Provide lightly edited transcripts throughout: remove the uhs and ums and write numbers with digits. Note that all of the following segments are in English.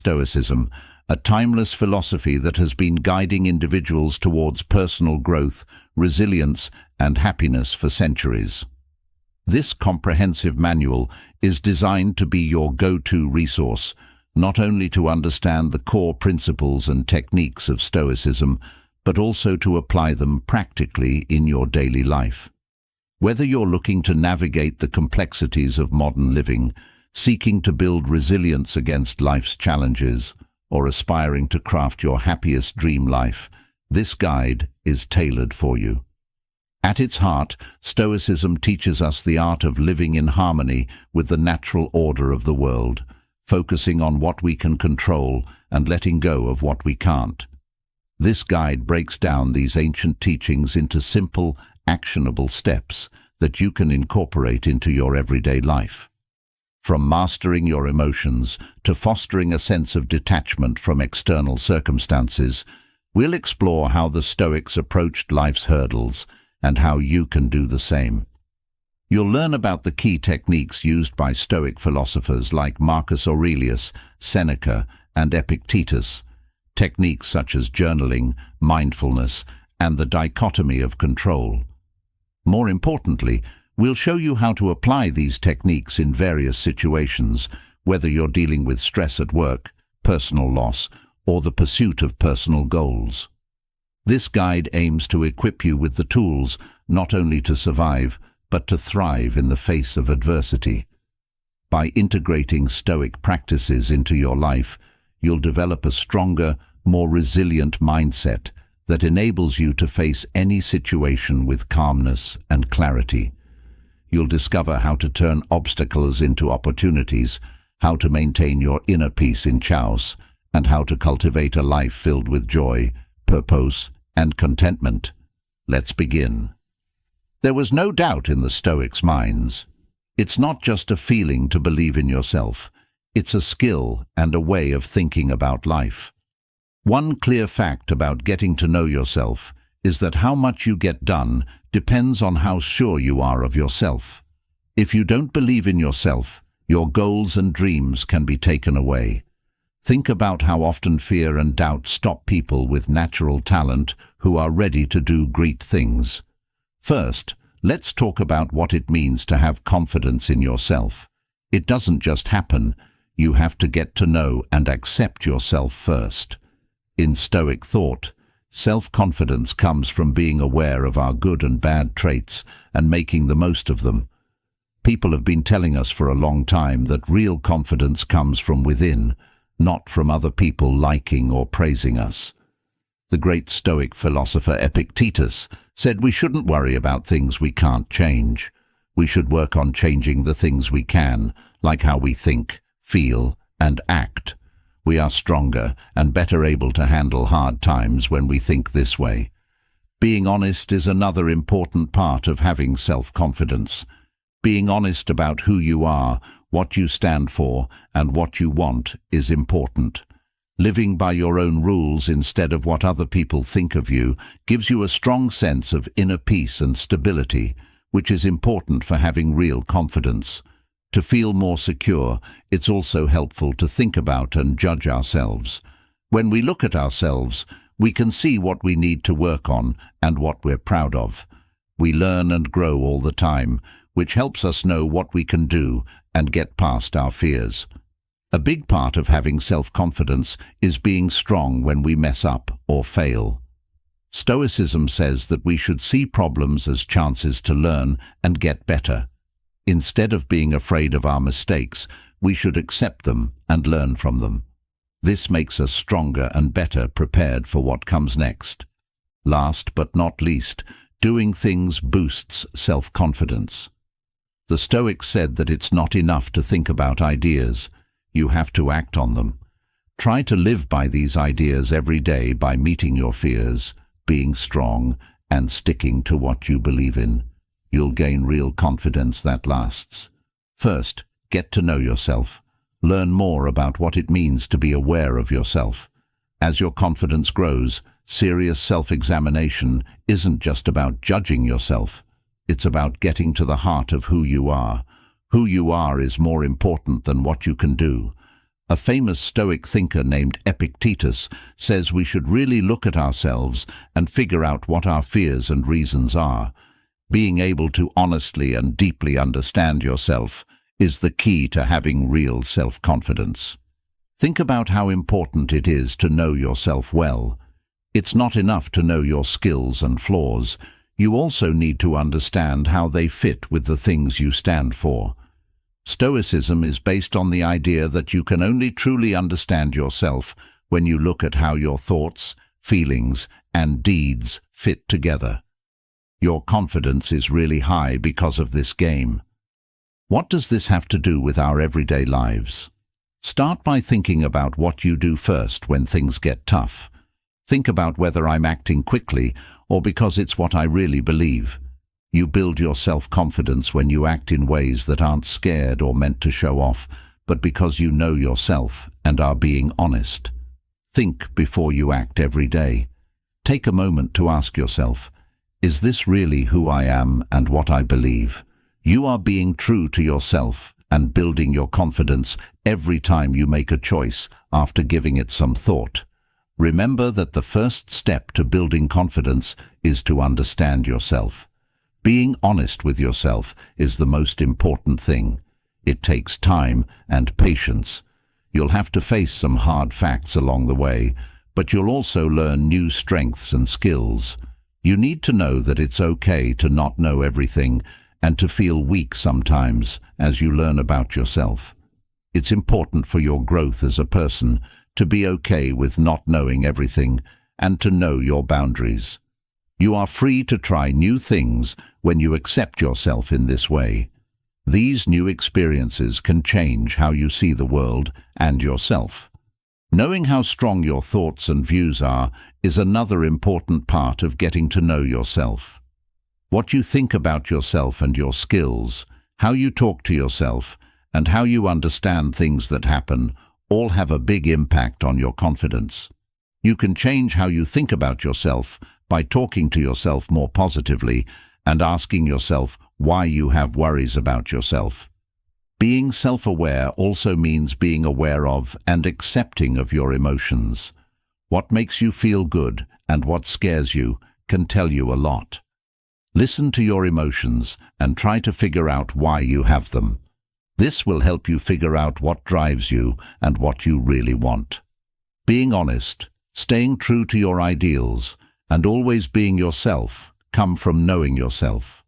Stoicism, a timeless philosophy that has been guiding individuals towards personal growth, resilience, and happiness for centuries. This comprehensive manual is designed to be your go-to resource, not only to understand the core principles and techniques of Stoicism, but also to apply them practically in your daily life. Whether you're looking to navigate the complexities of modern living, seeking to build resilience against life's challenges, or aspiring to craft your happiest dream life, this guide is tailored for you. At its heart, Stoicism teaches us the art of living in harmony with the natural order of the world, focusing on what we can control and letting go of what we can't. This guide breaks down these ancient teachings into simple, actionable steps that you can incorporate into your everyday life. From mastering your emotions to fostering a sense of detachment from external circumstances, we'll explore how the Stoics approached life's hurdles and how you can do the same. You'll learn about the key techniques used by Stoic philosophers like Marcus Aurelius, Seneca, and Epictetus, techniques such as journaling, mindfulness, and the dichotomy of control. More importantly, we'll show you how to apply these techniques in various situations, whether you're dealing with stress at work, personal loss, or the pursuit of personal goals. This guide aims to equip you with the tools not only to survive, but to thrive in the face of adversity. By integrating Stoic practices into your life, you'll develop a stronger, more resilient mindset that enables you to face any situation with calmness and clarity. You'll discover how to turn obstacles into opportunities, how to maintain your inner peace in chaos, and how to cultivate a life filled with joy, purpose, and contentment. Let's begin. There was no doubt in the Stoics' minds. It's not just a feeling to believe in yourself. It's a skill and a way of thinking about life. One clear fact about getting to know yourself is that how much you get done depends on how sure you are of yourself. If you don't believe in yourself, your goals and dreams can be taken away. Think about how often fear and doubt stop people with natural talent who are ready to do great things. First, let's talk about what it means to have confidence in yourself. It doesn't just happen. You have to get to know and accept yourself first. In Stoic thought, self-confidence comes from being aware of our good and bad traits and making the most of them. People have been telling us for a long time that real confidence comes from within, not from other people liking or praising us. The great Stoic philosopher Epictetus said we shouldn't worry about things we can't change. We should work on changing the things we can, like how we think, feel, and act. We are stronger and better able to handle hard times when we think this way. Being honest is another important part of having self-confidence. Being honest about who you are, what you stand for, and what you want is important. Living by your own rules instead of what other people think of you gives you a strong sense of inner peace and stability, which is important for having real confidence. To feel more secure, it's also helpful to think about and judge ourselves. When we look at ourselves, we can see what we need to work on and what we're proud of. We learn and grow all the time, which helps us know what we can do and get past our fears. A big part of having self-confidence is being strong when we mess up or fail. Stoicism says that we should see problems as chances to learn and get better. Instead of being afraid of our mistakes, we should accept them and learn from them. This makes us stronger and better prepared for what comes next. Last but not least, doing things boosts self-confidence. The Stoics said that it's not enough to think about ideas. You have to act on them. Try to live by these ideas every day by meeting your fears, being strong, and sticking to what you believe in. You'll gain real confidence that lasts. First, get to know yourself. Learn more about what it means to be aware of yourself. As your confidence grows, serious self-examination isn't just about judging yourself. It's about getting to the heart of who you are. Who you are is more important than what you can do. A famous Stoic thinker named Epictetus says we should really look at ourselves and figure out what our fears and reasons are. Being able to honestly and deeply understand yourself is the key to having real self-confidence. Think about how important it is to know yourself well. It's not enough to know your skills and flaws. You also need to understand how they fit with the things you stand for. Stoicism is based on the idea that you can only truly understand yourself when you look at how your thoughts, feelings, and deeds fit together. Your confidence is really high because of this game. What does this have to do with our everyday lives? Start by thinking about what you do first when things get tough. Think about whether I'm acting quickly or because it's what I really believe. You build your self-confidence when you act in ways that aren't scared or meant to show off, but because you know yourself and are being honest. Think before you act every day. Take a moment to ask yourself, is this really who I am and what I believe? You are being true to yourself and building your confidence every time you make a choice after giving it some thought. Remember that the first step to building confidence is to understand yourself. Being honest with yourself is the most important thing. It takes time and patience. You'll have to face some hard facts along the way, but you'll also learn new strengths and skills. You need to know that it's okay to not know everything and to feel weak sometimes as you learn about yourself. It's important for your growth as a person to be okay with not knowing everything and to know your boundaries. You are free to try new things when you accept yourself in this way. These new experiences can change how you see the world and yourself. Knowing how strong your thoughts and views are is another important part of getting to know yourself. What you think about yourself and your skills, how you talk to yourself, and how you understand things that happen all have a big impact on your confidence. You can change how you think about yourself by talking to yourself more positively and asking yourself why you have worries about yourself. Being self-aware also means being aware of and accepting of your emotions. What makes you feel good and what scares you can tell you a lot. Listen to your emotions and try to figure out why you have them. This will help you figure out what drives you and what you really want. Being honest, staying true to your ideals, and always being yourself come from knowing yourself.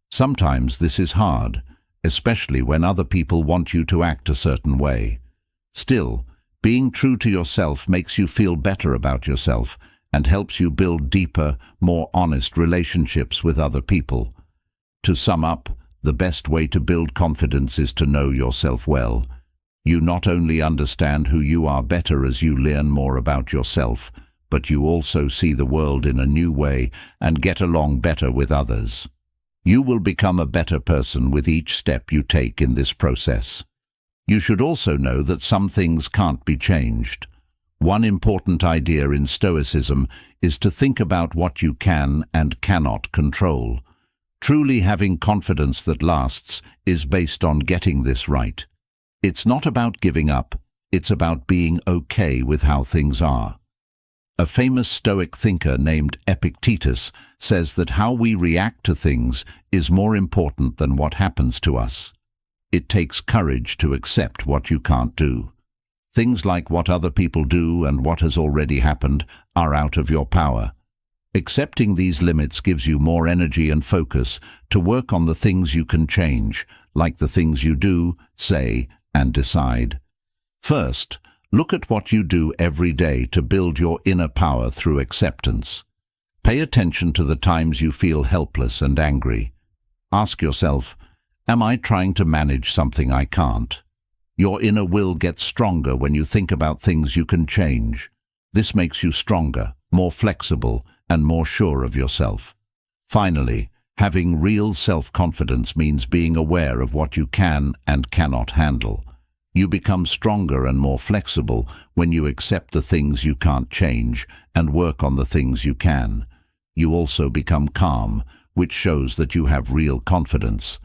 Sometimes this is hard, especially when other people want you to act a certain way. Still, being true to yourself makes you feel better about yourself and helps you build deeper, more honest relationships with other people. To sum up, the best way to build confidence is to know yourself well. You not only understand who you are better as you learn more about yourself, but you also see the world in a new way and get along better with others. You will become a better person with each step you take in this process. You should also know that some things can't be changed. One important idea in Stoicism is to think about what you can and cannot control. Truly having confidence that lasts is based on getting this right. It's not about giving up, it's about being okay with how things are. A famous Stoic thinker named Epictetus says that how we react to things is more important than what happens to us. It takes courage to accept what you can't do. Things like what other people do and what has already happened are out of your power. Accepting these limits gives you more energy and focus to work on the things you can change, like the things you do, say, and decide. First, look at what you do every day to build your inner power through acceptance. Pay attention to the times you feel helpless and angry. Ask yourself, am I trying to manage something I can't? Your inner will gets stronger when you think about things you can change. This makes you stronger, more flexible, and more sure of yourself. Finally, having real self-confidence means being aware of what you can and cannot handle. You become stronger and more flexible when you accept the things you can't change and work on the things you can. You also become calm, which shows that you have real confidence.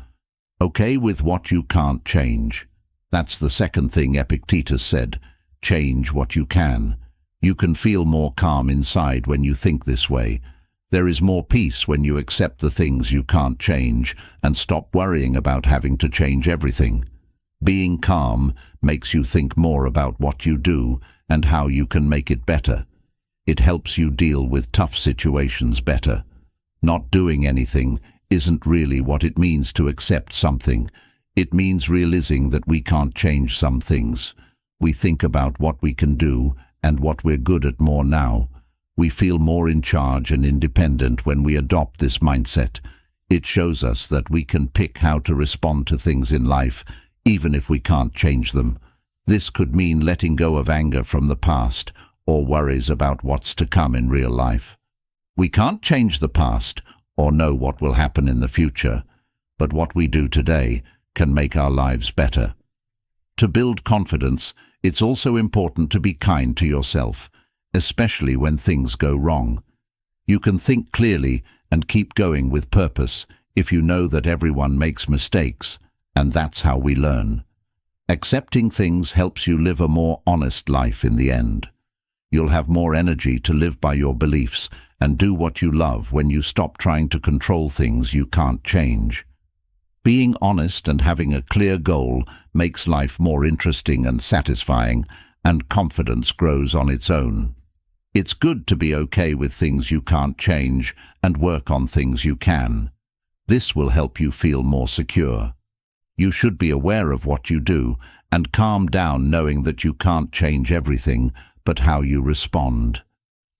Okay with what you can't change. That's the second thing Epictetus said: change what you can. You can feel more calm inside when you think this way. There is more peace when you accept the things you can't change and stop worrying about having to change everything. Being calm makes you think more about what you do and how you can make it better. It helps you deal with tough situations better. Not doing anything isn't really what it means to accept something. It means realizing that we can't change some things. We think about what we can do and what we're good at more now. We feel more in charge and independent when we adopt this mindset. It shows us that we can pick how to respond to things in life, even if we can't change them. This could mean letting go of anger from the past or worries about what's to come in real life. We can't change the past or know what will happen in the future, but what we do today can make our lives better. To build confidence, it's also important to be kind to yourself, especially when things go wrong. You can think clearly and keep going with purpose if you know that everyone makes mistakes, and that's how we learn. Accepting things helps you live a more honest life in the end. You'll have more energy to live by your beliefs and do what you love when you stop trying to control things you can't change. Being honest and having a clear goal makes life more interesting and satisfying, and confidence grows on its own. It's good to be okay with things you can't change and work on things you can. This will help you feel more secure. You should be aware of what you do and calm down knowing that you can't change everything, but how you respond.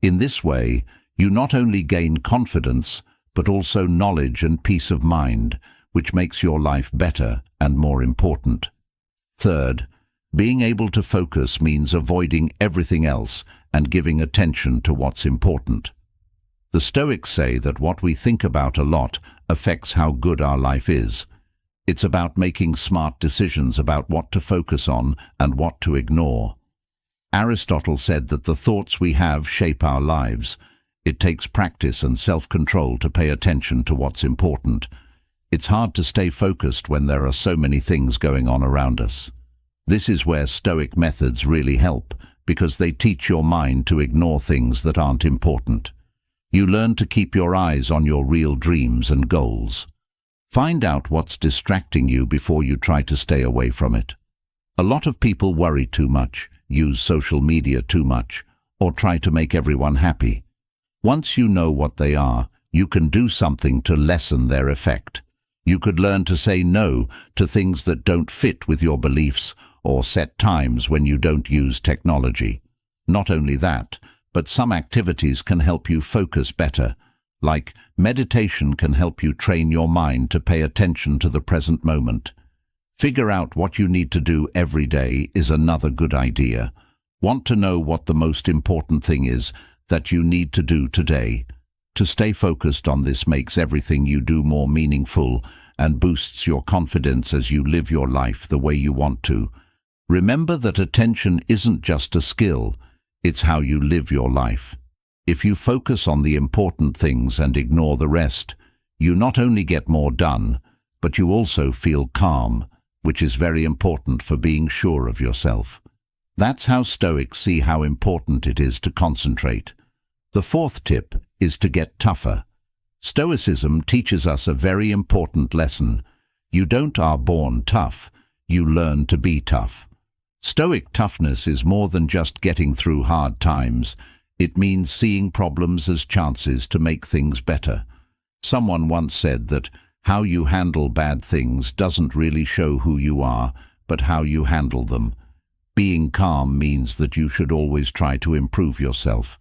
In this way, you not only gain confidence, but also knowledge and peace of mind, which makes your life better and more important. Third, being able to focus means avoiding everything else and giving attention to what's important. The Stoics say that what we think about a lot affects how good our life is. It's about making smart decisions about what to focus on and what to ignore. Aristotle said that the thoughts we have shape our lives. It takes practice and self-control to pay attention to what's important. It's hard to stay focused when there are so many things going on around us. This is where Stoic methods really help, because they teach your mind to ignore things that aren't important. You learn to keep your eyes on your real dreams and goals. Find out what's distracting you before you try to stay away from it. A lot of people worry too much, use social media too much, or try to make everyone happy. Once you know what they are, you can do something to lessen their effect. You could learn to say no to things that don't fit with your beliefs, or set times when you don't use technology. Not only that, but some activities can help you focus better. Like meditation can help you train your mind to pay attention to the present moment. Figure out what you need to do every day is another good idea. Want to know what the most important thing is that you need to do today? To stay focused on this makes everything you do more meaningful and boosts your confidence as you live your life the way you want to. Remember that attention isn't just a skill, it's how you live your life. If you focus on the important things and ignore the rest, you not only get more done, but you also feel calm, which is very important for being sure of yourself. That's how Stoics see how important it is to concentrate. The fourth tip is to get tougher. Stoicism teaches us a very important lesson. You are born tough, you learn to be tough. Stoic toughness is more than just getting through hard times. It means seeing problems as chances to make things better. Someone once said that how you handle bad things doesn't really show who you are, but how you handle them. Being calm means that you should always try to improve yourself.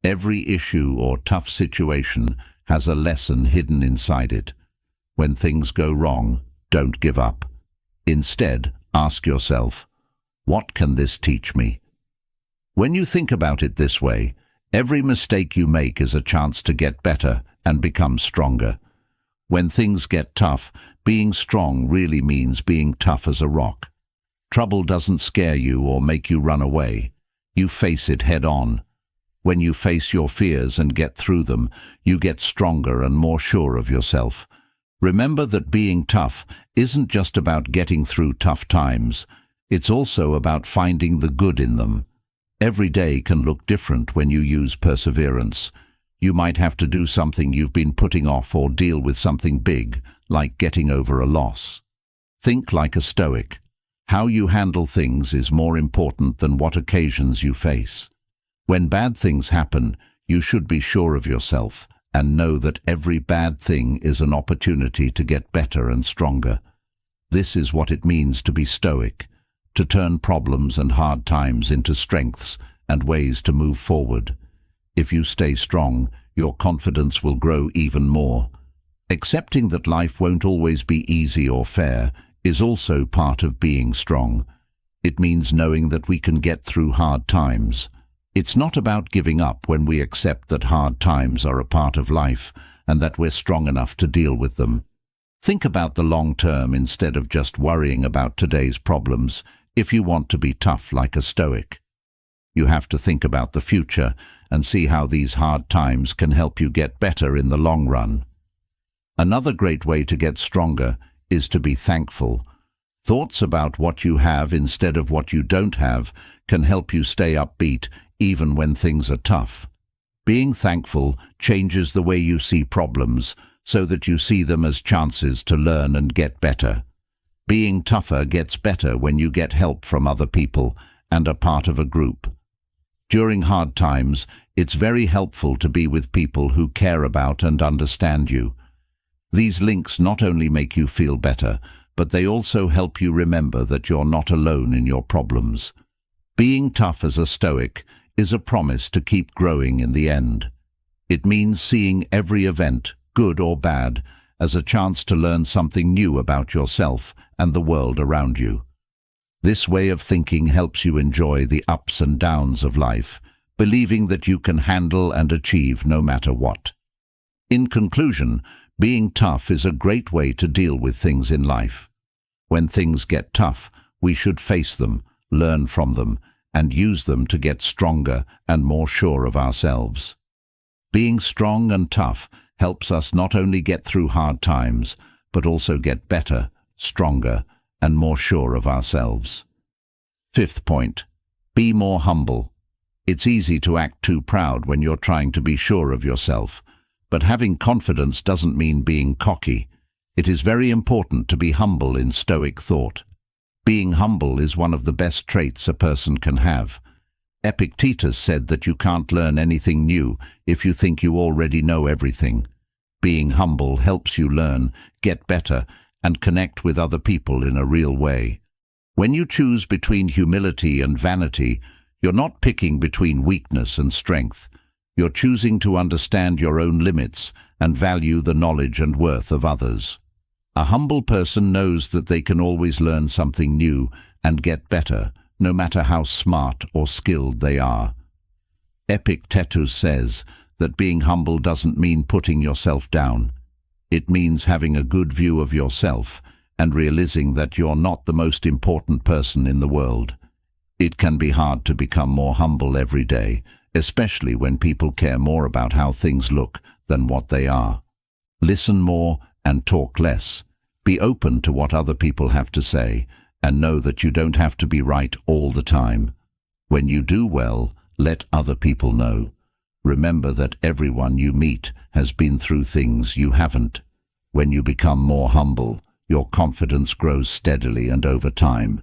Every issue or tough situation has a lesson hidden inside it. When things go wrong, don't give up. Instead, ask yourself, what can this teach me? When you think about it this way, every mistake you make is a chance to get better and become stronger. When things get tough, being strong really means being tough as a rock. Trouble doesn't scare you or make you run away. You face it head on. When you face your fears and get through them, you get stronger and more sure of yourself. Remember that being tough isn't just about getting through tough times. It's also about finding the good in them. Every day can look different when you use perseverance. You might have to do something you've been putting off or deal with something big, like getting over a loss. Think like a Stoic. How you handle things is more important than what occasions you face. When bad things happen, you should be sure of yourself and know that every bad thing is an opportunity to get better and stronger. This is what it means to be Stoic, to turn problems and hard times into strengths and ways to move forward. If you stay strong, your confidence will grow even more. Accepting that life won't always be easy or fair is also part of being strong. It means knowing that we can get through hard times. It's not about giving up when we accept that hard times are a part of life and that we're strong enough to deal with them. Think about the long term instead of just worrying about today's problems if you want to be tough like a Stoic. You have to think about the future and see how these hard times can help you get better in the long run. Another great way to get stronger is to be thankful. Thoughts about what you have instead of what you don't have can help you stay upbeat even when things are tough. Being thankful changes the way you see problems so that you see them as chances to learn and get better. Being tougher gets better when you get help from other people and are part of a group. During hard times, it's very helpful to be with people who care about and understand you. These links not only make you feel better, but they also help you remember that you're not alone in your problems. Being tough as a Stoic is a promise to keep growing in the end. It means seeing every event, good or bad, as a chance to learn something new about yourself and the world around you. This way of thinking helps you enjoy the ups and downs of life, believing that you can handle and achieve no matter what. In conclusion, being tough is a great way to deal with things in life. When things get tough, we should face them, learn from them, and use them to get stronger and more sure of ourselves. Being strong and tough helps us not only get through hard times, but also get better, stronger, and more sure of ourselves. Fifth point, be more humble. It's easy to act too proud when you're trying to be sure of yourself, but having confidence doesn't mean being cocky. It is very important to be humble in Stoic thought. Being humble is one of the best traits a person can have. Epictetus said that you can't learn anything new if you think you already know everything. Being humble helps you learn, get better, and connect with other people in a real way. When you choose between humility and vanity, you're not picking between weakness and strength. You're choosing to understand your own limits and value the knowledge and worth of others. A humble person knows that they can always learn something new and get better, no matter how smart or skilled they are. Epictetus says that being humble doesn't mean putting yourself down. It means having a good view of yourself and realizing that you're not the most important person in the world. It can be hard to become more humble every day, especially when people care more about how things look than what they are. Listen more and talk less. Be open to what other people have to say, and know that you don't have to be right all the time. When you do well, let other people know. Remember that everyone you meet has been through things you haven't. When you become more humble, your confidence grows steadily and over time.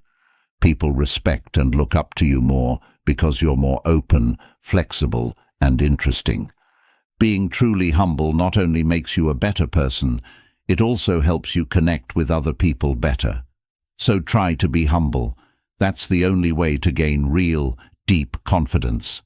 People respect and look up to you more because you're more open, flexible, and interesting. Being truly humble not only makes you a better person, it also helps you connect with other people better. So try to be humble. That's the only way to gain real, deep confidence.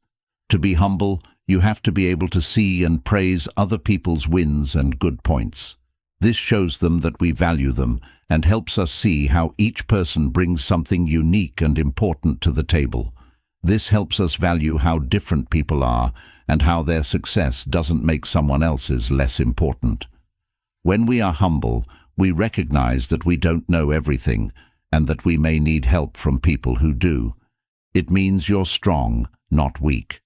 To be humble, you have to be able to see and praise other people's wins and good points. This shows them that we value them and helps us see how each person brings something unique and important to the table. This helps us value how different people are and how their success doesn't make someone else's less important. When we are humble, we recognize that we don't know everything and that we may need help from people who do. It means you're strong, not weak.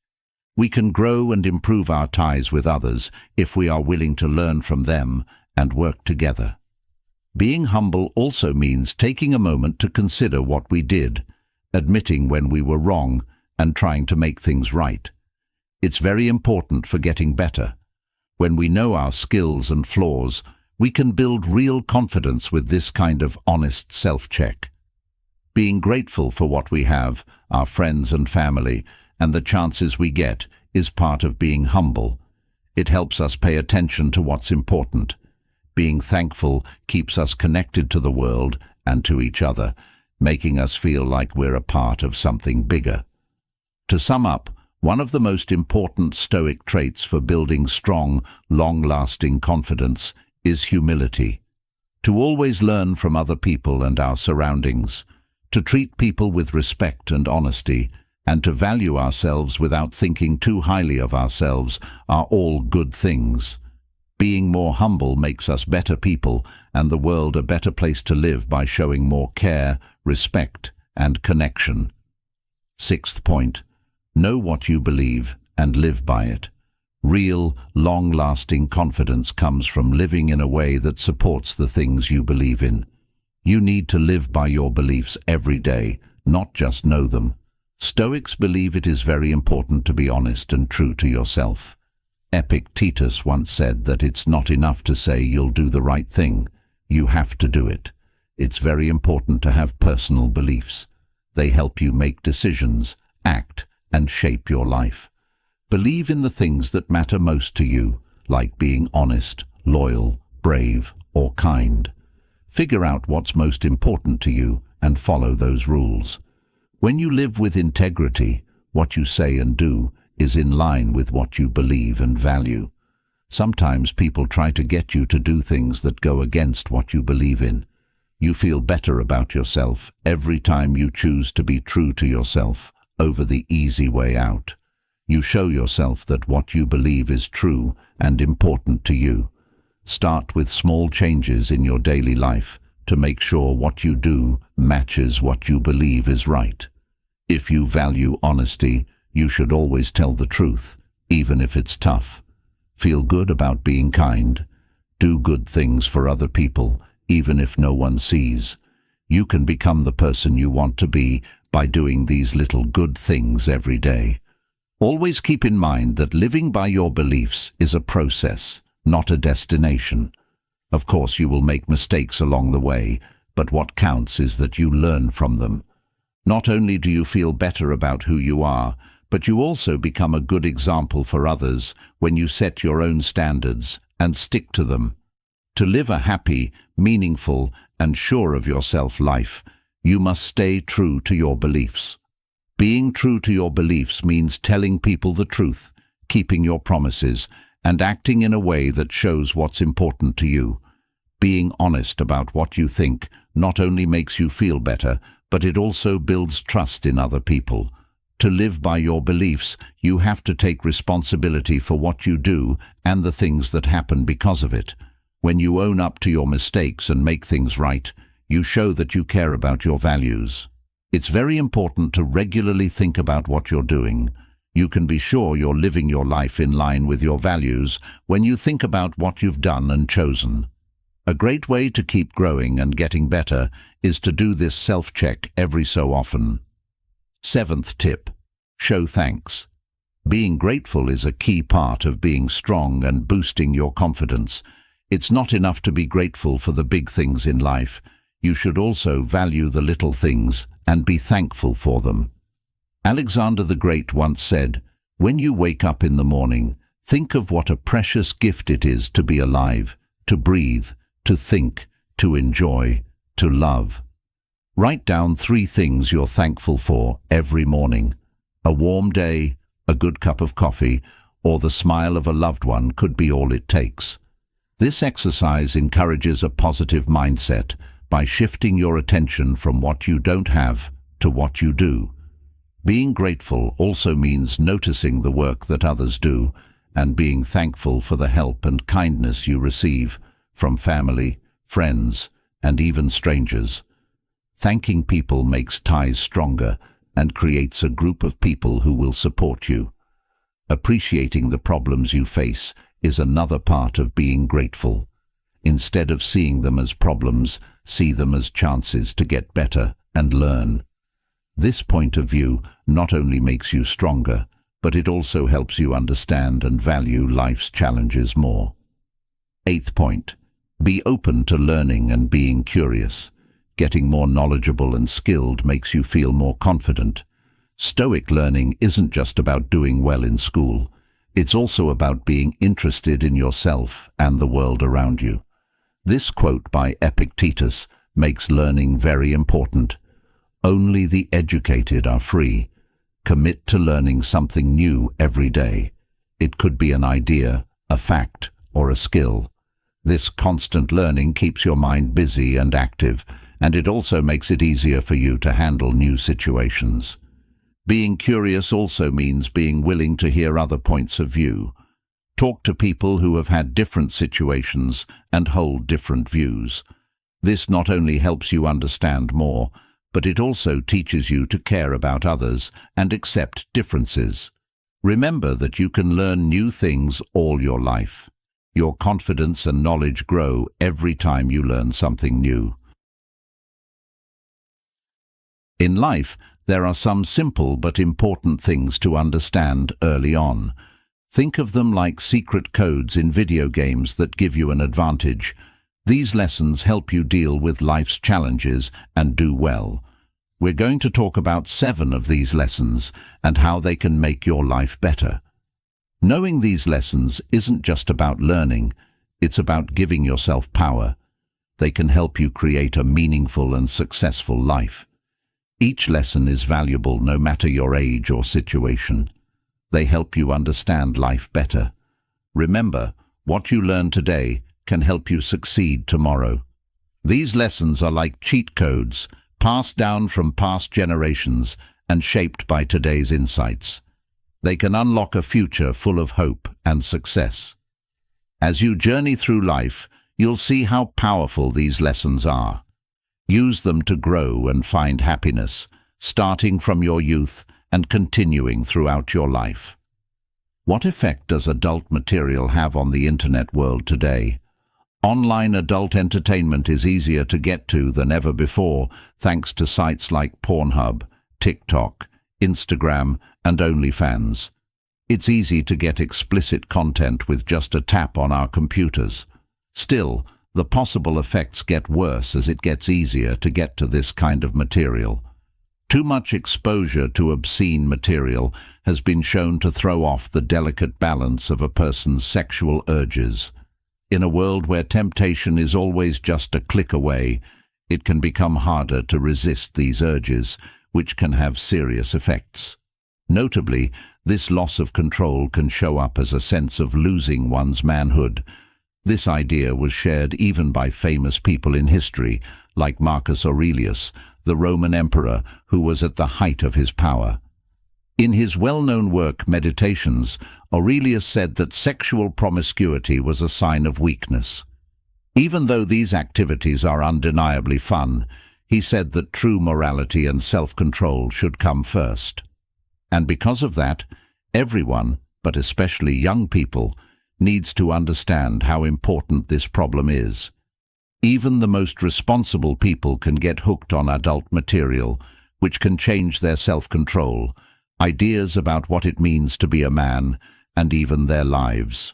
We can grow and improve our ties with others if we are willing to learn from them and work together. Being humble also means taking a moment to consider what we did, admitting when we were wrong, and trying to make things right. It's very important for getting better. When we know our skills and flaws, we can build real confidence with this kind of honest self-check. Being grateful for what we have, our friends and family, and the chances we get, is part of being humble. It helps us pay attention to what's important. Being thankful keeps us connected to the world and to each other, making us feel like we're a part of something bigger. To sum up, one of the most important Stoic traits for building strong, long-lasting confidence is humility. To always learn from other people and our surroundings, to treat people with respect and honesty, and to value ourselves without thinking too highly of ourselves are all good things. Being more humble makes us better people and the world a better place to live by showing more care, respect, and connection. Sixth point, know what you believe and live by it. Real, long-lasting confidence comes from living in a way that supports the things you believe in. You need to live by your beliefs every day, not just know them. Stoics believe it is very important to be honest and true to yourself. Epictetus once said that it's not enough to say you'll do the right thing. You have to do it. It's very important to have personal beliefs. They help you make decisions, act, and shape your life. Believe in the things that matter most to you, like being honest, loyal, brave, or kind. Figure out what's most important to you and follow those rules. When you live with integrity, what you say and do is in line with what you believe and value. Sometimes people try to get you to do things that go against what you believe in. You feel better about yourself every time you choose to be true to yourself over the easy way out. You show yourself that what you believe is true and important to you. Start with small changes in your daily life to make sure what you do matches what you believe is right. If you value honesty, you should always tell the truth, even if it's tough. Feel good about being kind. Do good things for other people, even if no one sees. You can become the person you want to be by doing these little good things every day. Always keep in mind that living by your beliefs is a process, not a destination. Of course, you will make mistakes along the way, but what counts is that you learn from them. Not only do you feel better about who you are, but you also become a good example for others when you set your own standards and stick to them. To live a happy, meaningful, and sure of yourself life, you must stay true to your beliefs. Being true to your beliefs means telling people the truth, keeping your promises, and acting in a way that shows what's important to you. Being honest about what you think not only makes you feel better, but it also builds trust in other people. To live by your beliefs, you have to take responsibility for what you do and the things that happen because of it. When you own up to your mistakes and make things right, you show that you care about your values. It's very important to regularly think about what you're doing. You can be sure you're living your life in line with your values when you think about what you've done and chosen. A great way to keep growing and getting better is to do this self-check every so often. Seventh tip, show thanks. Being grateful is a key part of being strong and boosting your confidence. It's not enough to be grateful for the big things in life. You should also value the little things and be thankful for them. Alexander the Great once said, "When you wake up in the morning, think of what a precious gift it is to be alive, to breathe, to think, to enjoy, to love." Write down 3 things you're thankful for every morning. A warm day, a good cup of coffee, or the smile of a loved one could be all it takes. This exercise encourages a positive mindset by shifting your attention from what you don't have to what you do. Being grateful also means noticing the work that others do and being thankful for the help and kindness you receive from family, friends, and even strangers. Thanking people makes ties stronger and creates a group of people who will support you. Appreciating the problems you face is another part of being grateful. Instead of seeing them as problems, see them as chances to get better and learn. This point of view not only makes you stronger, but it also helps you understand and value life's challenges more. 8th point. Be open to learning and being curious. Getting more knowledgeable and skilled makes you feel more confident. Stoic learning isn't just about doing well in school. It's also about being interested in yourself and the world around you. This quote by Epictetus makes learning very important. Only the educated are free. Commit to learning something new every day. It could be an idea, a fact, or a skill. This constant learning keeps your mind busy and active, and it also makes it easier for you to handle new situations. Being curious also means being willing to hear other points of view. Talk to people who have had different situations and hold different views. This not only helps you understand more, but it also teaches you to care about others and accept differences. Remember that you can learn new things all your life. Your confidence and knowledge grow every time you learn something new. In life, there are some simple but important things to understand early on. Think of them like secret codes in video games that give you an advantage. These lessons help you deal with life's challenges and do well. We're going to talk about 7 of these lessons and how they can make your life better. Knowing these lessons isn't just about learning, it's about giving yourself power. They can help you create a meaningful and successful life. Each lesson is valuable no matter your age or situation. They help you understand life better. Remember, what you learn today can help you succeed tomorrow. These lessons are like cheat codes, passed down from past generations and shaped by today's insights. They can unlock a future full of hope and success. As you journey through life, you'll see how powerful these lessons are. Use them to grow and find happiness, starting from your youth and continuing throughout your life. What effect does adult material have on the internet world today? Online adult entertainment is easier to get to than ever before, thanks to sites like Pornhub, TikTok, Instagram, and OnlyFans. It's easy to get explicit content with just a tap on our computers. Still, the possible effects get worse as it gets easier to get to this kind of material. Too much exposure to obscene material has been shown to throw off the delicate balance of a person's sexual urges. In a world where temptation is always just a click away, it can become harder to resist these urges, which can have serious effects. Notably, this loss of control can show up as a sense of losing one's manhood. This idea was shared even by famous people in history, like Marcus Aurelius, the Roman emperor who was at the height of his power. In his well-known work Meditations, Aurelius said that sexual promiscuity was a sign of weakness. Even though these activities are undeniably fun, he said that true morality and self-control should come first. And because of that, everyone, but especially young people, needs to understand how important this problem is. Even the most responsible people can get hooked on adult material, which can change their self-control, ideas about what it means to be a man, and even their lives.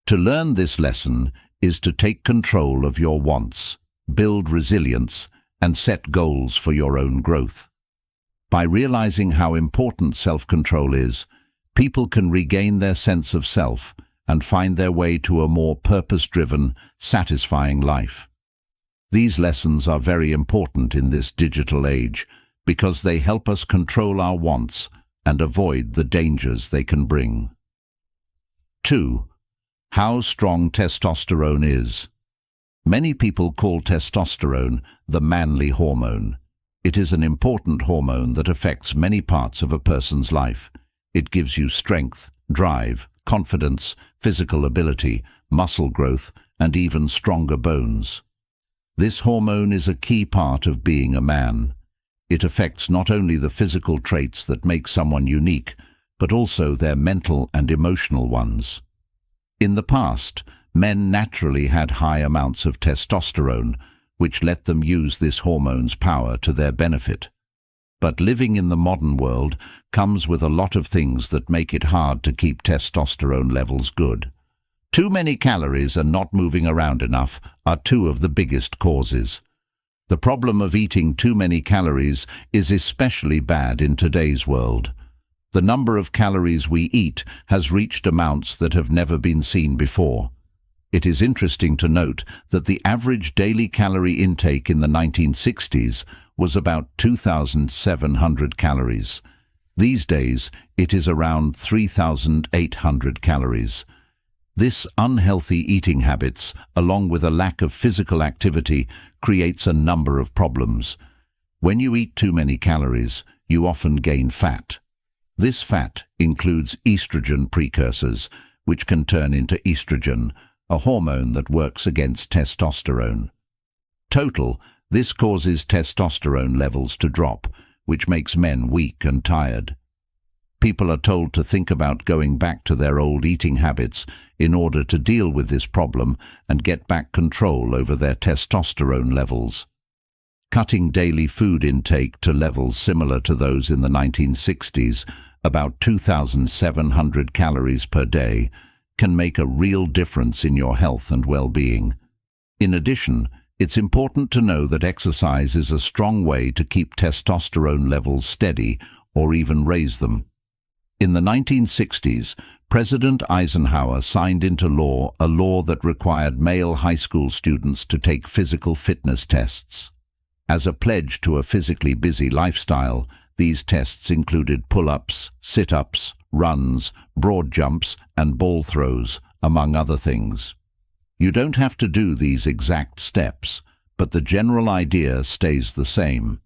To learn this lesson is to take control of your wants, build resilience, and set goals for your own growth. By realizing how important self-control is, people can regain their sense of self and find their way to a more purpose-driven, satisfying life. These lessons are very important in this digital age because they help us control our wants and avoid the dangers they can bring. 2. How strong testosterone is. Many people call testosterone the manly hormone. It is an important hormone that affects many parts of a person's life. It gives you strength, drive, confidence, physical ability, muscle growth, and even stronger bones. This hormone is a key part of being a man. It affects not only the physical traits that make someone unique, but also their mental and emotional ones. In the past, Men naturally had high amounts of testosterone, which let them use this hormone's power to their benefit. But living in the modern world comes with a lot of things that make it hard to keep testosterone levels good. Too many calories and not moving around enough are two of the biggest causes. The problem of eating too many calories is especially bad in today's world. The number of calories we eat has reached amounts that have never been seen before. It is interesting to note that the average daily calorie intake in the 1960s was about 2,700 calories. These days, it is around 3,800 calories. This unhealthy eating habits, along with a lack of physical activity, creates a number of problems. When you eat too many calories, you often gain fat. This fat includes estrogen precursors, which can turn into estrogen, a hormone that works against testosterone. This causes testosterone levels to drop, which makes men weak and tired. People are told to think about going back to their old eating habits in order to deal with this problem and get back control over their testosterone levels. Cutting daily food intake to levels similar to those in the 1960s, about 2,700 calories per day, can make a real difference in your health and well-being. In addition, it's important to know that exercise is a strong way to keep testosterone levels steady or even raise them. In the 1960s, President Eisenhower signed into law a law that required male high school students to take physical fitness tests. As a pledge to a physically busy lifestyle, these tests included pull-ups, sit-ups, runs, broad jumps, and ball throws, among other things. You don't have to do these exact steps, but the general idea stays the same.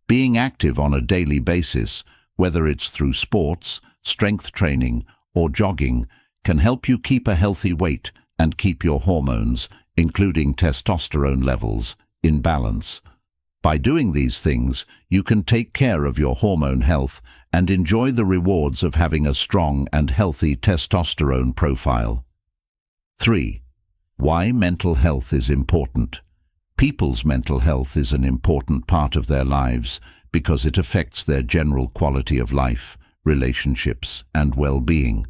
Being active on a daily basis, whether it's through sports, strength training, or jogging, can help you keep a healthy weight and keep your hormones, including testosterone levels, in balance. By doing these things, you can take care of your hormone health and enjoy the rewards of having a strong and healthy testosterone profile. 3. Why mental health is important. People's mental health is an important part of their lives because it affects their general quality of life, relationships, and well-being.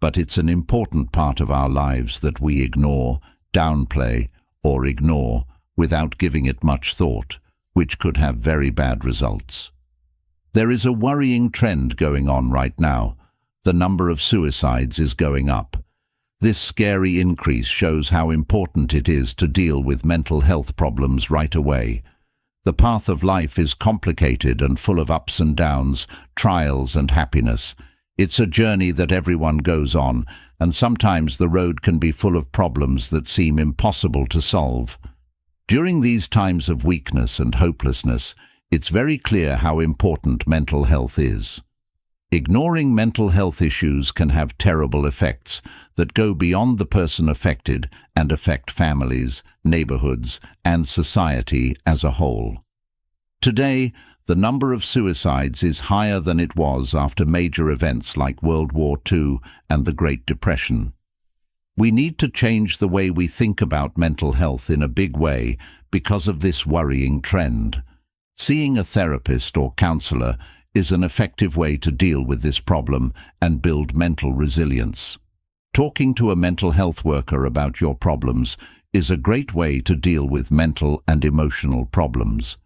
But it's an important part of our lives that we ignore, downplay, or ignore without giving it much thought, which could have very bad results. There is a worrying trend going on right now. The number of suicides is going up. This scary increase shows how important it is to deal with mental health problems right away. The path of life is complicated and full of ups and downs, trials and happiness. It's a journey that everyone goes on, and sometimes the road can be full of problems that seem impossible to solve. During these times of weakness and hopelessness, it's very clear how important mental health is. Ignoring mental health issues can have terrible effects that go beyond the person affected and affect families, neighborhoods, and society as a whole. Today, the number of suicides is higher than it was after major events like World War II and the Great Depression. We need to change the way we think about mental health in a big way because of this worrying trend. Seeing a therapist or counselor is an effective way to deal with this problem and build mental resilience. Talking to a mental health worker about your problems is a great way to deal with mental and emotional problems.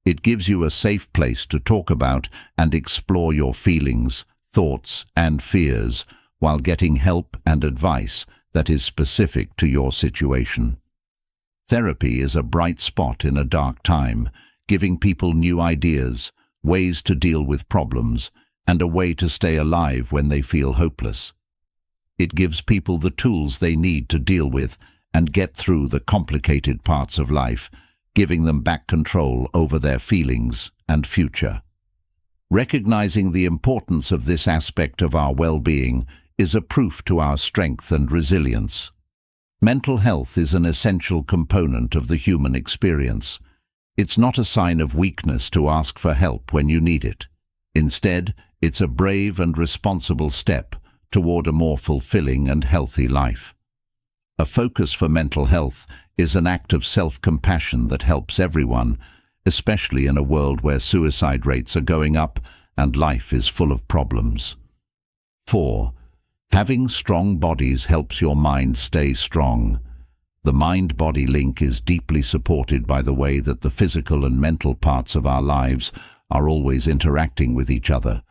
It gives you a safe place to talk about and explore your feelings, thoughts, and fears while getting help and advice that is specific to your situation. Therapy is a bright spot in a dark time, giving people new ideas, ways to deal with problems, and a way to stay alive when they feel hopeless. It gives people the tools they need to deal with and get through the complicated parts of life, giving them back control over their feelings and future. Recognizing the importance of this aspect of our well-being is a proof to our strength and resilience. Mental health is an essential component of the human experience. It's not a sign of weakness to ask for help when you need it. Instead, it's a brave and responsible step toward a more fulfilling and healthy life. A focus for mental health is an act of self-compassion that helps everyone, especially in a world where suicide rates are going up and life is full of problems. 4. Having strong bodies helps your mind stay strong. The mind-body link is deeply supported by the way that the physical and mental parts of our lives are always interacting with each other.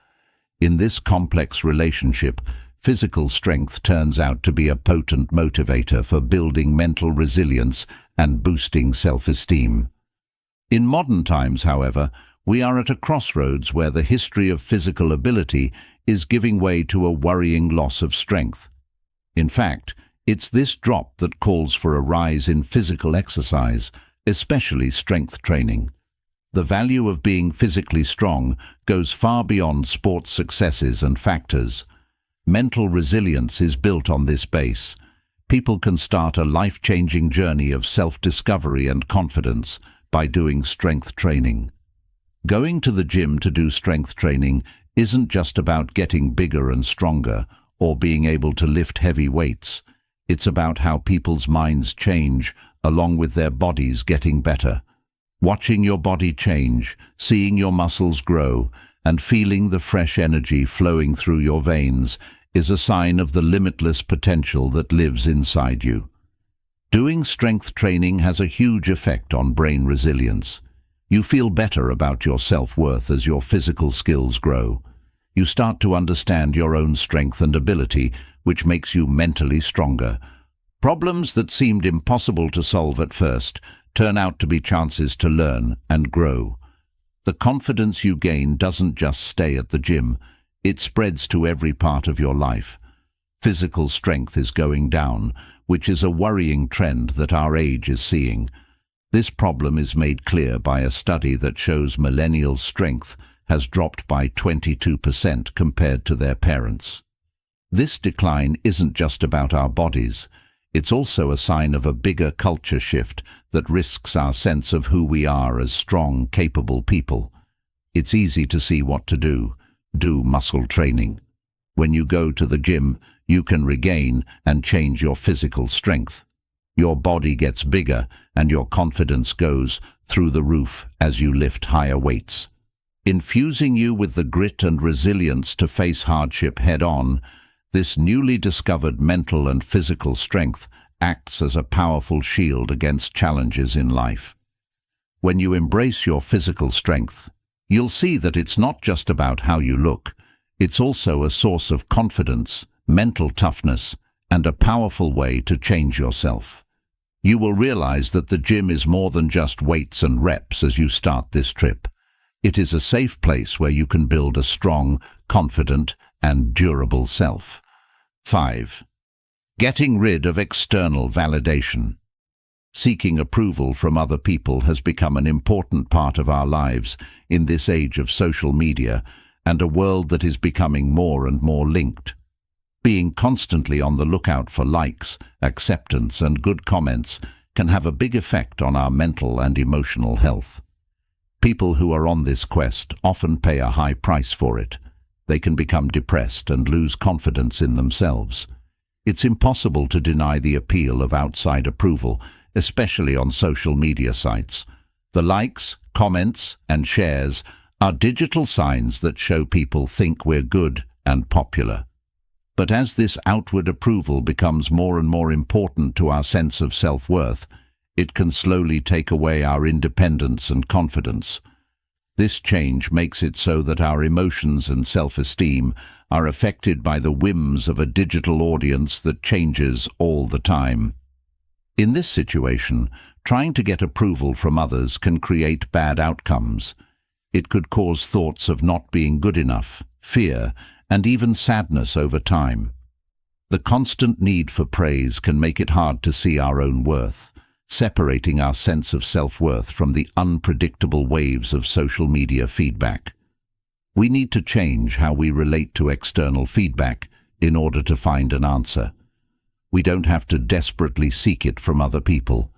In this complex relationship, physical strength turns out to be a potent motivator for building mental resilience and boosting self-esteem. In modern times, however, we are at a crossroads where the history of physical ability is giving way to a worrying loss of strength. In fact, it's this drop that calls for a rise in physical exercise, especially strength training. The value of being physically strong goes far beyond sports successes and factors. Mental resilience is built on this base. People can start a life-changing journey of self-discovery and confidence by doing strength training. Going to the gym to do strength training isn't just about getting bigger and stronger or being able to lift heavy weights. It's about how people's minds change along with their bodies getting better. Watching your body change, seeing your muscles grow, and feeling the fresh energy flowing through your veins is a sign of the limitless potential that lives inside you. Doing strength training has a huge effect on brain resilience. You feel better about your self-worth as your physical skills grow. You start to understand your own strength and ability, which makes you mentally stronger. Problems that seemed impossible to solve at first turn out to be chances to learn and grow. The confidence you gain doesn't just stay at the gym, it spreads to every part of your life. Physical strength is going down, which is a worrying trend that our age is seeing. This problem is made clear by a study that shows millennials' strength has dropped by 22% compared to their parents. This decline isn't just about our bodies. It's also a sign of a bigger culture shift that risks our sense of who we are as strong, capable people. It's easy to see what to do. Do muscle training. When you go to the gym, you can regain and change your physical strength. Your body gets bigger and your confidence goes through the roof as you lift higher weights. Infusing you with the grit and resilience to face hardship head-on, this newly discovered mental and physical strength acts as a powerful shield against challenges in life. When you embrace your physical strength, you'll see that it's not just about how you look, it's also a source of confidence, mental toughness, and a powerful way to change yourself. You will realize that the gym is more than just weights and reps as you start this trip. It is a safe place where you can build a strong, confident, and durable self. 5. Getting rid of external validation. Seeking approval from other people has become an important part of our lives in this age of social media and a world that is becoming more and more linked. Being constantly on the lookout for likes, acceptance, and good comments can have a big effect on our mental and emotional health. People who are on this quest often pay a high price for it. They can become depressed and lose confidence in themselves. It's impossible to deny the appeal of outside approval, especially on social media sites. The likes, comments, and shares are digital signs that show people think we're good and popular. But as this outward approval becomes more and more important to our sense of self-worth, it can slowly take away our independence and confidence. This change makes it so that our emotions and self-esteem are affected by the whims of a digital audience that changes all the time. In this situation, trying to get approval from others can create bad outcomes. It could cause thoughts of not being good enough, fear, and even sadness over time. The constant need for praise can make it hard to see our own worth, separating our sense of self-worth from the unpredictable waves of social media feedback. We need to change how we relate to external feedback in order to find an answer. We don't have to desperately seek it from other people.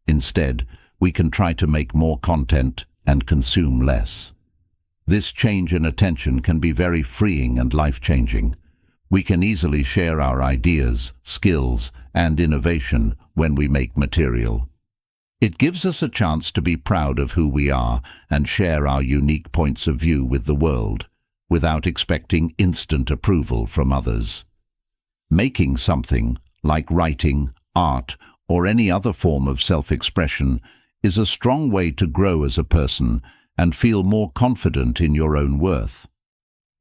Instead, we can try to make more content and consume less. This change in attention can be very freeing and life-changing. We can easily share our ideas, skills, and innovation when we make material. It gives us a chance to be proud of who we are and share our unique points of view with the world, without expecting instant approval from others. Making something, like writing, art, or any other form of self-expression, is a strong way to grow as a person and feel more confident in your own worth.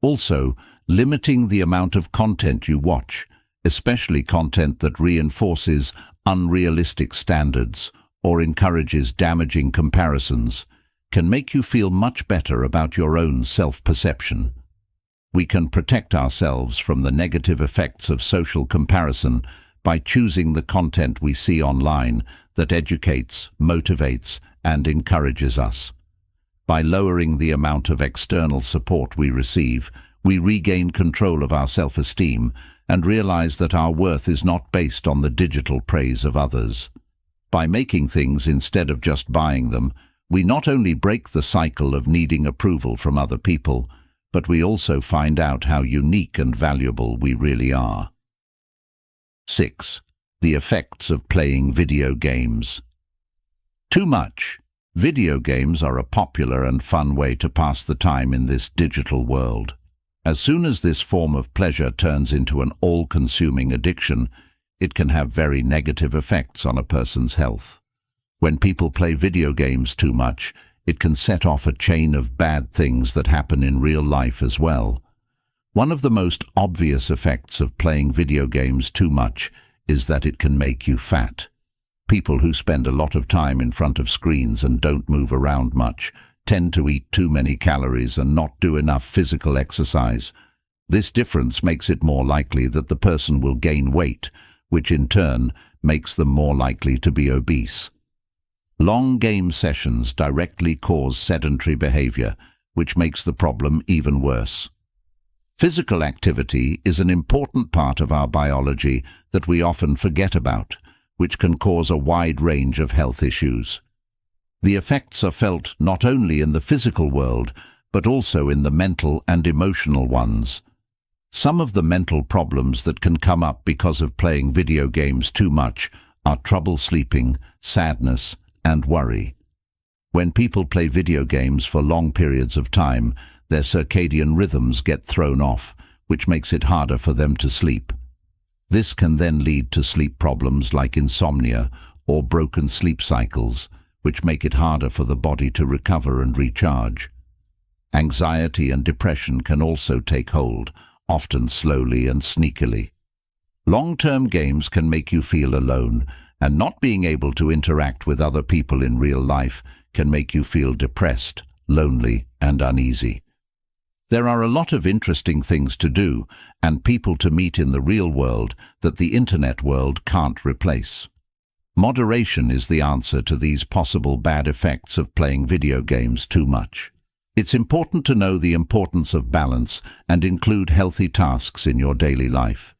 Also, limiting the amount of content you watch, especially content that reinforces unrealistic standards or encourages damaging comparisons, can make you feel much better about your own self-perception. We can protect ourselves from the negative effects of social comparison by choosing the content we see online that educates, motivates, and encourages us. By lowering the amount of external support we receive, we regain control of our self-esteem and realize that our worth is not based on the digital praise of others. By making things instead of just buying them, we not only break the cycle of needing approval from other people, but we also find out how unique and valuable we really are. 6. The effects of playing video games. Too much. Video games are a popular and fun way to pass the time in this digital world. As soon as this form of pleasure turns into an all-consuming addiction, it can have very negative effects on a person's health. When people play video games too much, it can set off a chain of bad things that happen in real life as well. One of the most obvious effects of playing video games too much is that it can make you fat. People who spend a lot of time in front of screens and don't move around much tend to eat too many calories and not do enough physical exercise. This difference makes it more likely that the person will gain weight, which in turn makes them more likely to be obese. Long game sessions directly cause sedentary behavior, which makes the problem even worse. Physical activity is an important part of our biology that we often forget about, which can cause a wide range of health issues. The effects are felt not only in the physical world, but also in the mental and emotional ones. Some of the mental problems that can come up because of playing video games too much are trouble sleeping, sadness, and worry. When people play video games for long periods of time, their circadian rhythms get thrown off, which makes it harder for them to sleep. This can then lead to sleep problems like insomnia or broken sleep cycles, which make it harder for the body to recover and recharge. Anxiety and depression can also take hold, often slowly and sneakily. Long-term games can make you feel alone, and not being able to interact with other people in real life can make you feel depressed, lonely, and uneasy. There are a lot of interesting things to do and people to meet in the real world that the internet world can't replace. Moderation is the answer to these possible bad effects of playing video games too much. It's important to know the importance of balance and include healthy tasks in your daily life.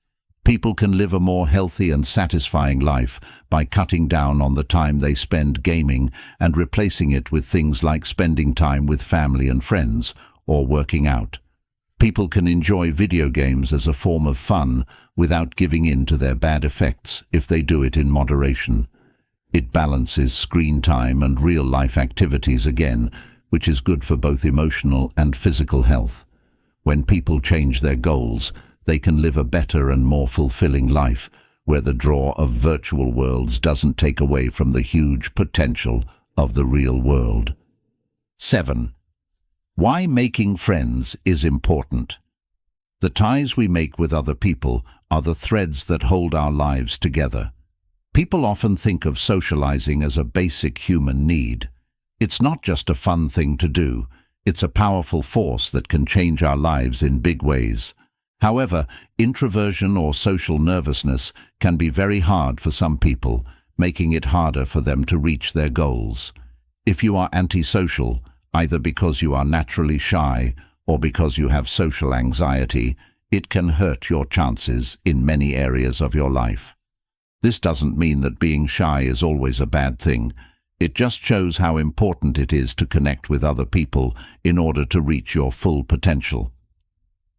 People can live a more healthy and satisfying life by cutting down on the time they spend gaming and replacing it with things like spending time with family and friends or working out. People can enjoy video games as a form of fun without giving in to their bad effects if they do it in moderation. It balances screen time and real-life activities again, which is good for both emotional and physical health. When people change their goals, they can live a better and more fulfilling life, where the draw of virtual worlds doesn't take away from the huge potential of the real world. 7. Why making friends is important. The ties we make with other people are the threads that hold our lives together. People often think of socializing as a basic human need. It's not just a fun thing to do, it's a powerful force that can change our lives in big ways. However, introversion or social nervousness can be very hard for some people, making it harder for them to reach their goals. If you are antisocial, either because you are naturally shy or because you have social anxiety, it can hurt your chances in many areas of your life. This doesn't mean that being shy is always a bad thing. It just shows how important it is to connect with other people in order to reach your full potential.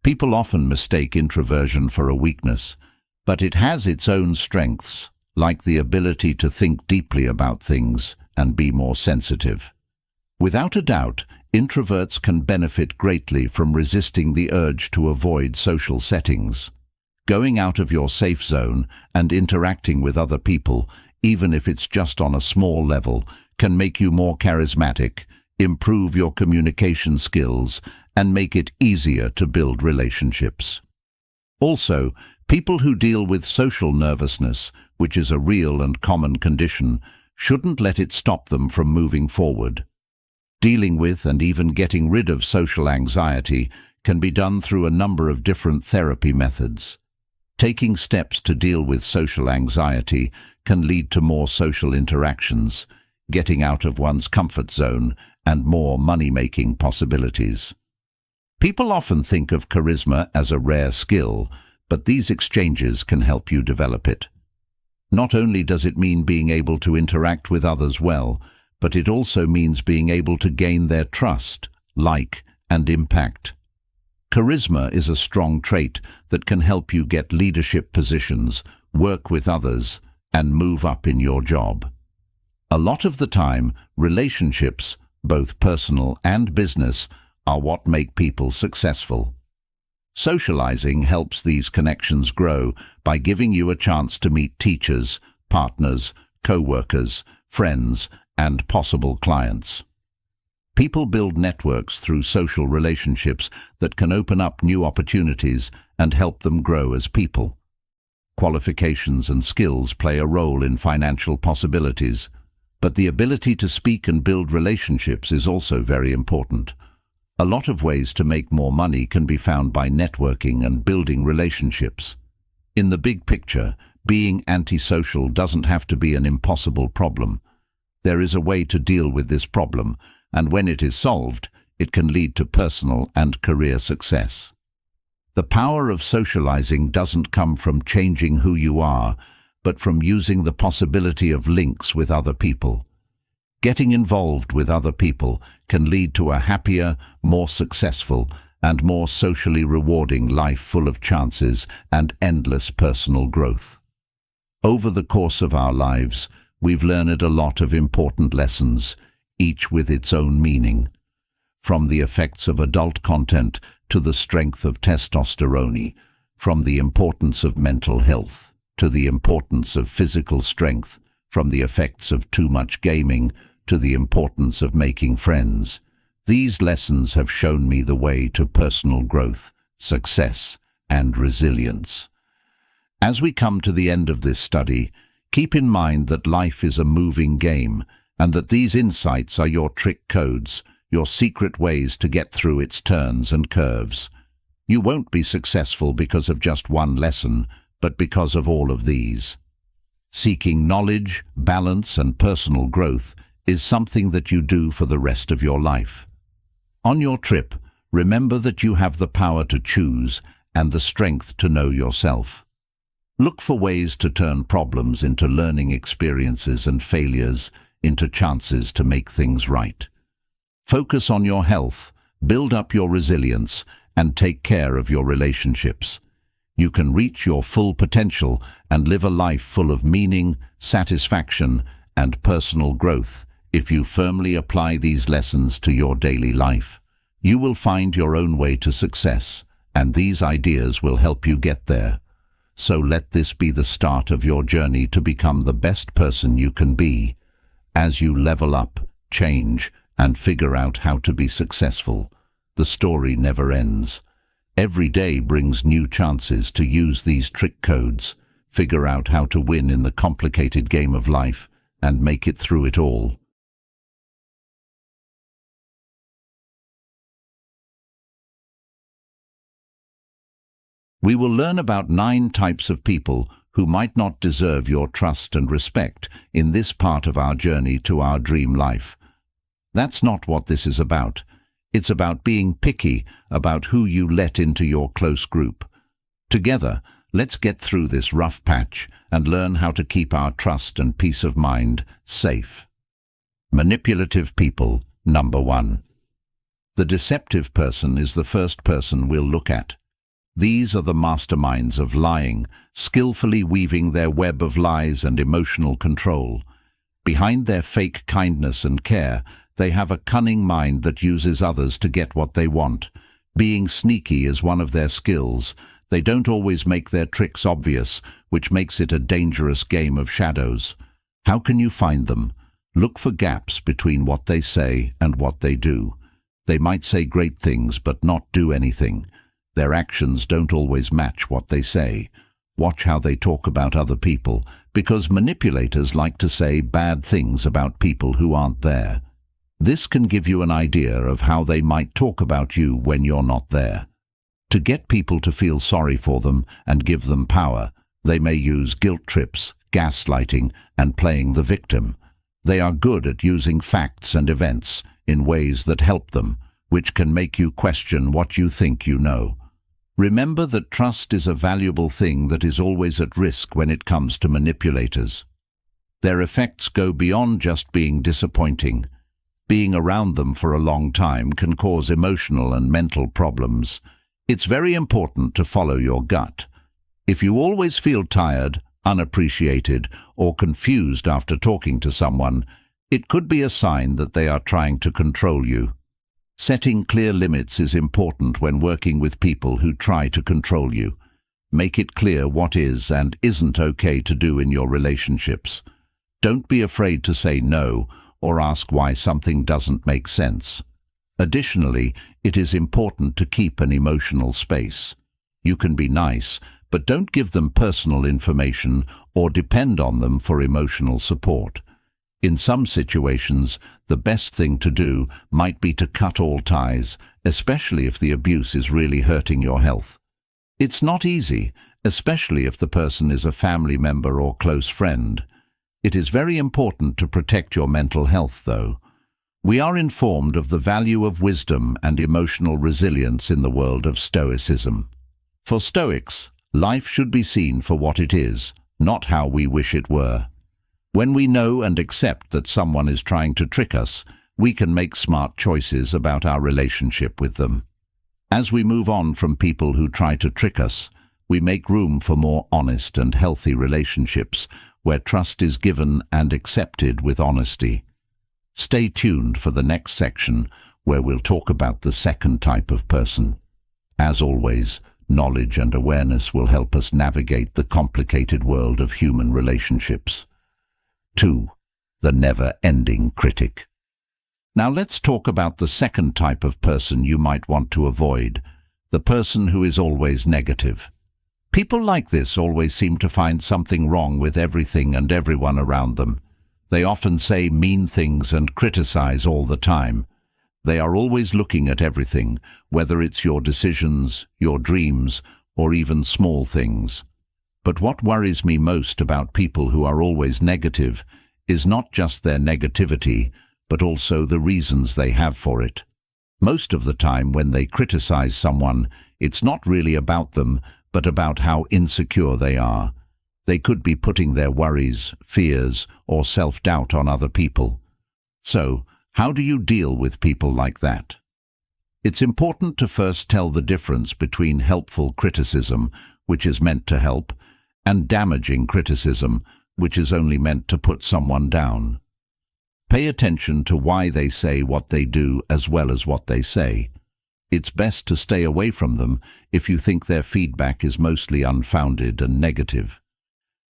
People often mistake introversion for a weakness, But it has its own strengths, like the ability to think deeply about things and be more sensitive. Without a doubt, introverts can benefit greatly from resisting the urge to avoid social settings. Going out of your safe zone and interacting with other people, even if it's just on a small level, can make you more charismatic, improve your communication skills, and make it easier to build relationships. Also, people who deal with social nervousness, which is a real and common condition, shouldn't let it stop them from moving forward. Dealing with and even getting rid of social anxiety can be done through a number of different therapy methods. Taking steps to deal with social anxiety can lead to more social interactions, getting out of one's comfort zone, and more money-making possibilities. People often think of charisma as a rare skill, but these exchanges can help you develop it. Not only does it mean being able to interact with others well, but it also means being able to gain their trust, like, and impact. Charisma is a strong trait that can help you get leadership positions, work with others, and move up in your job. A lot of the time, relationships, both personal and business, are what make people successful. Socializing helps these connections grow by giving you a chance to meet teachers, partners, co-workers, friends, and possible clients. People build networks through social relationships that can open up new opportunities and help them grow as people. Qualifications and skills play a role in financial possibilities, but the ability to speak and build relationships is also very important. A lot of ways to make more money can be found by networking and building relationships. In the big picture, being antisocial doesn't have to be an impossible problem. There is a way to deal with this problem, and when it is solved, it can lead to personal and career success. The power of socializing doesn't come from changing who you are, but from using the possibility of links with other people. Getting involved with other people can lead to a happier, more successful, and more socially rewarding life full of chances and endless personal growth. Over the course of our lives, we've learned a lot of important lessons, each with its own meaning. From the effects of adult content to the strength of testosterone, from the importance of mental health to the importance of physical strength, from the effects of too much gaming to the importance of making friends. These lessons have shown me the way to personal growth, success, and resilience. As we come to the end of this study, keep in mind that life is a moving game, and that these insights are your trick codes, your secret ways to get through its turns and curves. You won't be successful because of just one lesson, but because of all of these. Seeking knowledge, balance, and personal growth is something that you do for the rest of your life. On your trip, remember that you have the power to choose and the strength to know yourself. Look for ways to turn problems into learning experiences and failures into chances to make things right. Focus on your health, build up your resilience, and take care of your relationships. You can reach your full potential and live a life full of meaning, satisfaction, and personal growth if you firmly apply these lessons to your daily life. You will find your own way to success, and these ideas will help you get there. So let this be the start of your journey to become the best person you can be. As you level up, change, and figure out how to be successful, the story never ends. Every day brings new chances to use these trick codes, figure out how to win in the complicated game of life, and make it through it all. We will learn about 9 types of people who might not deserve your trust and respect in this part of our journey to our dream life. That's not what this is about. It's about being picky about who you let into your close group. Together, let's get through this rough patch and learn how to keep our trust and peace of mind safe. Manipulative people, number 1. The deceptive person is the first person we'll look at. These are the masterminds of lying, skillfully weaving their web of lies and emotional control. Behind their fake kindness and care, they have a cunning mind that uses others to get what they want. Being sneaky is one of their skills. They don't always make their tricks obvious, which makes it a dangerous game of shadows. How can you find them? Look for gaps between what they say and what they do. They might say great things but not do anything. Their actions don't always match what they say. Watch how they talk about other people, because manipulators like to say bad things about people who aren't there. This can give you an idea of how they might talk about you when you're not there. To get people to feel sorry for them and give them power, they may use guilt trips, gaslighting, and playing the victim. They are good at using facts and events in ways that help them, which can make you question what you think you know. Remember that trust is a valuable thing that is always at risk when it comes to manipulators. Their effects go beyond just being disappointing. Being around them for a long time can cause emotional and mental problems. It's very important to follow your gut. If you always feel tired, unappreciated, or confused after talking to someone, it could be a sign that they are trying to control you. Setting clear limits is important when working with people who try to control you. Make it clear what is and isn't okay to do in your relationships. Don't be afraid to say no or ask why something doesn't make sense. Additionally, it is important to keep an emotional space. You can be nice, but don't give them personal information or depend on them for emotional support. In some situations, the best thing to do might be to cut all ties, especially if the abuse is really hurting your health. It's not easy, especially if the person is a family member or close friend. It is very important to protect your mental health, though. We are informed of the value of wisdom and emotional resilience in the world of Stoicism. For Stoics, life should be seen for what it is, not how we wish it were. When we know and accept that someone is trying to trick us, we can make smart choices about our relationship with them. As we move on from people who try to trick us, we make room for more honest and healthy relationships where trust is given and accepted with honesty. Stay tuned for the next section where we'll talk about the second type of person. As always, knowledge and awareness will help us navigate the complicated world of human relationships. 2. The never-ending critic. Now let's talk about the second type of person you might want to avoid, the person who is always negative. People like this always seem to find something wrong with everything and everyone around them. They often say mean things and criticize all the time. They are always looking at everything, whether it's your decisions, your dreams, or even small things. But what worries me most about people who are always negative is not just their negativity, but also the reasons they have for it. Most of the time when they criticize someone, it's not really about them, but about how insecure they are. They could be putting their worries, fears, or self-doubt on other people. So, how do you deal with people like that? It's important to first tell the difference between helpful criticism, which is meant to help, and damaging criticism, which is only meant to put someone down. Pay attention to why they say what they do as well as what they say. It's best to stay away from them if you think their feedback is mostly unfounded and negative.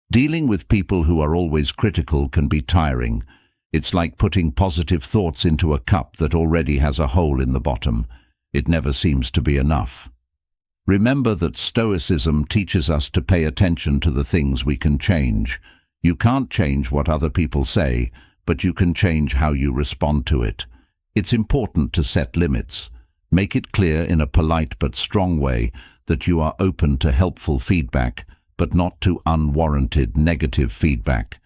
Dealing with people who are always critical can be tiring. It's like putting positive thoughts into a cup that already has a hole in the bottom. It never seems to be enough. Remember that Stoicism teaches us to pay attention to the things we can change. You can't change what other people say, but you can change how you respond to it. It's important to set limits. Make it clear in a polite but strong way that you are open to helpful feedback, but not to unwarranted negative feedback.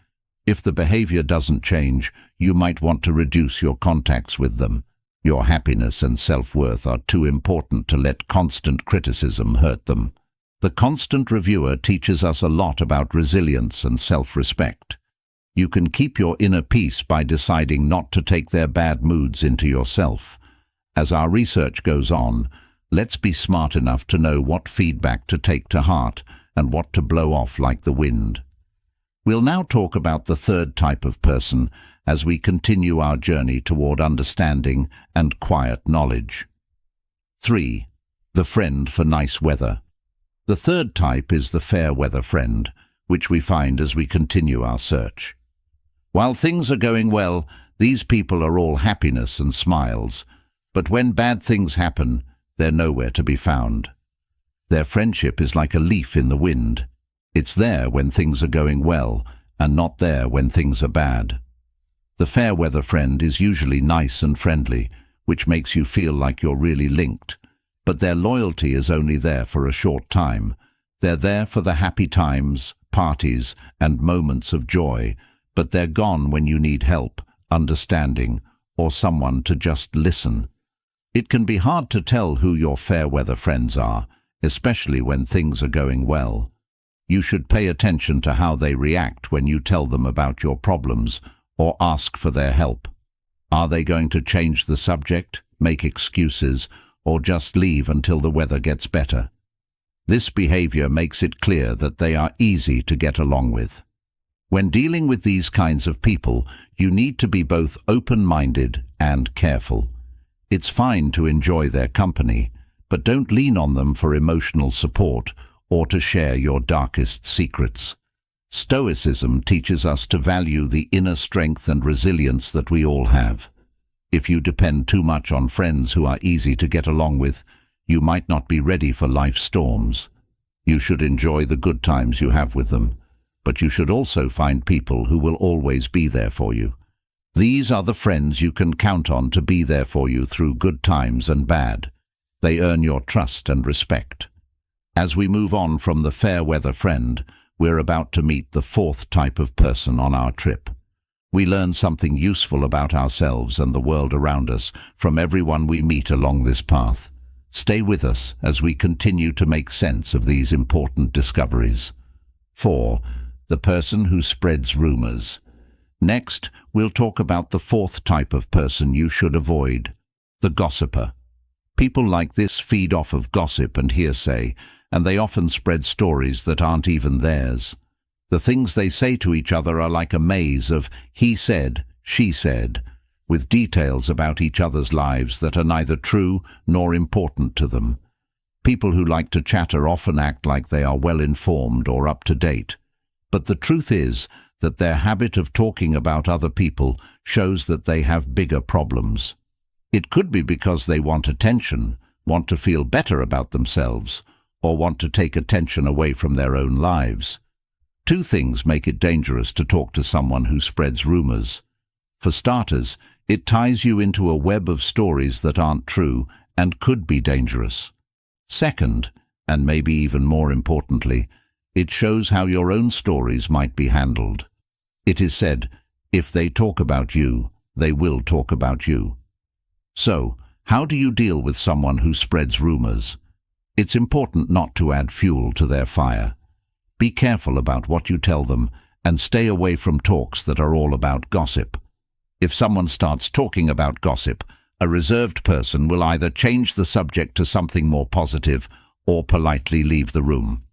If the behavior doesn't change, you might want to reduce your contacts with them. Your happiness and self-worth are too important to let constant criticism hurt them. The constant reviewer teaches us a lot about resilience and self-respect. You can keep your inner peace by deciding not to take their bad moods into yourself. As our research goes on, Let's be smart enough to know what feedback to take to heart and what to blow off like the wind. We'll now talk about the third type of person as we continue our journey toward understanding and quiet knowledge. 3. The friend for nice weather. The third type is the fair weather friend, which we find as we continue our search. While things are going well, these people are all happiness and smiles, but when bad things happen, they're nowhere to be found. Their friendship is like a leaf in the wind. It's there when things are going well, and not there when things are bad. The fair weather friend is usually nice and friendly, which makes you feel like you're really linked, but their loyalty is only there for a short time. They're there for the happy times, parties, and moments of joy, but they're gone when you need help, understanding, or someone to just listen. It can be hard to tell who your fair weather friends are, especially when things are going well. You should pay attention to how they react when you tell them about your problems or ask for their help. Are they going to change the subject, make excuses, or just leave until the weather gets better? This behavior makes it clear that they are easy to get along with. When dealing with these kinds of people, you need to be both open-minded and careful. It's fine to enjoy their company, but don't lean on them for emotional support or to share your darkest secrets. Stoicism teaches us to value the inner strength and resilience that we all have. If you depend too much on friends who are easy to get along with, you might not be ready for life's storms. You should enjoy the good times you have with them, but you should also find people who will always be there for you. These are the friends you can count on to be there for you through good times and bad. They earn your trust and respect. As we move on from the fair weather friend, we're about to meet the fourth type of person on our trip. We learn something useful about ourselves and the world around us from everyone we meet along this path. Stay with us as we continue to make sense of these important discoveries. 4. The person who spreads rumors. Next, we'll talk about the fourth type of person you should avoid, the gossiper. People like this feed off of gossip and hearsay, and they often spread stories that aren't even theirs. The things they say to each other are like a maze of he said, she said, with details about each other's lives that are neither true nor important to them. People who like to chatter often act like they are well-informed or up-to-date, but the truth is that their habit of talking about other people shows that they have bigger problems. It could be because they want attention, want to feel better about themselves, or want to take attention away from their own lives. Two things make it dangerous to talk to someone who spreads rumors. For starters, it ties you into a web of stories that aren't true and could be dangerous. Second, and maybe even more importantly, it shows how your own stories might be handled. It is said, if they talk about you, they will talk about you. So, how do you deal with someone who spreads rumors? It's important not to add fuel to their fire. Be careful about what you tell them and stay away from talks that are all about gossip. If someone starts talking about gossip, a reserved person will either change the subject to something more positive or politely leave the room.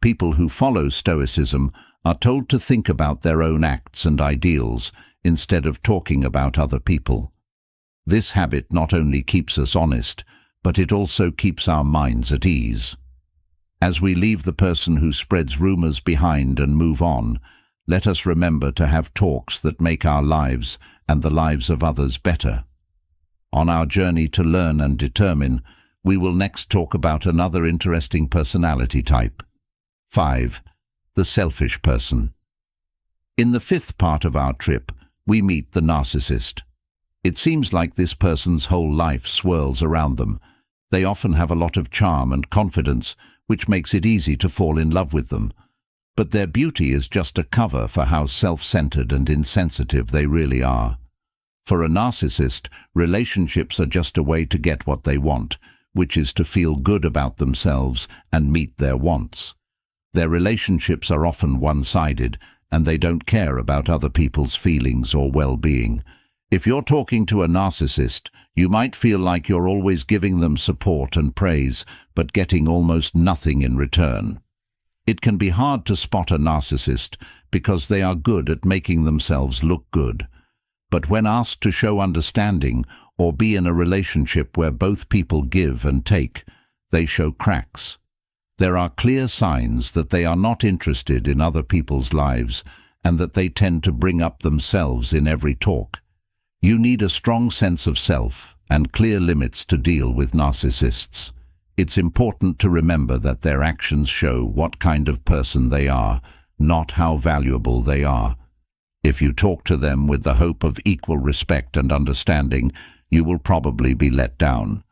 People who follow Stoicism are told to think about their own acts and ideals instead of talking about other people. This habit not only keeps us honest, but it also keeps our minds at ease. As we leave the person who spreads rumors behind and move on, let us remember to have talks that make our lives and the lives of others better. On our journey to learn and determine, we will next talk about another interesting personality type. 5. The selfish person. In the fifth part of our trip, we meet the narcissist. It seems like this person's whole life swirls around them. They often have a lot of charm and confidence, which makes it easy to fall in love with them. But their beauty is just a cover for how self-centered and insensitive they really are. For a narcissist, relationships are just a way to get what they want, which is to feel good about themselves and meet their wants. Their relationships are often one-sided, and they don't care about other people's feelings or well-being. If you're talking to a narcissist, you might feel like you're always giving them support and praise, but getting almost nothing in return. It can be hard to spot a narcissist because they are good at making themselves look good. But when asked to show understanding or be in a relationship where both people give and take, they show cracks. There are clear signs that they are not interested in other people's lives and that they tend to bring up themselves in every talk. You need a strong sense of self and clear limits to deal with narcissists. It's important to remember that their actions show what kind of person they are, not how valuable they are. If you talk to them with the hope of equal respect and understanding, you will probably be let down.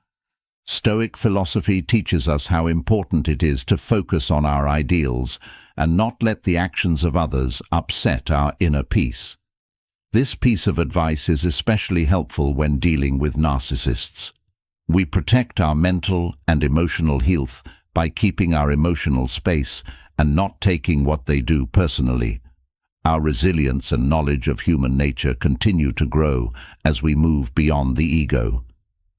Stoic philosophy teaches us how important it is to focus on our ideals and not let the actions of others upset our inner peace. This piece of advice is especially helpful when dealing with narcissists. We protect our mental and emotional health by keeping our emotional space and not taking what they do personally. Our resilience and knowledge of human nature continue to grow as we move beyond the ego.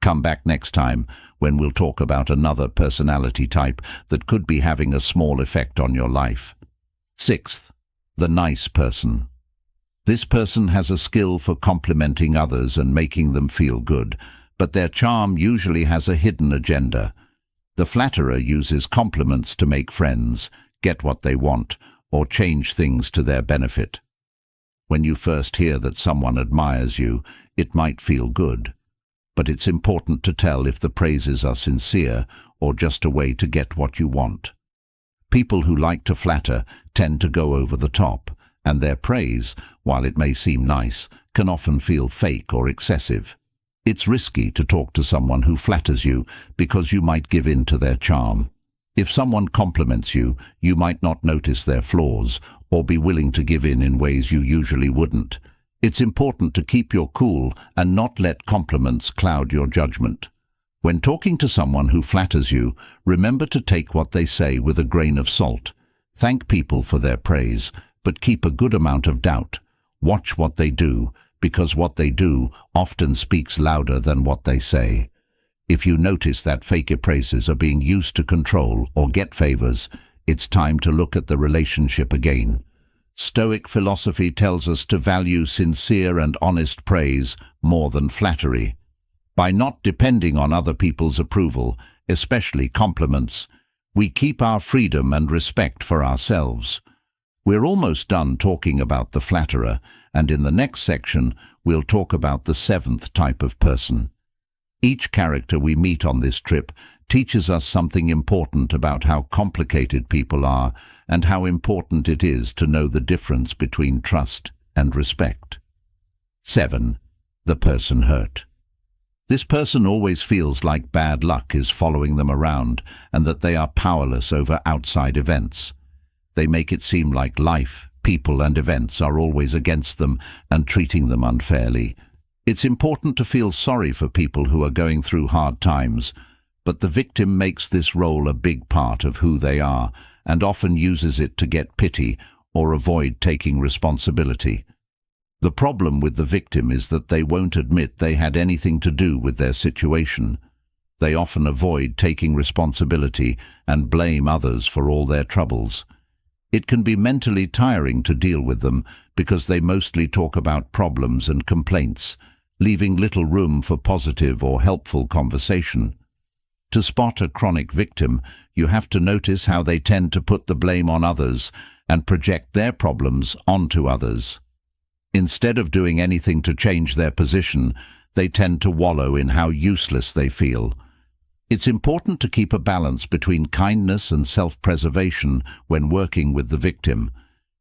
Come back next time when we'll talk about another personality type that could be having a small effect on your life. Sixth, the nice person. This person has a skill for complimenting others and making them feel good, but their charm usually has a hidden agenda. The flatterer uses compliments to make friends, get what they want, or change things to their benefit. When you first hear that someone admires you, it might feel good. But it's important to tell if the praises are sincere or just a way to get what you want. People who like to flatter tend to go over the top, and their praise, while it may seem nice, can often feel fake or excessive. It's risky to talk to someone who flatters you because you might give in to their charm. If someone compliments you, you might not notice their flaws or be willing to give in ways you usually wouldn't. It's important to keep your cool and not let compliments cloud your judgment. When talking to someone who flatters you, remember to take what they say with a grain of salt. Thank people for their praise, but keep a good amount of doubt. Watch what they do, because what they do often speaks louder than what they say. If you notice that fake praises are being used to control or get favors, it's time to look at the relationship again. Stoic philosophy tells us to value sincere and honest praise more than flattery. By not depending on other people's approval, especially compliments, we keep our freedom and respect for ourselves. We're almost done talking about the flatterer, and in the next section we'll talk about the seventh type of person. Each character we meet on this trip teaches us something important about how complicated people are and how important it is to know the difference between trust and respect. 7. The person hurt. This person always feels like bad luck is following them around and that they are powerless over outside events. They make it seem like life, people and events are always against them and treating them unfairly. It's important to feel sorry for people who are going through hard times, but the victim makes this role a big part of who they are and often uses it to get pity or avoid taking responsibility. The problem with the victim is that they won't admit they had anything to do with their situation. They often avoid taking responsibility and blame others for all their troubles. It can be mentally tiring to deal with them because they mostly talk about problems and complaints, leaving little room for positive or helpful conversation. To spot a chronic victim, you have to notice how they tend to put the blame on others and project their problems onto others. Instead of doing anything to change their position, they tend to wallow in how useless they feel. It's important to keep a balance between kindness and self-preservation when working with the victim.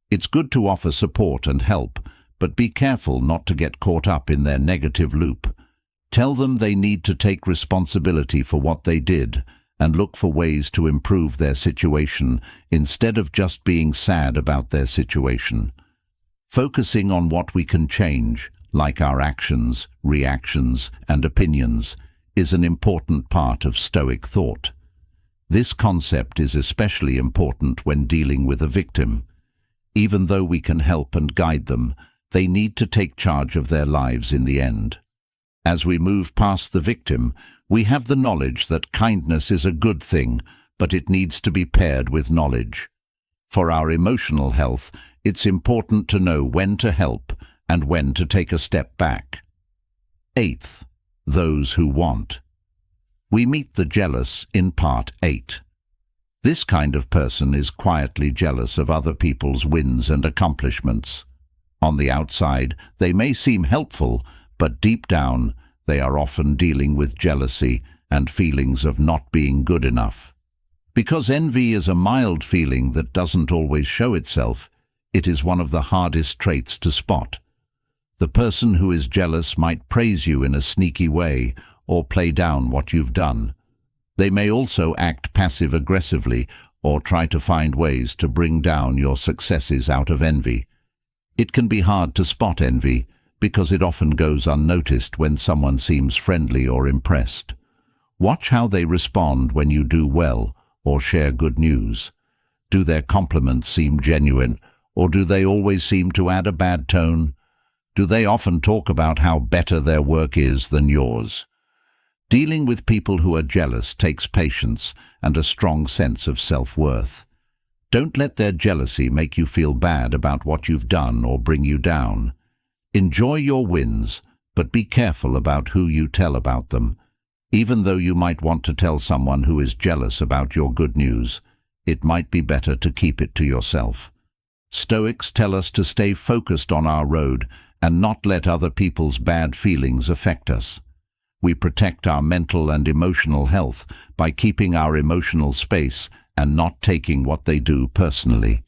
It's good to offer support and help, but be careful not to get caught up in their negative loop. Tell them they need to take responsibility for what they did and look for ways to improve their situation instead of just being sad about their situation. Focusing on what we can change, like our actions, reactions, and opinions, is an important part of Stoic thought. This concept is especially important when dealing with a victim. Even though we can help and guide them, they need to take charge of their lives in the end. As we move past the victim, we have the knowledge that kindness is a good thing, but it needs to be paired with knowledge. For our emotional health, it's important to know when to help and when to take a step back. Eighth, those who want. We meet the jealous in part 8. This kind of person is quietly jealous of other people's wins and accomplishments. On the outside, they may seem helpful, but deep down, they are often dealing with jealousy and feelings of not being good enough. Because envy is a mild feeling that doesn't always show itself, it is one of the hardest traits to spot. The person who is jealous might praise you in a sneaky way or play down what you've done. They may also act passive-aggressively or try to find ways to bring down your successes out of envy. It can be hard to spot envy because it often goes unnoticed when someone seems friendly or impressed. Watch how they respond when you do well or share good news. Do their compliments seem genuine, or do they always seem to add a bad tone? Do they often talk about how better their work is than yours? Dealing with people who are jealous takes patience and a strong sense of self-worth. Don't let their jealousy make you feel bad about what you've done or bring you down. Enjoy your wins, but be careful about who you tell about them. Even though you might want to tell someone who is jealous about your good news, it might be better to keep it to yourself. Stoics tell us to stay focused on our road and not let other people's bad feelings affect us. We protect our mental and emotional health by keeping our emotional space and not taking what they do personally.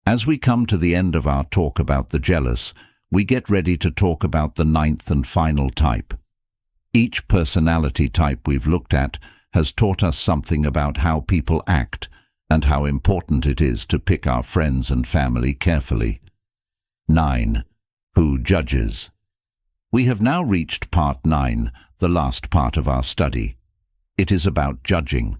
As we come to the end of our talk about the jealous, we get ready to talk about the 9th and final type. Each personality type we've looked at has taught us something about how people act and how important it is to pick our friends and family carefully. 9. Who judges? We have now reached part 9, the last part of our study. It is about judging.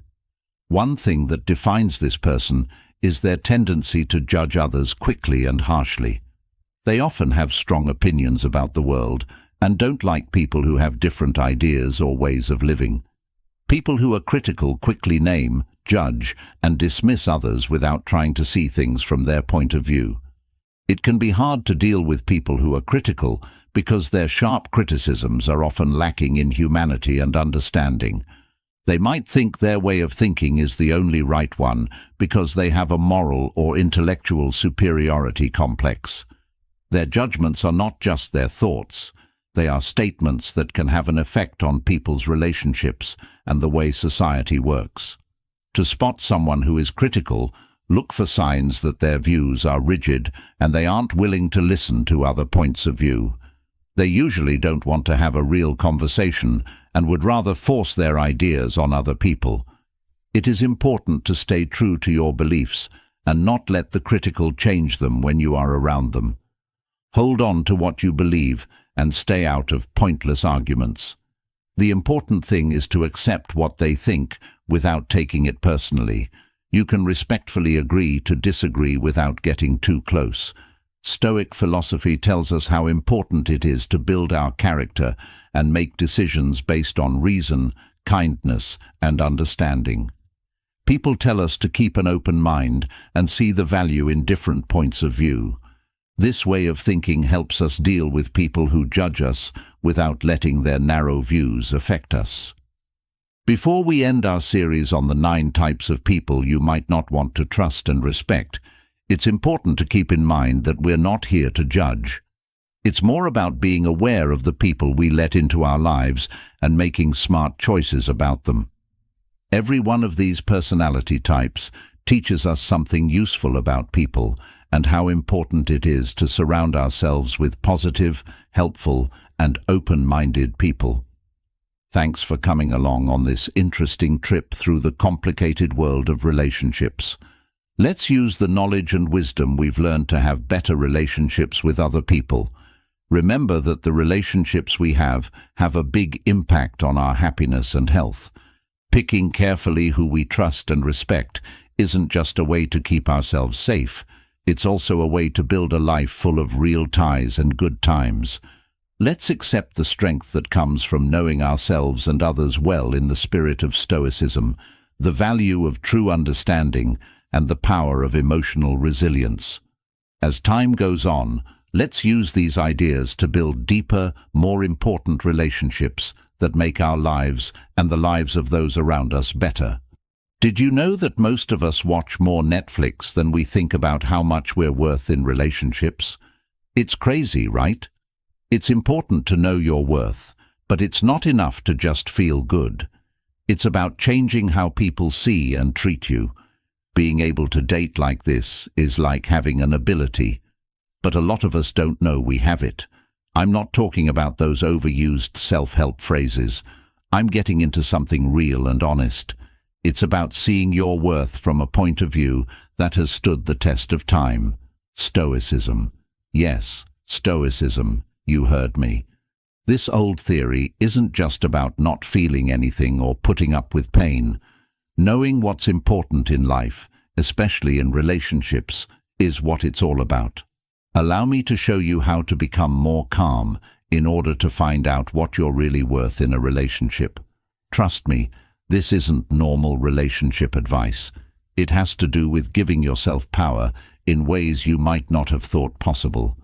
One thing that defines this person is their tendency to judge others quickly and harshly. They often have strong opinions about the world and don't like people who have different ideas or ways of living. People who are critical quickly name, judge, and dismiss others without trying to see things from their point of view. It can be hard to deal with people who are critical because their sharp criticisms are often lacking in humanity and understanding. They might think their way of thinking is the only right one because they have a moral or intellectual superiority complex. Their judgments are not just their thoughts. They are statements that can have an effect on people's relationships and the way society works. To spot someone who is critical, look for signs that their views are rigid and they aren't willing to listen to other points of view. They usually don't want to have a real conversation and would rather force their ideas on other people. It is important to stay true to your beliefs and not let the critical change them when you are around them. Hold on to what you believe and stay out of pointless arguments. The important thing is to accept what they think without taking it personally. You can respectfully agree to disagree without getting too close. Stoic philosophy tells us how important it is to build our character and make decisions based on reason, kindness, and understanding. People tell us to keep an open mind and see the value in different points of view. This way of thinking helps us deal with people who judge us without letting their narrow views affect us. Before we end our series on the 9 types of people you might not want to trust and respect, it's important to keep in mind that we're not here to judge. It's more about being aware of the people we let into our lives and making smart choices about them. Every one of these personality types teaches us something useful about people and how important it is to surround ourselves with positive, helpful, and open-minded people. Thanks for coming along on this interesting trip through the complicated world of relationships. Let's use the knowledge and wisdom we've learned to have better relationships with other people. Remember that the relationships we have a big impact on our happiness and health. Picking carefully who we trust and respect isn't just a way to keep ourselves safe. It's also a way to build a life full of real ties and good times. Let's accept the strength that comes from knowing ourselves and others well in the spirit of Stoicism, the value of true understanding, and the power of emotional resilience. As time goes on, let's use these ideas to build deeper, more important relationships that make our lives and the lives of those around us better. Did you know that most of us watch more Netflix than we think about how much we're worth in relationships? It's crazy, right? It's important to know your worth, but it's not enough to just feel good. It's about changing how people see and treat you. Being able to date like this is like having an ability, but a lot of us don't know we have it. I'm not talking about those overused self-help phrases. I'm getting into something real and honest. It's about seeing your worth from a point of view that has stood the test of time. Stoicism. Yes, Stoicism. You heard me. This old theory isn't just about not feeling anything or putting up with pain. Knowing what's important in life, especially in relationships, is what it's all about. Allow me to show you how to become more calm in order to find out what you're really worth in a relationship. Trust me, this isn't normal relationship advice. It has to do with giving yourself power in ways you might not have thought possible.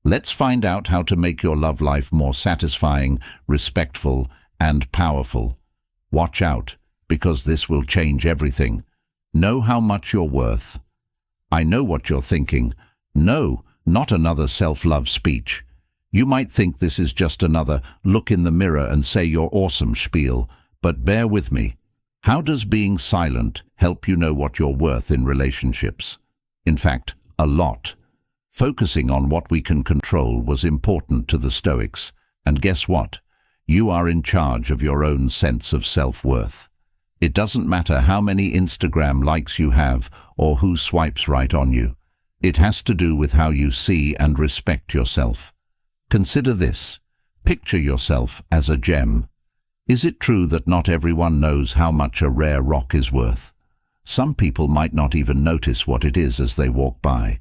Let's find out how to make your love life more satisfying, respectful, and powerful. Watch out, because this will change everything. Know how much you're worth. I know what you're thinking. No, not another self-love speech. You might think this is just another look in the mirror and say you're awesome spiel, but bear with me. How does being silent help you know what you're worth in relationships? In fact, a lot. Focusing on what we can control was important to the Stoics, and guess what? You are in charge of your own sense of self-worth. It doesn't matter how many Instagram likes you have or who swipes right on you. It has to do with how you see and respect yourself. Consider this. Picture yourself as a gem. Is it true that not everyone knows how much a rare rock is worth? Some people might not even notice what it is as they walk by.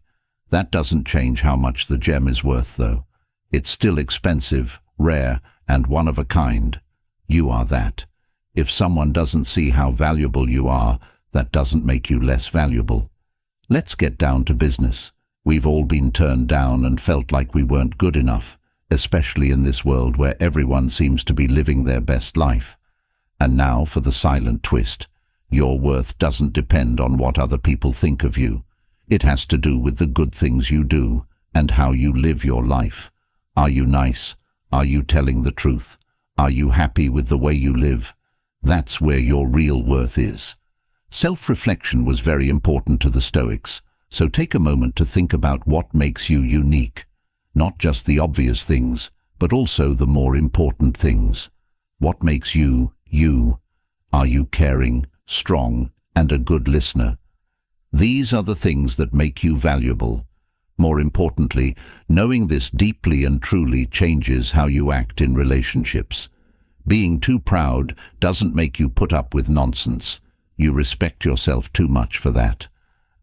That doesn't change how much the gem is worth, though. It's still expensive, rare, and one of a kind. You are that. If someone doesn't see how valuable you are, that doesn't make you less valuable. Let's get down to business. We've all been turned down and felt like we weren't good enough, especially in this world where everyone seems to be living their best life. And now for the silent twist. Your worth doesn't depend on what other people think of you. It has to do with the good things you do and how you live your life. Are you nice? Are you telling the truth? Are you happy with the way you live? That's where your real worth is. Self-reflection was very important to the Stoics, so take a moment to think about what makes you unique. Not just the obvious things, but also the more important things. What makes you, you? Are you caring, strong, and a good listener? These are the things that make you valuable. More importantly, knowing this deeply and truly changes how you act in relationships. Being too proud doesn't make you put up with nonsense. You respect yourself too much for that.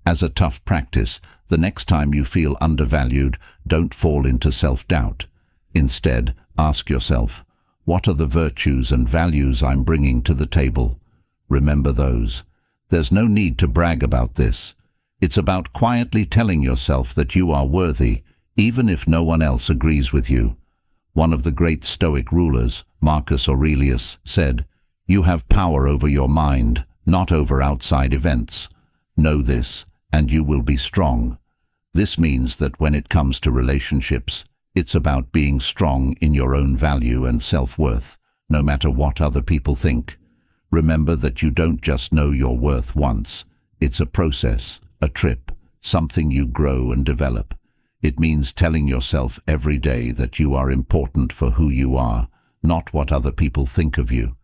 As a tough practice, the next time you feel undervalued, don't fall into self-doubt. Instead, ask yourself, what are the virtues and values I'm bringing to the table? Remember those. There's no need to brag about this. It's about quietly telling yourself that you are worthy, even if no one else agrees with you. One of the great Stoic rulers, Marcus Aurelius, said, "You have power over your mind, not over outside events. Know this, and you will be strong." This means that when it comes to relationships, it's about being strong in your own value and self-worth, no matter what other people think. Remember that you don't just know your worth once. It's a process, a trip, something you grow and develop. It means telling yourself every day that you are important for who you are, not what other people think of you.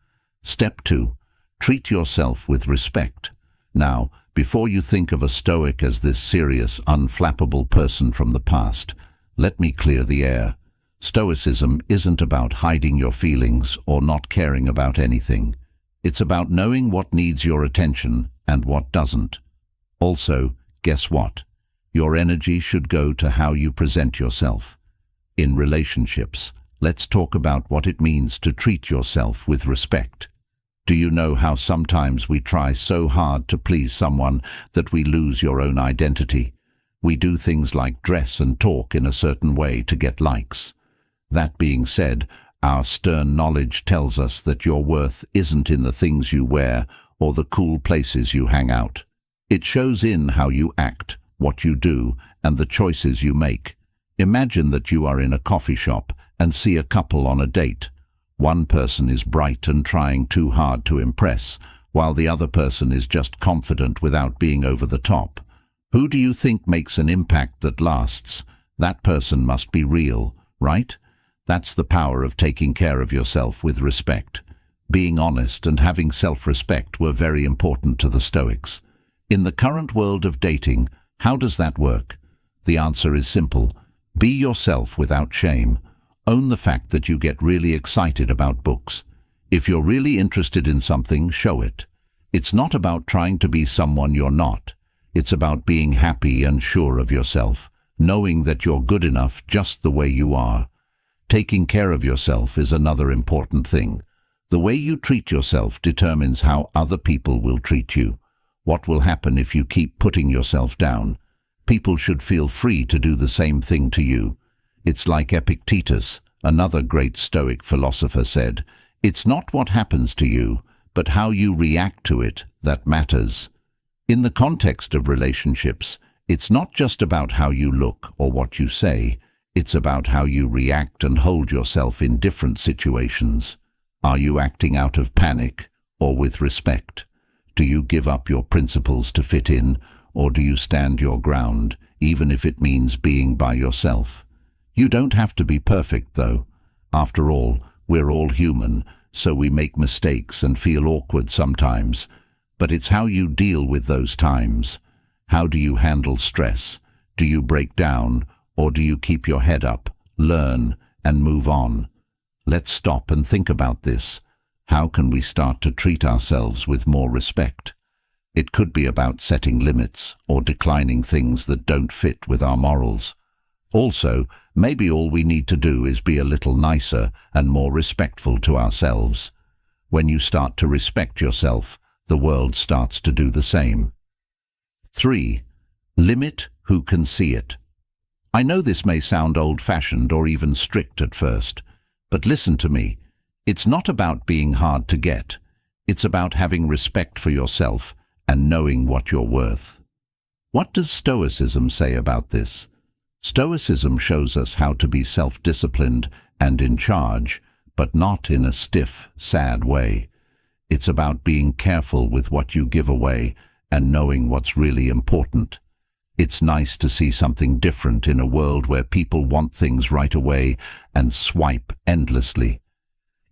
Step 2. Treat yourself with respect. Now, before you think of a Stoic as this serious, unflappable person from the past, let me clear the air. Stoicism isn't about hiding your feelings or not caring about anything. It's about knowing what needs your attention and what doesn't. Also, guess what? Your energy should go to how you present yourself. In relationships, let's talk about what it means to treat yourself with respect. Do you know how sometimes we try so hard to please someone that we lose your own identity? We do things like dress and talk in a certain way to get likes. That being said, our stern knowledge tells us that your worth isn't in the things you wear or the cool places you hang out. It shows in how you act, what you do, and the choices you make. Imagine that you are in a coffee shop and see a couple on a date. One person is bright and trying too hard to impress, while the other person is just confident without being over the top. Who do you think makes an impact that lasts? That person must be real, right? That's the power of taking care of yourself with respect. Being honest and having self-respect were very important to the Stoics. In the current world of dating, how does that work? The answer is simple. Be yourself without shame. Own the fact that you get really excited about books. If you're really interested in something, show it. It's not about trying to be someone you're not. It's about being happy and sure of yourself, knowing that you're good enough just the way you are. Taking care of yourself is another important thing. The way you treat yourself determines how other people will treat you. What will happen if you keep putting yourself down? People should feel free to do the same thing to you. It's like Epictetus, another great Stoic philosopher, said, "It's not what happens to you, but how you react to it that matters." In the context of relationships, it's not just about how you look or what you say. It's about how you react and hold yourself in different situations. Are you acting out of panic or with respect? Do you give up your principles to fit in, or do you stand your ground, even if it means being by yourself? You don't have to be perfect, though. After all, we're all human, so we make mistakes and feel awkward sometimes. But it's how you deal with those times. How do you handle stress? Do you break down, or do you keep your head up, learn, and move on? Let's stop and think about this. How can we start to treat ourselves with more respect? It could be about setting limits or declining things that don't fit with our morals. Also, maybe all we need to do is be a little nicer and more respectful to ourselves. When you start to respect yourself, the world starts to do the same. 3. Limit who can see it. I know this may sound old-fashioned or even strict at first, but listen to me. It's not about being hard to get. It's about having respect for yourself and knowing what you're worth. What does Stoicism say about this? Stoicism shows us how to be self-disciplined and in charge, but not in a stiff, sad way. It's about being careful with what you give away and knowing what's really important. It's nice to see something different in a world where people want things right away and swipe endlessly.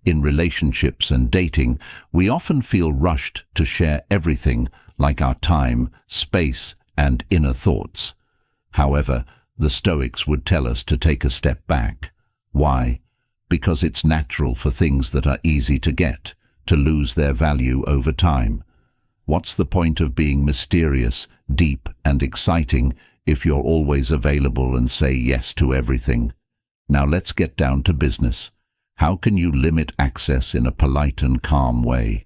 In relationships and dating, we often feel rushed to share everything, like our time, space, and inner thoughts. However, the Stoics would tell us to take a step back. Why? Because it's natural for things that are easy to get to lose their value over time. What's the point of being mysterious, deep, and exciting if you're always available and say yes to everything? Now let's get down to business. How can you limit access in a polite and calm way?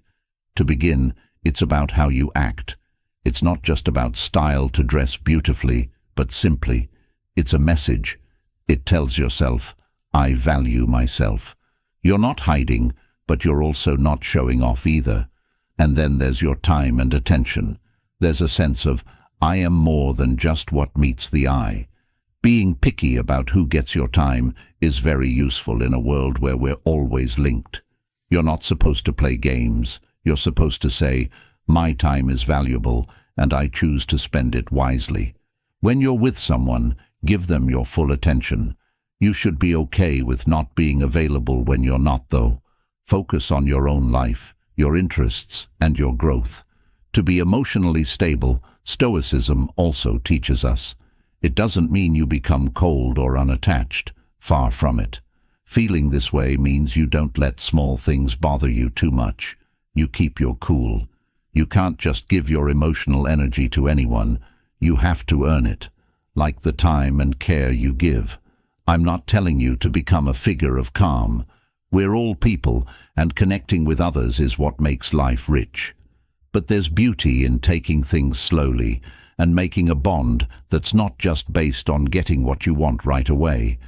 To begin, it's about how you act. It's not just about style to dress beautifully, but simply. It's a message. It tells yourself, I value myself. You're not hiding, but you're also not showing off either. And then there's your time and attention. There's a sense of, I am more than just what meets the eye. Being picky about who gets your time is very useful in a world where we're always linked. You're not supposed to play games. You're supposed to say, my time is valuable, and I choose to spend it wisely. When you're with someone, give them your full attention. You should be okay with not being available when you're not, though. Focus on your own life, your interests, and your growth. To be emotionally stable, Stoicism also teaches us. It doesn't mean you become cold or unattached. Far from it. Feeling this way means you don't let small things bother you too much. You keep your cool. You can't just give your emotional energy to anyone. You have to earn it. like the time and care you give. I'm not telling you to become a figure of calm. We're all people, and connecting with others is what makes life rich. But there's beauty in taking things slowly and making a bond that's not just based on getting what you want right away.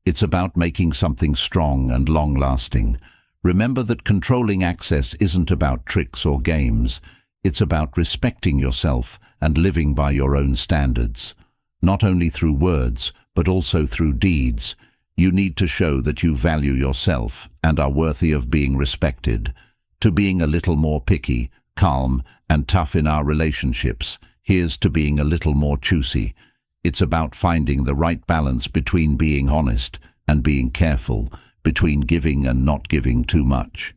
It's about making something strong and long-lasting. Remember that controlling access isn't about tricks or games. It's about respecting yourself and living by your own standards. Not only through words, but also through deeds. You need to show that you value yourself and are worthy of being respected. To being a little more picky, calm, and tough in our relationships, here's to being a little more choosy. It's about finding the right balance between being honest and being careful, between giving and not giving too much.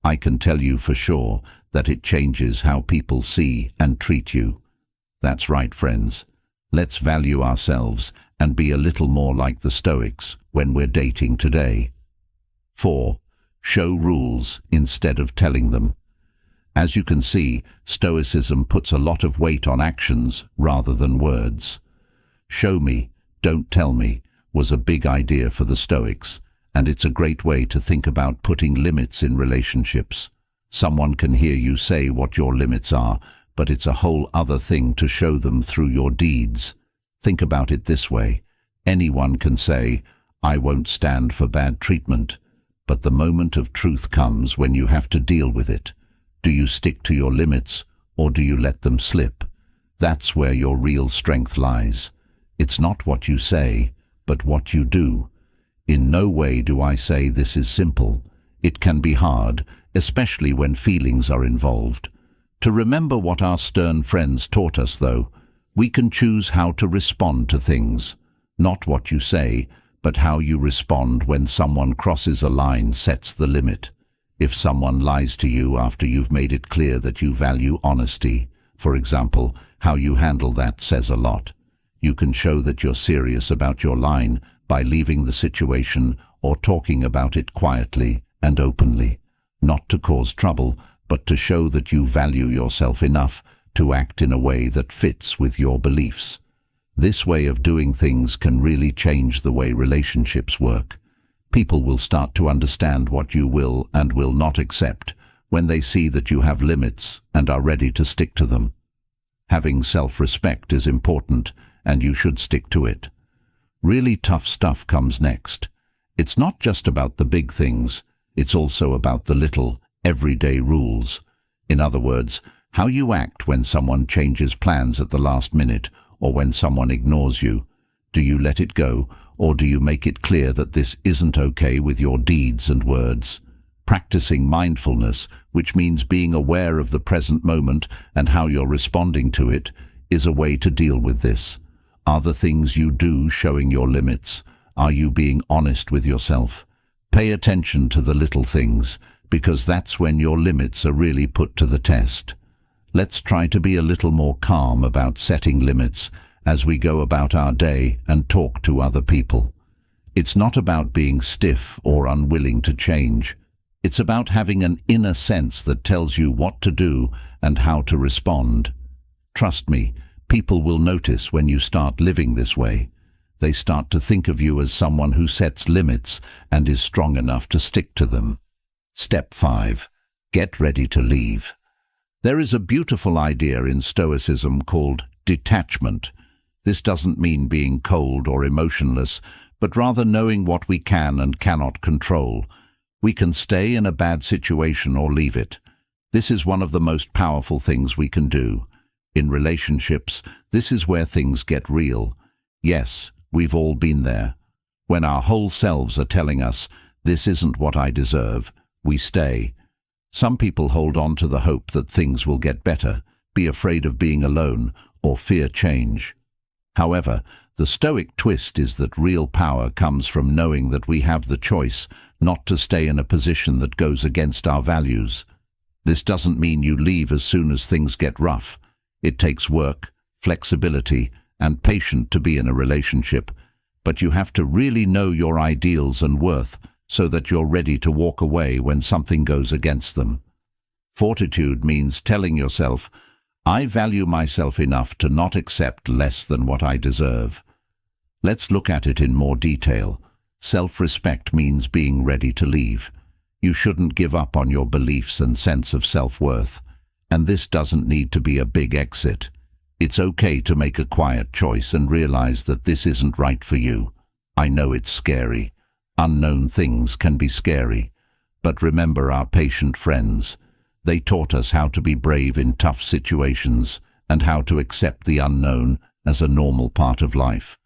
I can tell you for sure that it changes how people see and treat you. That's right, friends. Let's value ourselves and be a little more like the Stoics when we're dating today. 4. Show rules instead of telling them. As you can see, Stoicism puts a lot of weight on actions rather than words. Show me, don't tell me, was a big idea for the Stoics, and it's a great way to think about putting limits in relationships. Someone can hear you say what your limits are, but it's a whole other thing to show them through your deeds. Think about it this way. Anyone can say, "I won't stand for bad treatment," but the moment of truth comes when you have to deal with it. Do you stick to your limits, or do you let them slip? That's where your real strength lies. It's not what you say, but what you do. In no way do I say this is simple. It can be hard, especially when feelings are involved. To remember what our stern friends taught us, though, we can choose how to respond to things. Not what you say, but how you respond when someone crosses a line sets the limit. If someone lies to you after you've made it clear that you value honesty, for example, how you handle that says a lot. You can show that you're serious about your line by leaving the situation or talking about it quietly and openly, not to cause trouble, but to show that you value yourself enough to act in a way that fits with your beliefs. This way of doing things can really change the way relationships work. People will start to understand what you will and will not accept when they see that you have limits and are ready to stick to them. Having self-respect is important, and you should stick to it. Really tough stuff comes next. It's not just about the big things, it's also about the little, everyday rules. In other words, how you act when someone changes plans at the last minute or when someone ignores you. Do you let it go, or do you make it clear that this isn't okay with your deeds and words? Practicing mindfulness, which means being aware of the present moment and how you're responding to it, is a way to deal with this. Are the things you do showing your limits? Are you being honest with yourself? Pay attention to the little things, because that's when your limits are really put to the test. Let's try to be a little more calm about setting limits as we go about our day and talk to other people. It's not about being stiff or unwilling to change. It's about having an inner sense that tells you what to do and how to respond. Trust me, people will notice when you start living this way. They start to think of you as someone who sets limits and is strong enough to stick to them. Step 5. Get ready to leave. There is a beautiful idea in Stoicism called detachment. This doesn't mean being cold or emotionless, but rather knowing what we can and cannot control. We can stay in a bad situation or leave it. This is one of the most powerful things we can do. In relationships, this is where things get real. Yes, we've all been there. When our whole selves are telling us, "This isn't what I deserve," we stay. Some people hold on to the hope that things will get better, be afraid of being alone, or fear change. However, the Stoic twist is that real power comes from knowing that we have the choice not to stay in a position that goes against our values. This doesn't mean you leave as soon as things get rough. It takes work, flexibility, and patience to be in a relationship, but you have to really know your ideals and worth so that you're ready to walk away when something goes against them. Fortitude means telling yourself, "I value myself enough to not accept less than what I deserve." Let's look at it in more detail. Self-respect means being ready to leave. You shouldn't give up on your beliefs and sense of self-worth. And this doesn't need to be a big exit. It's okay to make a quiet choice and realize that this isn't right for you. I know it's scary. Unknown things can be scary. But remember our patient friends. They taught us how to be brave in tough situations and how to accept the unknown as a normal part of life.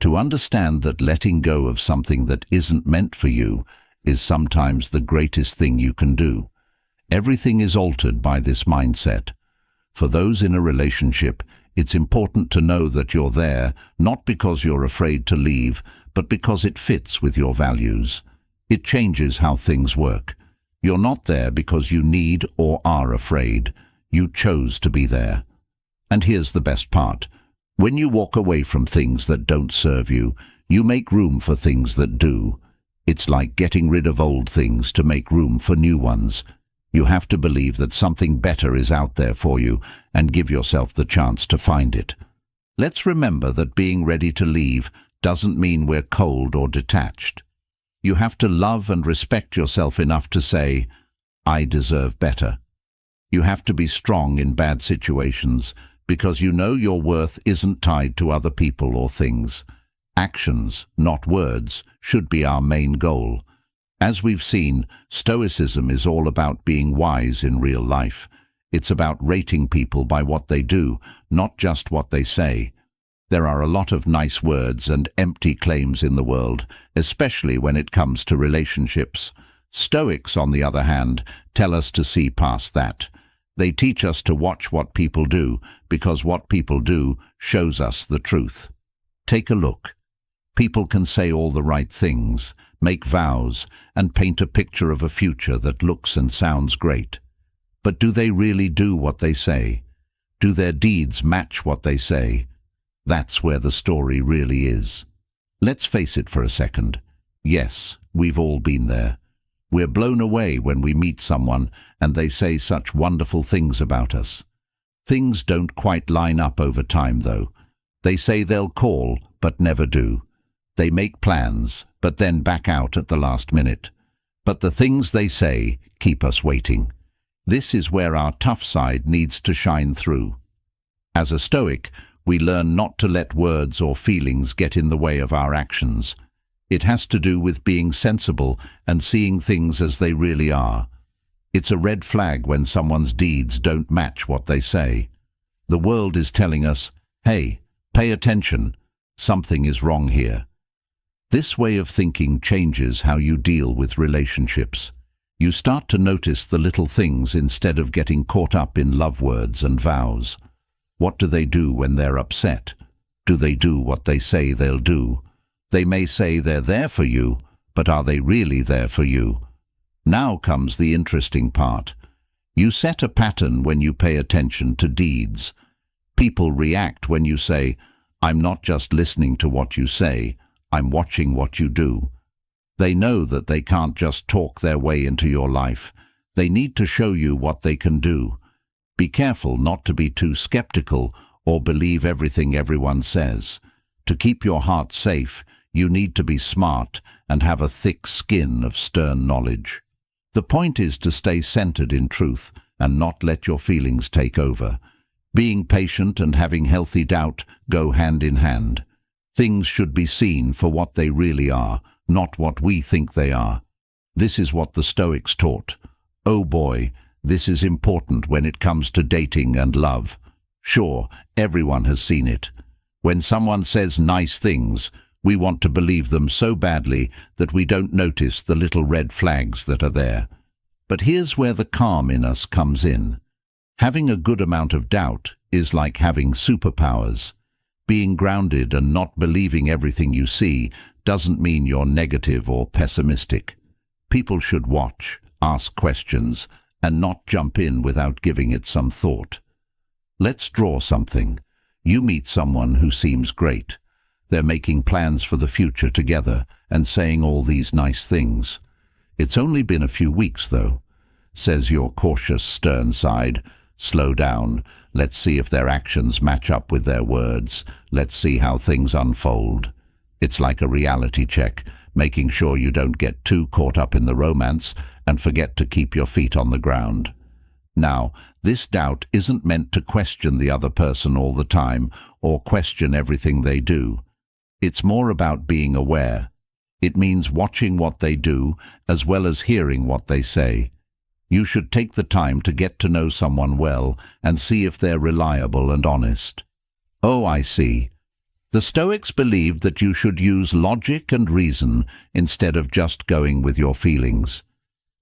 To understand that letting go of something that isn't meant for you is sometimes the greatest thing you can do. Everything is altered by this mindset. For those in a relationship, it's important to know that you're there not because you're afraid to leave, but because it fits with your values. It changes how things work. You're not there because you need or are afraid. You chose to be there. And here's the best part. When you walk away from things that don't serve you, you make room for things that do. It's like getting rid of old things to make room for new ones. You have to believe that something better is out there for you and give yourself the chance to find it. Let's remember that being ready to leave doesn't mean we're cold or detached. You have to love and respect yourself enough to say, I deserve better. You have to be strong in bad situations because you know your worth isn't tied to other people or things. Actions, not words, should be our main goal. As we've seen, Stoicism is all about being wise in real life. It's about rating people by what they do, not just what they say. There are a lot of nice words and empty claims in the world, especially when it comes to relationships. Stoics, on the other hand, tell us to see past that. They teach us to watch what people do, because what people do shows us the truth. Take a look. People can say all the right things, make vows, and paint a picture of a future that looks and sounds great. But do they really do what they say? Do their deeds match what they say? That's where the story really is. Let's face it for a second. Yes, we've all been there. We're blown away when we meet someone and they say such wonderful things about us. Things don't quite line up over time, though. They say they'll call, but never do. They make plans, but then back out at the last minute. But the things they say keep us waiting. This is where our tough side needs to shine through. As a Stoic, we learn not to let words or feelings get in the way of our actions. It has to do with being sensible and seeing things as they really are. It's a red flag when someone's deeds don't match what they say. The world is telling us, hey, pay attention, something is wrong here. This way of thinking changes how you deal with relationships. You start to notice the little things instead of getting caught up in love words and vows. What do they do when they're upset? Do they do what they say they'll do? They may say they're there for you, but are they really there for you? Now comes the interesting part. You set a pattern when you pay attention to deeds. People react when you say, I'm not just listening to what you say, I'm watching what you do. They know that they can't just talk their way into your life. They need to show you what they can do. Be careful not to be too skeptical or believe everything everyone says. To keep your heart safe, you need to be smart and have a thick skin of stern knowledge. The point is to stay centered in truth and not let your feelings take over. Being patient and having healthy doubt go hand in hand. Things should be seen for what they really are, not what we think they are. This is what the Stoics taught. Oh boy, this is important when it comes to dating and love. Sure, everyone has seen it. When someone says nice things, we want to believe them so badly that we don't notice the little red flags that are there. But here's where the calm in us comes in. Having a good amount of doubt is like having superpowers. Being grounded and not believing everything you see doesn't mean you're negative or pessimistic. People should watch, ask questions, and not jump in without giving it some thought. Let's draw something. You meet someone who seems great. They're making plans for the future together and saying all these nice things. It's only been a few weeks, though. Says your cautious, stern side, slow down. Let's see if their actions match up with their words. Let's see how things unfold. It's like a reality check, making sure you don't get too caught up in the romance and forget to keep your feet on the ground. Now, this doubt isn't meant to question the other person all the time or question everything they do. It's more about being aware. It means watching what they do as well as hearing what they say. You should take the time to get to know someone well and see if they're reliable and honest. Oh, I see. The Stoics believed that you should use logic and reason instead of just going with your feelings.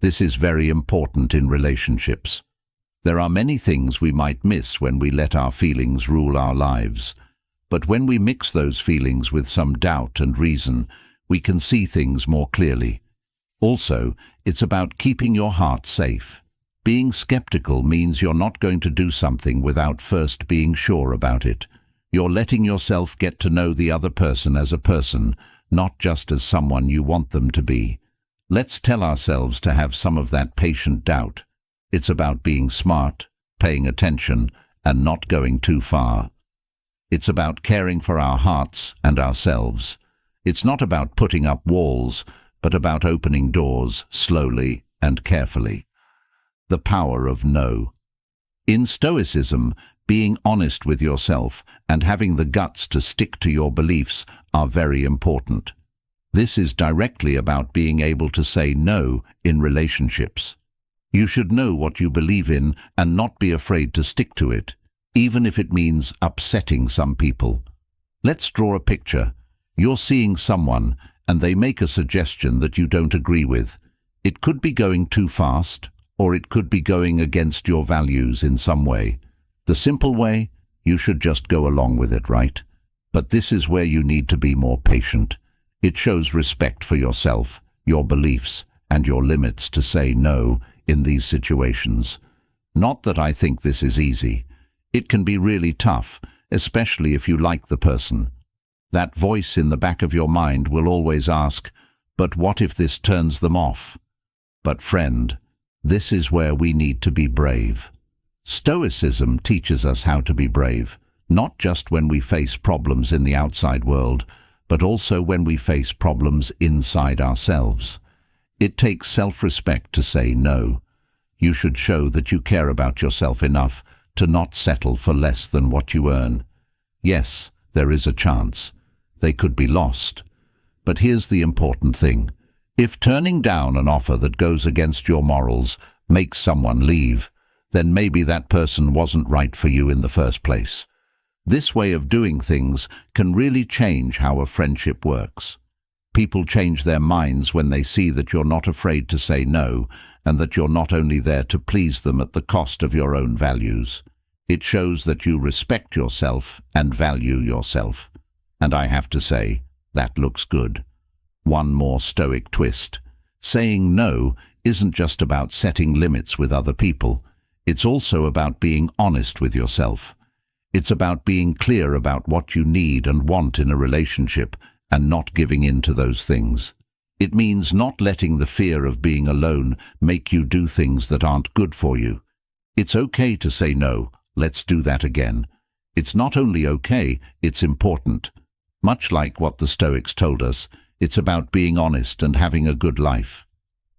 This is very important in relationships. There are many things we might miss when we let our feelings rule our lives. But when we mix those feelings with some doubt and reason, we can see things more clearly. Also, it's about keeping your heart safe. Being skeptical means you're not going to do something without first being sure about it. You're letting yourself get to know the other person as a person, not just as someone you want them to be. Let's tell ourselves to have some of that patient doubt. It's about being smart, paying attention, and not going too far. It's about caring for our hearts and ourselves. It's not about putting up walls, but about opening doors slowly and carefully. The power of no. In Stoicism, being honest with yourself and having the guts to stick to your beliefs are very important. This is directly about being able to say no in relationships. You should know what you believe in and not be afraid to stick to it, even if it means upsetting some people. Let's draw a picture. You're seeing someone and they make a suggestion that you don't agree with. It could be going too fast, or it could be going against your values in some way. The simple way, you should just go along with it, right? But this is where you need to be more patient. It shows respect for yourself, your beliefs, and your limits to say no in these situations. Not that I think this is easy. It can be really tough, especially if you like the person. That voice in the back of your mind will always ask, but what if this turns them off? But friend, this is where we need to be brave. Stoicism teaches us how to be brave, not just when we face problems in the outside world, but also when we face problems inside ourselves. It takes self-respect to say no. You should show that you care about yourself enough to not settle for less than what you earn. Yes, there is a chance. They could be lost. But here's the important thing. If turning down an offer that goes against your morals makes someone leave, then maybe that person wasn't right for you in the first place. This way of doing things can really change how a friendship works. People change their minds when they see that you're not afraid to say no, and that you're not only there to please them at the cost of your own values. It shows that you respect yourself and value yourself. And I have to say, that looks good. One more Stoic twist. Saying no isn't just about setting limits with other people. It's also about being honest with yourself. It's about being clear about what you need and want in a relationship and not giving in to those things. It means not letting the fear of being alone make you do things that aren't good for you. It's okay to say no, let's do that again. It's not only okay, it's important. Much like what the Stoics told us, it's about being honest and having a good life.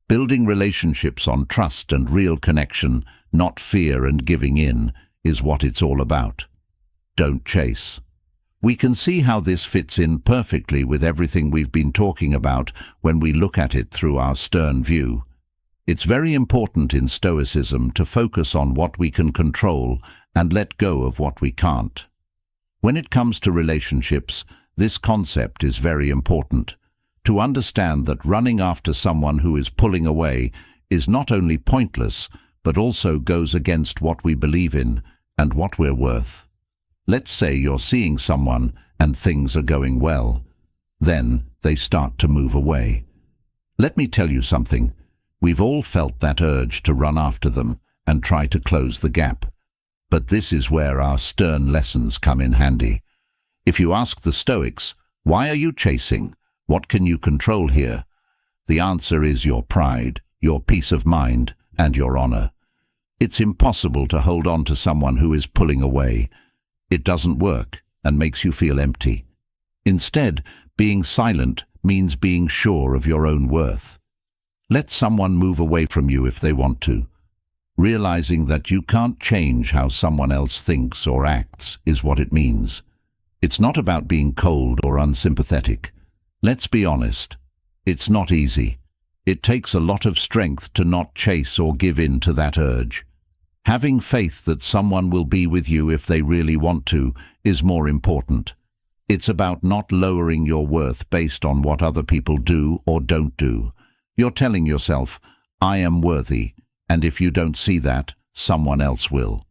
Building relationships on trust and real connection, not fear and giving in, is what it's all about. Don't chase. We can see how this fits in perfectly with everything we've been talking about when we look at it through our stern view. It's very important in Stoicism to focus on what we can control and let go of what we can't. When it comes to relationships, this concept is very important. To understand that running after someone who is pulling away is not only pointless, but also goes against what we believe in and what we're worth. Let's say you're seeing someone and things are going well. Then they start to move away. Let me tell you something. We've all felt that urge to run after them and try to close the gap. But this is where our stern lessons come in handy. If you ask the Stoics, why are you chasing? What can you control here? The answer is your pride, your peace of mind, and your honor. It's impossible to hold on to someone who is pulling away. It doesn't work and makes you feel empty. Instead, being silent means being sure of your own worth. Let someone move away from you if they want to. Realizing that you can't change how someone else thinks or acts is what it means. It's not about being cold or unsympathetic. Let's be honest. It's not easy. It takes a lot of strength to not chase or give in to that urge. Having faith that someone will be with you if they really want to is more important. It's about not lowering your worth based on what other people do or don't do. You're telling yourself, I am worthy, and if you don't see that, someone else will.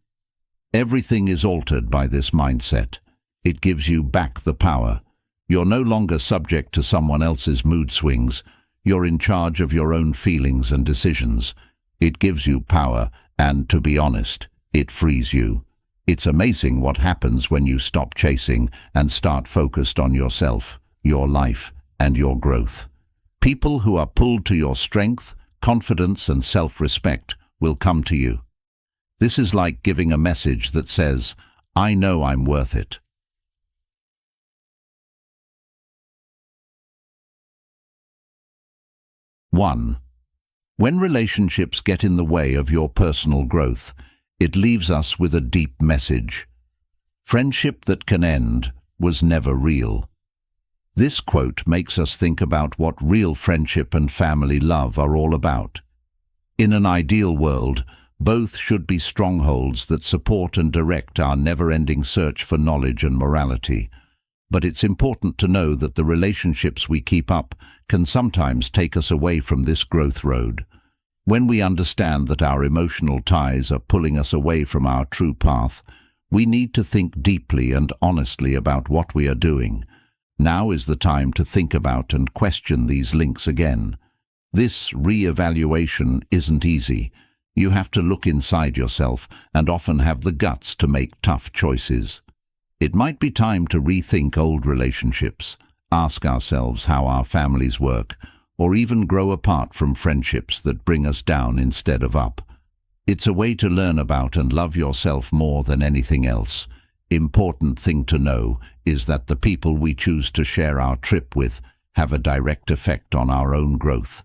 Everything is altered by this mindset. It gives you back the power. You're no longer subject to someone else's mood swings. You're in charge of your own feelings and decisions. It gives you power, and to be honest, it frees you. It's amazing what happens when you stop chasing and start focused on yourself, your life, and your growth. People who are pulled to your strength, confidence, and self-respect will come to you. This is like giving a message that says, I know I'm worth it. 1. When relationships get in the way of your personal growth, it leaves us with a deep message. Friendship that can end was never real. This quote makes us think about what real friendship and family love are all about. In an ideal world, both should be strongholds that support and direct our never-ending search for knowledge and morality. But it's important to know that the relationships we keep up can sometimes take us away from this growth road. When we understand that our emotional ties are pulling us away from our true path, we need to think deeply and honestly about what we are doing. Now is the time to think about and question these links again. This re-evaluation isn't easy. You have to look inside yourself and often have the guts to make tough choices. It might be time to rethink old relationships, ask ourselves how our families work, or even grow apart from friendships that bring us down instead of up. It's a way to learn about and love yourself more than anything else. Important thing to know is that the people we choose to share our trip with have a direct effect on our own growth.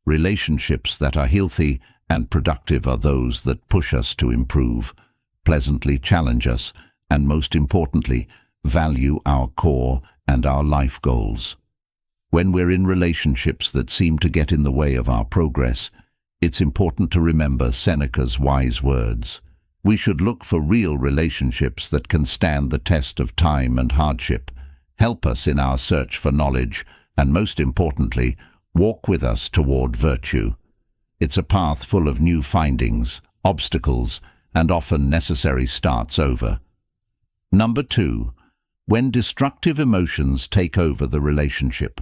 Relationships that are healthy and productive are those that push us to improve, pleasantly challenge us, and most importantly, value our core and our life goals. When we're in relationships that seem to get in the way of our progress, it's important to remember Seneca's wise words. We should look for real relationships that can stand the test of time and hardship, help us in our search for knowledge, and most importantly, walk with us toward virtue. It's a path full of new findings, obstacles, and often necessary starts over. Number 2. When destructive emotions take over the relationship.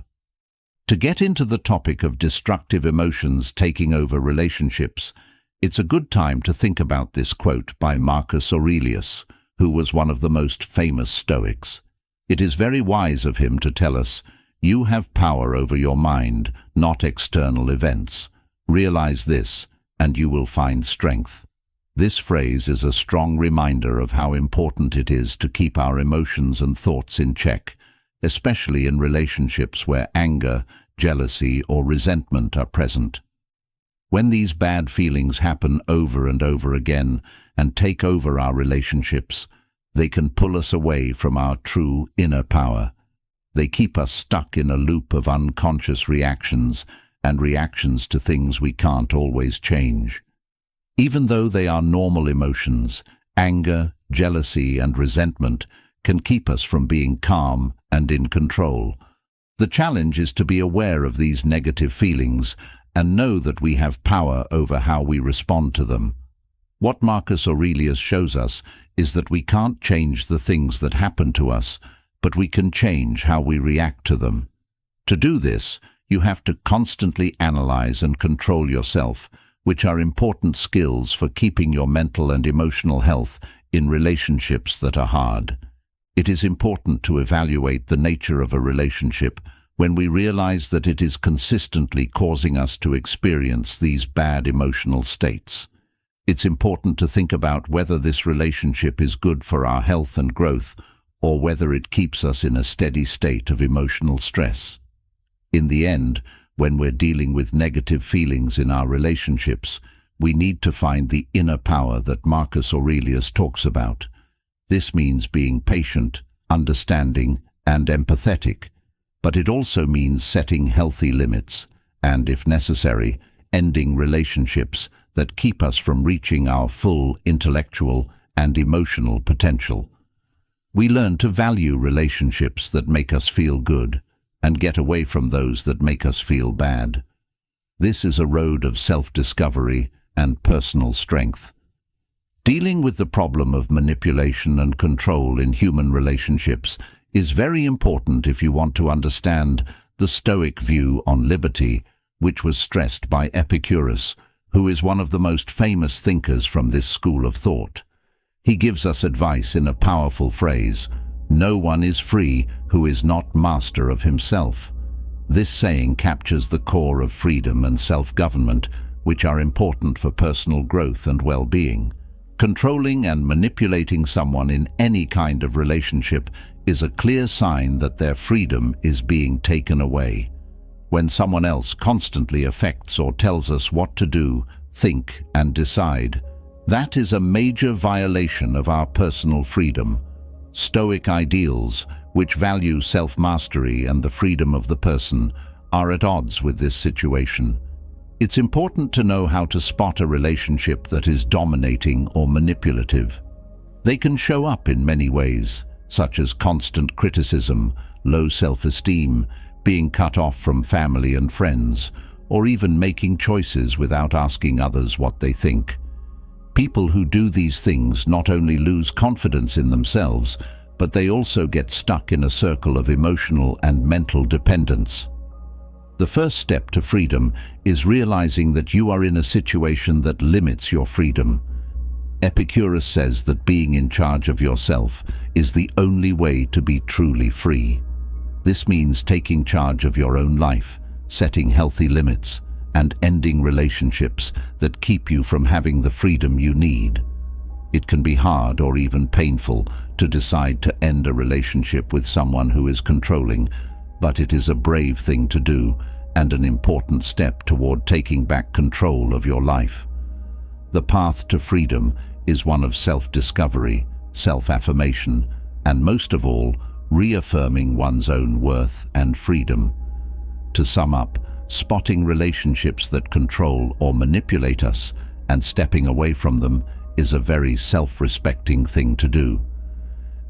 To get into the topic of destructive emotions taking over relationships, it's a good time to think about this quote by Marcus Aurelius, who was one of the most famous Stoics. It is very wise of him to tell us, "You have power over your mind, not external events. Realize this, and you will find strength." This phrase is a strong reminder of how important it is to keep our emotions and thoughts in check, especially in relationships where anger, jealousy, or resentment are present. When these bad feelings happen over and over again and take over our relationships, they can pull us away from our true inner power. They keep us stuck in a loop of unconscious reactions and reactions to things we can't always change. Even though they are normal emotions, anger, jealousy, and resentment can keep us from being calm and in control. The challenge is to be aware of these negative feelings and know that we have power over how we respond to them. What Marcus Aurelius shows us is that we can't change the things that happen to us, but we can change how we react to them. To do this, you have to constantly analyze and control yourself, which are important skills for keeping your mental and emotional health in relationships that are hard. It is important to evaluate the nature of a relationship when we realize that it is consistently causing us to experience these bad emotional states. It's important to think about whether this relationship is good for our health and growth, or whether it keeps us in a steady state of emotional stress. In the end, when we're dealing with negative feelings in our relationships, we need to find the inner power that Marcus Aurelius talks about. This means being patient, understanding, and empathetic, but it also means setting healthy limits and, if necessary, ending relationships that keep us from reaching our full intellectual and emotional potential. We learn to value relationships that make us feel good and get away from those that make us feel bad. This is a road of self-discovery and personal strength. Dealing with the problem of manipulation and control in human relationships is very important if you want to understand the Stoic view on liberty, which was stressed by Epictetus, who is one of the most famous thinkers from this school of thought. He gives us advice in a powerful phrase: "No one is free who is not master of himself." This saying captures the core of freedom and self-government, which are important for personal growth and well-being. Controlling and manipulating someone in any kind of relationship is a clear sign that their freedom is being taken away. When someone else constantly affects or tells us what to do, think, and decide, that is a major violation of our personal freedom. Stoic ideals, which value self-mastery and the freedom of the person, are at odds with this situation. It's important to know how to spot a relationship that is dominating or manipulative. They can show up in many ways, such as constant criticism, low self-esteem, being cut off from family and friends, or even making choices without asking others what they think. People who do these things not only lose confidence in themselves, but they also get stuck in a circle of emotional and mental dependence. The first step to freedom is realizing that you are in a situation that limits your freedom. Epictetus says that being in charge of yourself is the only way to be truly free. This means taking charge of your own life, setting healthy limits, and ending relationships that keep you from having the freedom you need. It can be hard or even painful to decide to end a relationship with someone who is controlling, but it is a brave thing to do and an important step toward taking back control of your life. The path to freedom is one of self-discovery, self-affirmation, and most of all, reaffirming one's own worth and freedom. To sum up, spotting relationships that control or manipulate us and stepping away from them is a very self-respecting thing to do.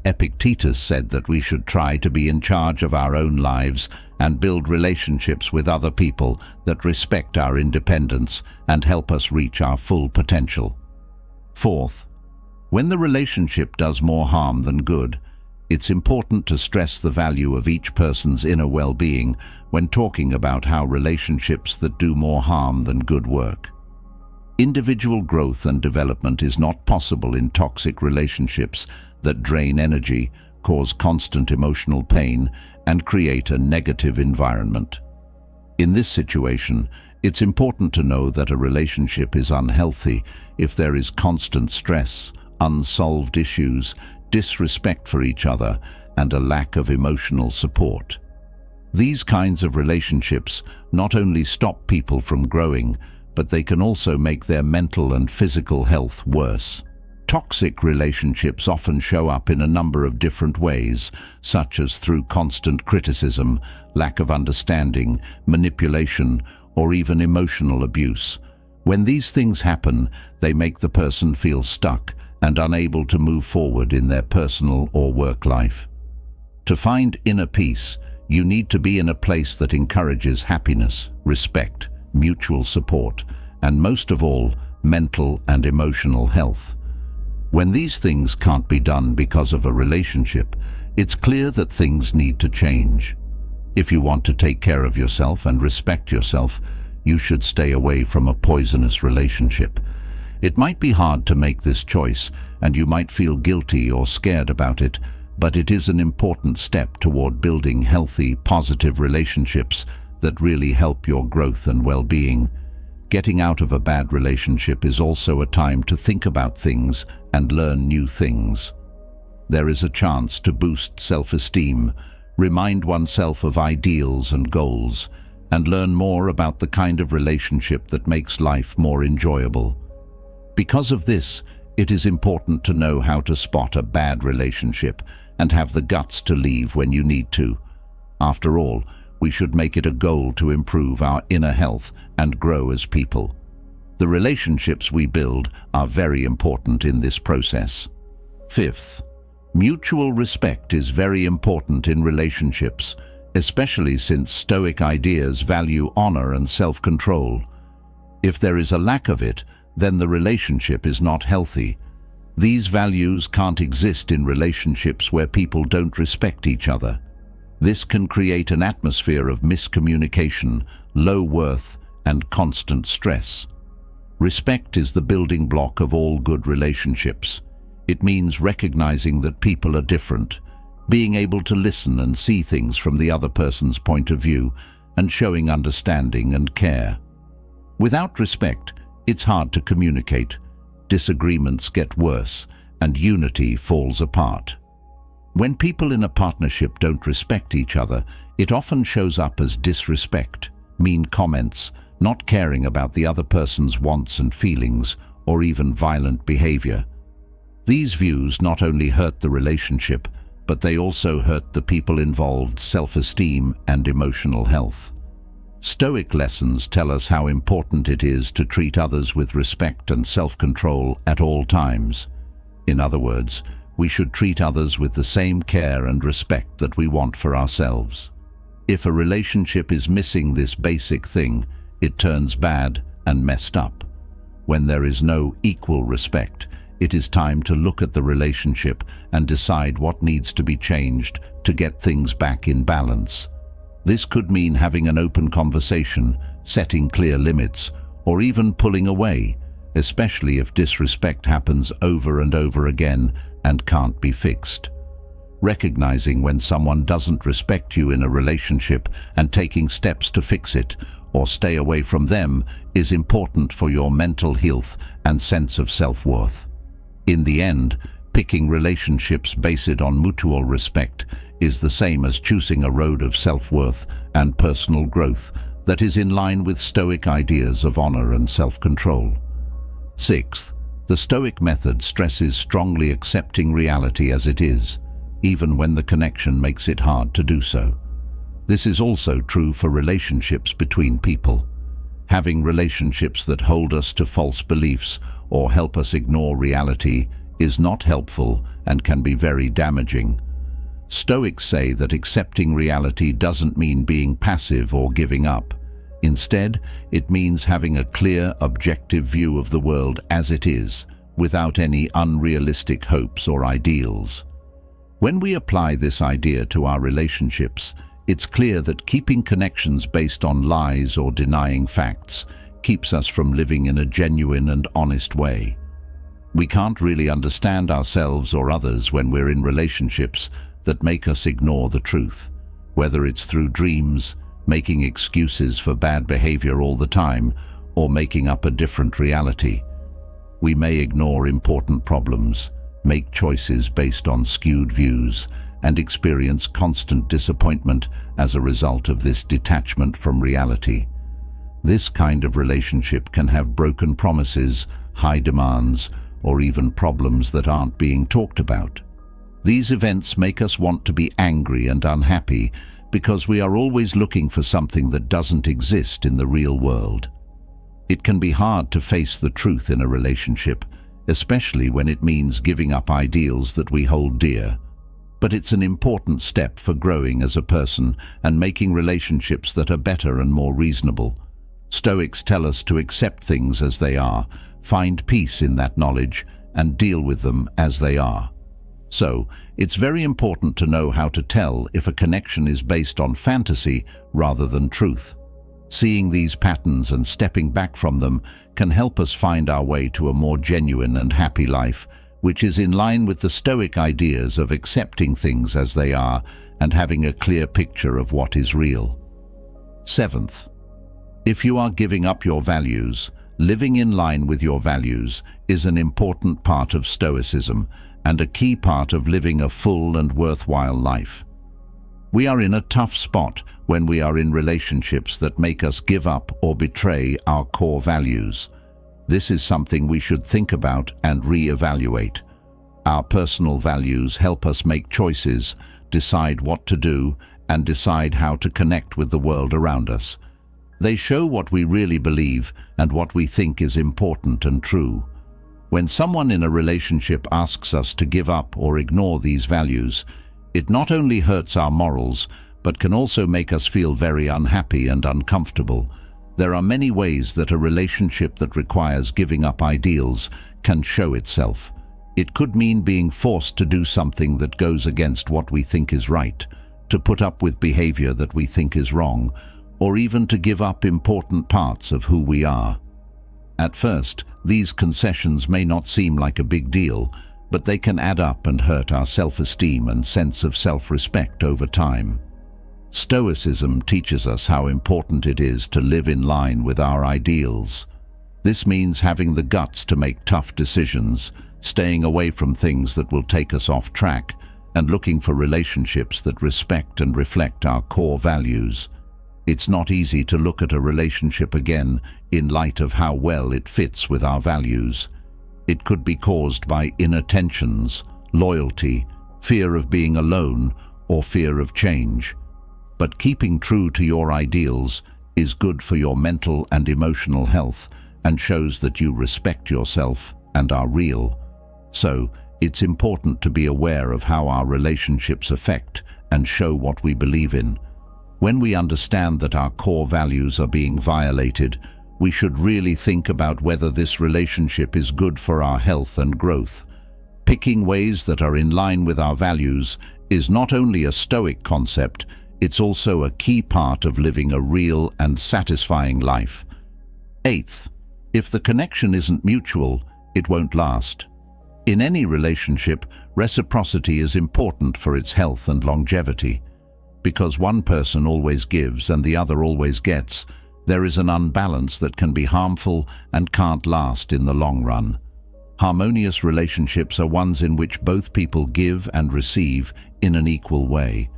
Epictetus said that we should try to be in charge of our own lives and build relationships with other people that respect our independence and help us reach our full potential. Fourth, when the relationship does more harm than good, it's important to stress the value of each person's inner well-being when talking about how relationships that do more harm than good work. Individual growth and development is not possible in toxic relationships that drain energy, cause constant emotional pain, and create a negative environment. In this situation, it's important to know that a relationship is unhealthy if there is constant stress, unsolved issues, disrespect for each other, and a lack of emotional support. These kinds of relationships not only stop people from growing, but they can also make their mental and physical health worse. Toxic relationships often show up in a number of different ways, such as through constant criticism, lack of understanding, manipulation, or even emotional abuse. When these things happen, they make the person feel stuck and unable to move forward in their personal or work life. To find inner peace, you need to be in a place that encourages happiness, respect, mutual support, and most of all, mental and emotional health. When these things can't be done because of a relationship, it's clear that things need to change. If you want to take care of yourself and respect yourself, you should stay away from a poisonous relationship. It might be hard to make this choice, and you might feel guilty or scared about it, but it is an important step toward building healthy, positive relationships that really help your growth and well-being. Getting out of a bad relationship is also a time to think about things and learn new things. There is a chance to boost self-esteem, remind oneself of ideals and goals, and learn more about the kind of relationship that makes life more enjoyable. Because of this, it is important to know how to spot a bad relationship and have the guts to leave when you need to. After all, we should make it a goal to improve our inner health and grow as people. The relationships we build are very important in this process. Fifth, mutual respect is very important in relationships, especially since Stoic ideas value honor and self-control. If there is a lack of it, then the relationship is not healthy. These values can't exist in relationships where people don't respect each other. This can create an atmosphere of miscommunication, low worth, and constant stress. Respect is the building block of all good relationships. It means recognizing that people are different, being able to listen and see things from the other person's point of view, and showing understanding and care. Without respect, it's hard to communicate, disagreements get worse, and unity falls apart. When people in a partnership don't respect each other, it often shows up as disrespect, mean comments, not caring about the other person's wants and feelings, or even violent behavior. These views not only hurt the relationship, but they also hurt the people involved's self-esteem and emotional health. Stoic lessons tell us how important it is to treat others with respect and self-control at all times. In other words, we should treat others with the same care and respect that we want for ourselves. If a relationship is missing this basic thing, it turns bad and messed up. When there is no equal respect, it is time to look at the relationship and decide what needs to be changed to get things back in balance. This could mean having an open conversation, setting clear limits, or even pulling away, especially if disrespect happens over and over again and can't be fixed. Recognizing when someone doesn't respect you in a relationship and taking steps to fix it or stay away from them is important for your mental health and sense of self-worth. In the end, picking relationships based on mutual respect is the same as choosing a road of self-worth and personal growth that is in line with Stoic ideas of honor and self-control. Sixth, the Stoic method stresses strongly accepting reality as it is, even when the connection makes it hard to do so. This is also true for relationships between people. Having relationships that hold us to false beliefs or help us ignore reality is not helpful and can be very damaging. Stoics say that accepting reality doesn't mean being passive or giving up. Instead, it means having a clear, objective view of the world as it is, without any unrealistic hopes or ideals. When we apply this idea to our relationships, it's clear that keeping connections based on lies or denying facts keeps us from living in a genuine and honest way. We can't really understand ourselves or others when we're in relationships that make us ignore the truth, whether it's through dreams, making excuses for bad behavior all the time, or making up a different reality. We may ignore important problems, make choices based on skewed views, and experience constant disappointment as a result of this detachment from reality. This kind of relationship can have broken promises, high demands, or even problems that aren't being talked about. These events make us want to be angry and unhappy because we are always looking for something that doesn't exist in the real world. It can be hard to face the truth in a relationship, especially when it means giving up ideals that we hold dear. But it's an important step for growing as a person and making relationships that are better and more reasonable. Stoics tell us to accept things as they are, find peace in that knowledge, and deal with them as they are. So, it's very important to know how to tell if a connection is based on fantasy rather than truth. Seeing these patterns and stepping back from them can help us find our way to a more genuine and happy life, which is in line with the Stoic ideas of accepting things as they are and having a clear picture of what is real. Seventh, If you are giving up your values, living in line with your values is an important part of Stoicism and a key part of living a full and worthwhile life. We are in a tough spot when we are in relationships that make us give up or betray our core values. This is something we should think about and re-evaluate. Our personal values help us make choices, decide what to do, and decide how to connect with the world around us. They show what we really believe and what we think is important and true. When someone in a relationship asks us to give up or ignore these values, it not only hurts our morals, but can also make us feel very unhappy and uncomfortable. There are many ways that a relationship that requires giving up ideals can show itself. It could mean being forced to do something that goes against what we think is right, to put up with behavior that we think is wrong, or even to give up important parts of who we are. At first, these concessions may not seem like a big deal, but they can add up and hurt our self-esteem and sense of self-respect over time. Stoicism teaches us how important it is to live in line with our ideals. This means having the guts to make tough decisions, staying away from things that will take us off track, and looking for relationships that respect and reflect our core values. It's not easy to look at a relationship again in light of how well it fits with our values. It could be caused by inner tensions, loyalty, fear of being alone, or fear of change. But keeping true to your ideals is good for your mental and emotional health and shows that you respect yourself and are real. So, it's important to be aware of how our relationships affect and show what we believe in. When we understand that our core values are being violated, we should really think about whether this relationship is good for our health and growth. Picking ways that are in line with our values is not only a Stoic concept, it's also a key part of living a real and satisfying life. Eighth, if the connection isn't mutual, it won't last. In any relationship, reciprocity is important for its health and longevity. Because one person always gives and the other always gets, there is an unbalance that can be harmful and can't last in the long run. Harmonious relationships are ones in which both people give and receive in an equal way.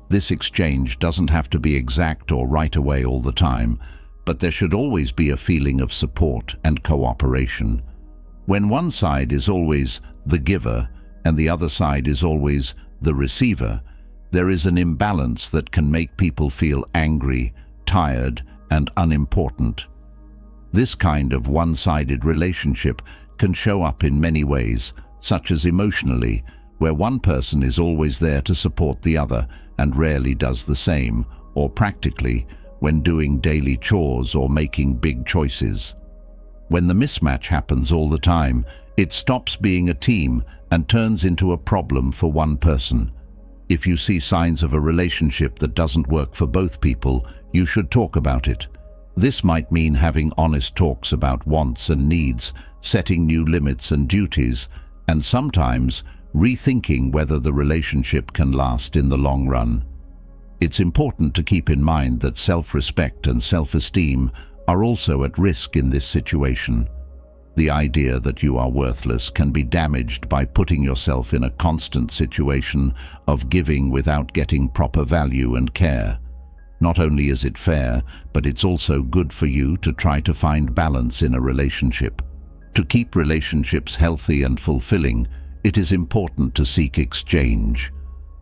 This exchange doesn't have to be exact or right away all the time, but there should always be a feeling of support and cooperation. When one side is always the giver and the other side is always the receiver, there is an imbalance that can make people feel angry, tired, and unimportant. This kind of one-sided relationship can show up in many ways, such as emotionally, where one person is always there to support the other and rarely does the same, or practically, when doing daily chores or making big choices. When the mismatch happens all the time, it stops being a team and turns into a problem for one person. If you see signs of a relationship that doesn't work for both people, you should talk about it. This might mean having honest talks about wants and needs, setting new limits and duties, and sometimes rethinking whether the relationship can last in the long run. It's important to keep in mind that self-respect and self-esteem are also at risk in this situation. The idea that you are worthless can be damaged by putting yourself in a constant situation of giving without getting proper value and care. Not only is it fair, but it's also good for you to try to find balance in a relationship. To keep relationships healthy and fulfilling, it is important to seek exchange.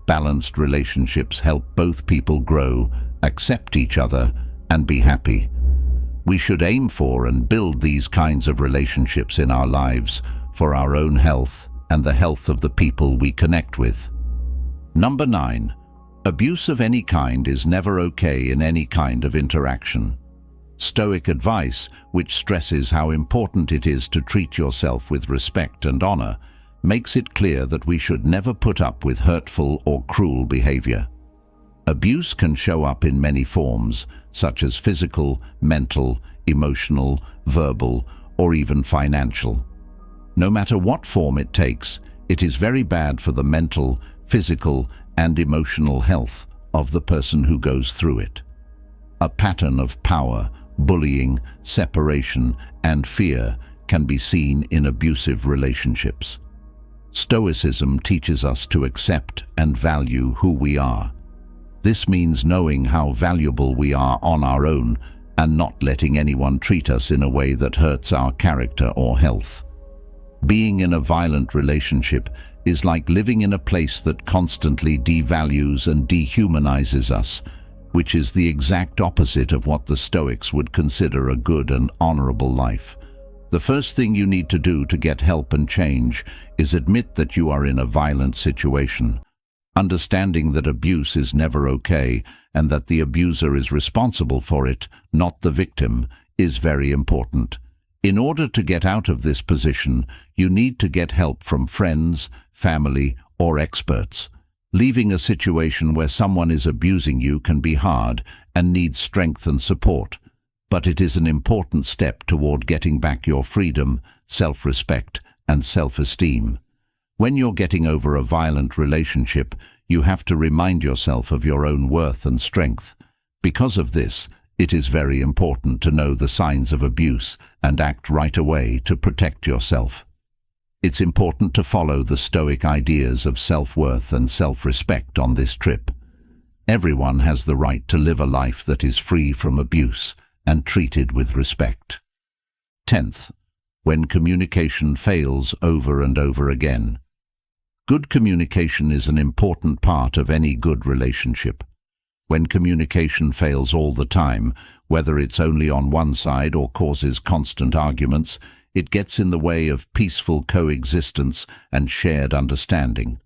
Balanced relationships help both people grow, accept each other, and be happy. We should aim for and build these kinds of relationships in our lives for our own health and the health of the people we connect with. Number 9. Abuse of any kind is never okay in any kind of interaction. Stoic advice, which stresses how important it is to treat yourself with respect and honor, makes it clear that we should never put up with hurtful or cruel behavior. Abuse can show up in many forms, such as physical, mental, emotional, verbal, or even financial. No matter what form it takes, it is very bad for the mental, physical, and emotional health of the person who goes through it. A pattern of power, bullying, separation, and fear can be seen in abusive relationships. Stoicism teaches us to accept and value who we are. This means knowing how valuable we are on our own and not letting anyone treat us in a way that hurts our character or health. Being in a violent relationship is like living in a place that constantly devalues and dehumanizes us, which is the exact opposite of what the Stoics would consider a good and honorable life. The first thing you need to do to get help and change is admit that you are in a violent situation. Understanding that abuse is never okay and that the abuser is responsible for it, not the victim, is very important. In order to get out of this position, you need to get help from friends, family, or experts. Leaving a situation where someone is abusing you can be hard and needs strength and support, but it is an important step toward getting back your freedom, self-respect, and self-esteem. When you're getting over a violent relationship, you have to remind yourself of your own worth and strength. Because of this, it is very important to know the signs of abuse and act right away to protect yourself. It's important to follow the Stoic ideas of self-worth and self-respect on this trip. Everyone has the right to live a life that is free from abuse and treated with respect. 10th, when communication fails over and over again. Good communication is an important part of any good relationship. When communication fails all the time, whether it's only on one side or causes constant arguments, it gets in the way of peaceful coexistence and shared understanding.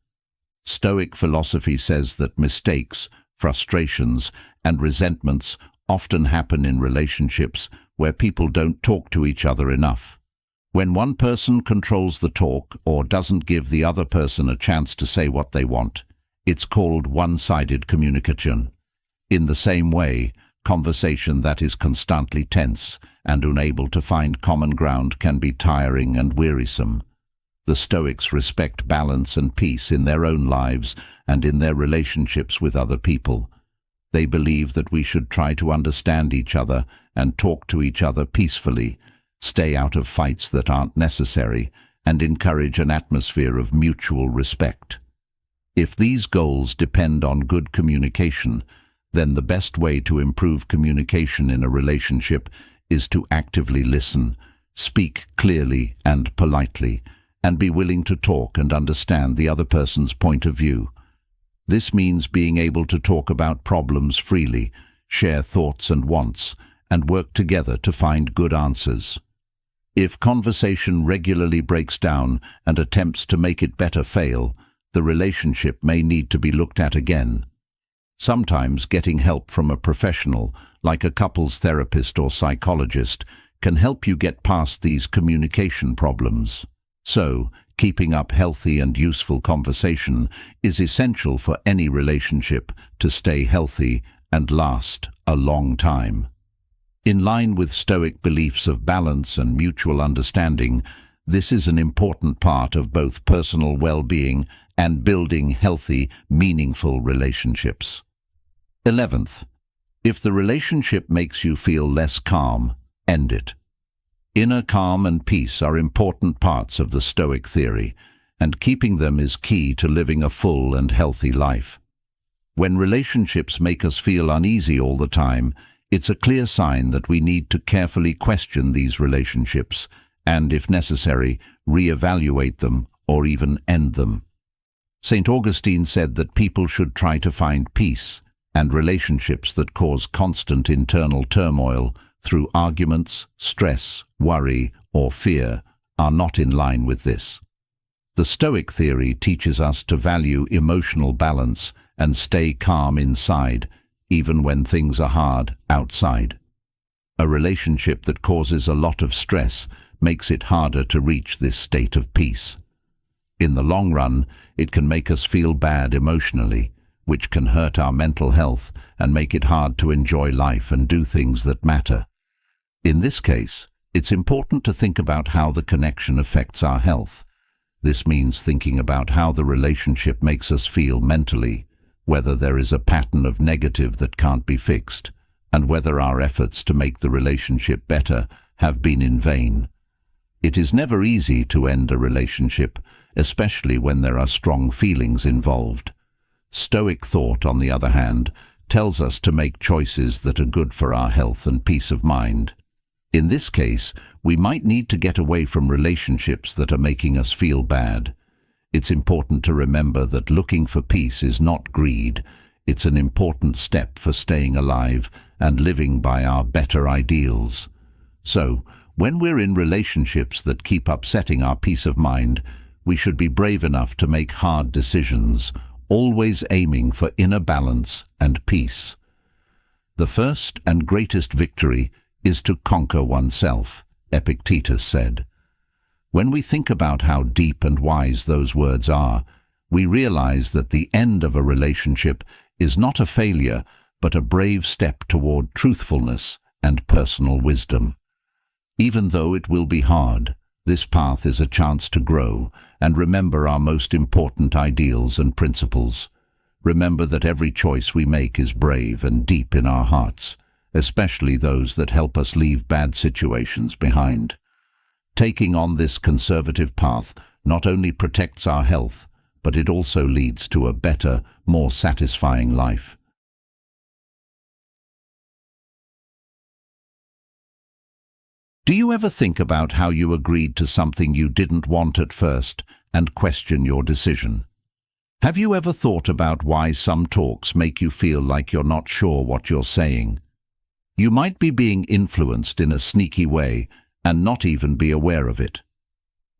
Stoic philosophy says that mistakes, frustrations, and resentments often happen in relationships where people don't talk to each other enough. When one person controls the talk or doesn't give the other person a chance to say what they want, it's called one-sided communication. In the same way, conversation that is constantly tense and unable to find common ground can be tiring and wearisome. The Stoics respect balance and peace in their own lives and in their relationships with other people. They believe that we should try to understand each other and talk to each other peacefully, stay out of fights that aren't necessary, and encourage an atmosphere of mutual respect. If these goals depend on good communication, then the best way to improve communication in a relationship is to actively listen, speak clearly and politely, and be willing to talk and understand the other person's point of view. This means being able to talk about problems freely, share thoughts and wants, and work together to find good answers. If conversation regularly breaks down and attempts to make it better fail, the relationship may need to be looked at again. Sometimes getting help from a professional, like a couples therapist or psychologist, can help you get past these communication problems. So, keeping up healthy and useful conversation is essential for any relationship to stay healthy and last a long time. In line with Stoic beliefs of balance and mutual understanding, this is an important part of both personal well-being and building healthy, meaningful relationships. 11th, if the relationship makes you feel less calm, end it. Inner calm and peace are important parts of the Stoic theory, and keeping them is key to living a full and healthy life. When relationships make us feel uneasy all the time, it's a clear sign that we need to carefully question these relationships and, if necessary, re-evaluate them or even end them. St. Augustine said that people should try to find peace, and relationships that cause constant internal turmoil through arguments, stress, worry, or fear are not in line with this. The Stoic theory teaches us to value emotional balance and stay calm inside, even when things are hard outside. A relationship that causes a lot of stress makes it harder to reach this state of peace. In the long run, it can make us feel bad emotionally, which can hurt our mental health and make it hard to enjoy life and do things that matter. In this case, it's important to think about how the connection affects our health. This means thinking about how the relationship makes us feel mentally, whether there is a pattern of negative that can't be fixed, and whether our efforts to make the relationship better have been in vain. It is never easy to end a relationship, especially when there are strong feelings involved. Stoic thought, on the other hand, tells us to make choices that are good for our health and peace of mind. In this case, we might need to get away from relationships that are making us feel bad. It's important to remember that looking for peace is not greed. It's an important step for staying alive and living by our better ideals. So, when we're in relationships that keep upsetting our peace of mind, we should be brave enough to make hard decisions, always aiming for inner balance and peace. The first and greatest victory is to conquer oneself, Epictetus said. When we think about how deep and wise those words are, we realize that the end of a relationship is not a failure, but a brave step toward truthfulness and personal wisdom. Even though it will be hard, this path is a chance to grow and remember our most important ideals and principles. Remember that every choice we make is brave and deep in our hearts, especially those that help us leave bad situations behind. Taking on this conservative path not only protects our health, but it also leads to a better, more satisfying life. Do you ever think about how you agreed to something you didn't want at first and question your decision? Have you ever thought about why some talks make you feel like you're not sure what you're saying? You might be being influenced in a sneaky way and not even be aware of it.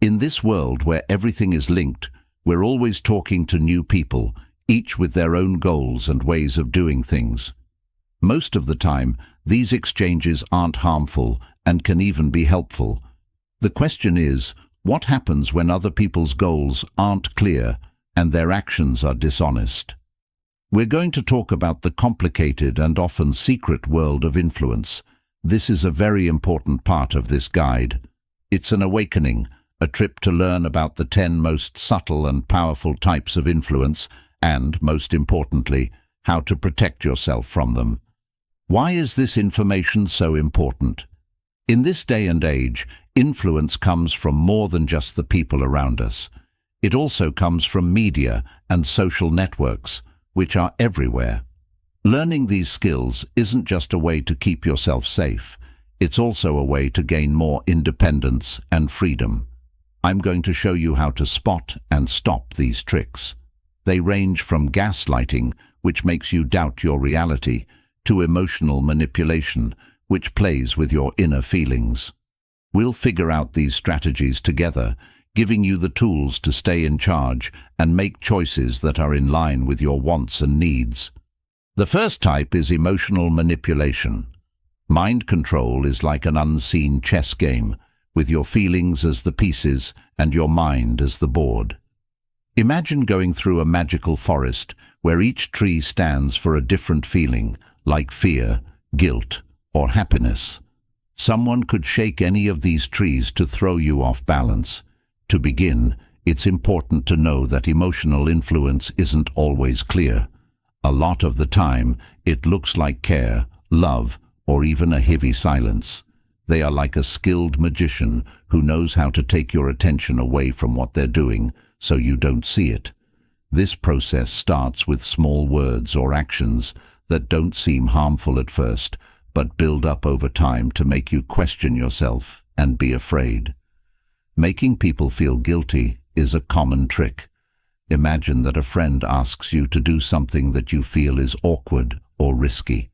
In this world where everything is linked, we're always talking to new people, each with their own goals and ways of doing things. Most of the time, these exchanges aren't harmful and can even be helpful. The question is, what happens when other people's goals aren't clear and their actions are dishonest? We're going to talk about the complicated and often secret world of influence. This is a very important part of this guide. It's an awakening, a trip to learn about the 10 most subtle and powerful types of influence and, most importantly, how to protect yourself from them. Why is this information so important? In this day and age, influence comes from more than just the people around us. It also comes from media and social networks, which are everywhere. Learning these skills isn't just a way to keep yourself safe. It's also a way to gain more independence and freedom. I'm going to show you how to spot and stop these tricks. They range from gaslighting, which makes you doubt your reality, to emotional manipulation, which plays with your inner feelings. We'll figure out these strategies together, giving you the tools to stay in charge and make choices that are in line with your wants and needs. The first type is emotional manipulation. Mind control is like an unseen chess game, with your feelings as the pieces and your mind as the board. Imagine going through a magical forest where each tree stands for a different feeling, like fear, guilt, or happiness. Someone could shake any of these trees to throw you off balance. To begin, it's important to know that emotional influence isn't always clear. A lot of the time, it looks like care, love, or even a heavy silence. They are like a skilled magician who knows how to take your attention away from what they're doing so you don't see it. This process starts with small words or actions that don't seem harmful at first, but build up over time to make you question yourself and be afraid. Making people feel guilty is a common trick. Imagine that a friend asks you to do something that you feel is awkward or risky.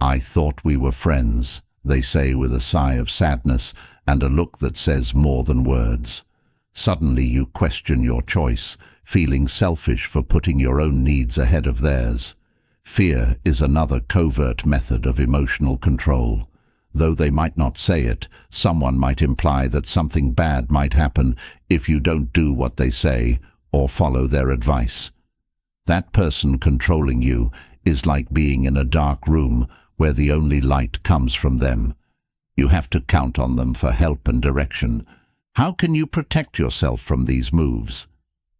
"I thought we were friends," they say with a sigh of sadness and a look that says more than words. Suddenly you question your choice, feeling selfish for putting your own needs ahead of theirs. Fear is another covert method of emotional control. Though they might not say it, someone might imply that something bad might happen if you don't do what they say or follow their advice. That person controlling you is like being in a dark room where the only light comes from them. You have to count on them for help and direction. How can you protect yourself from these moves?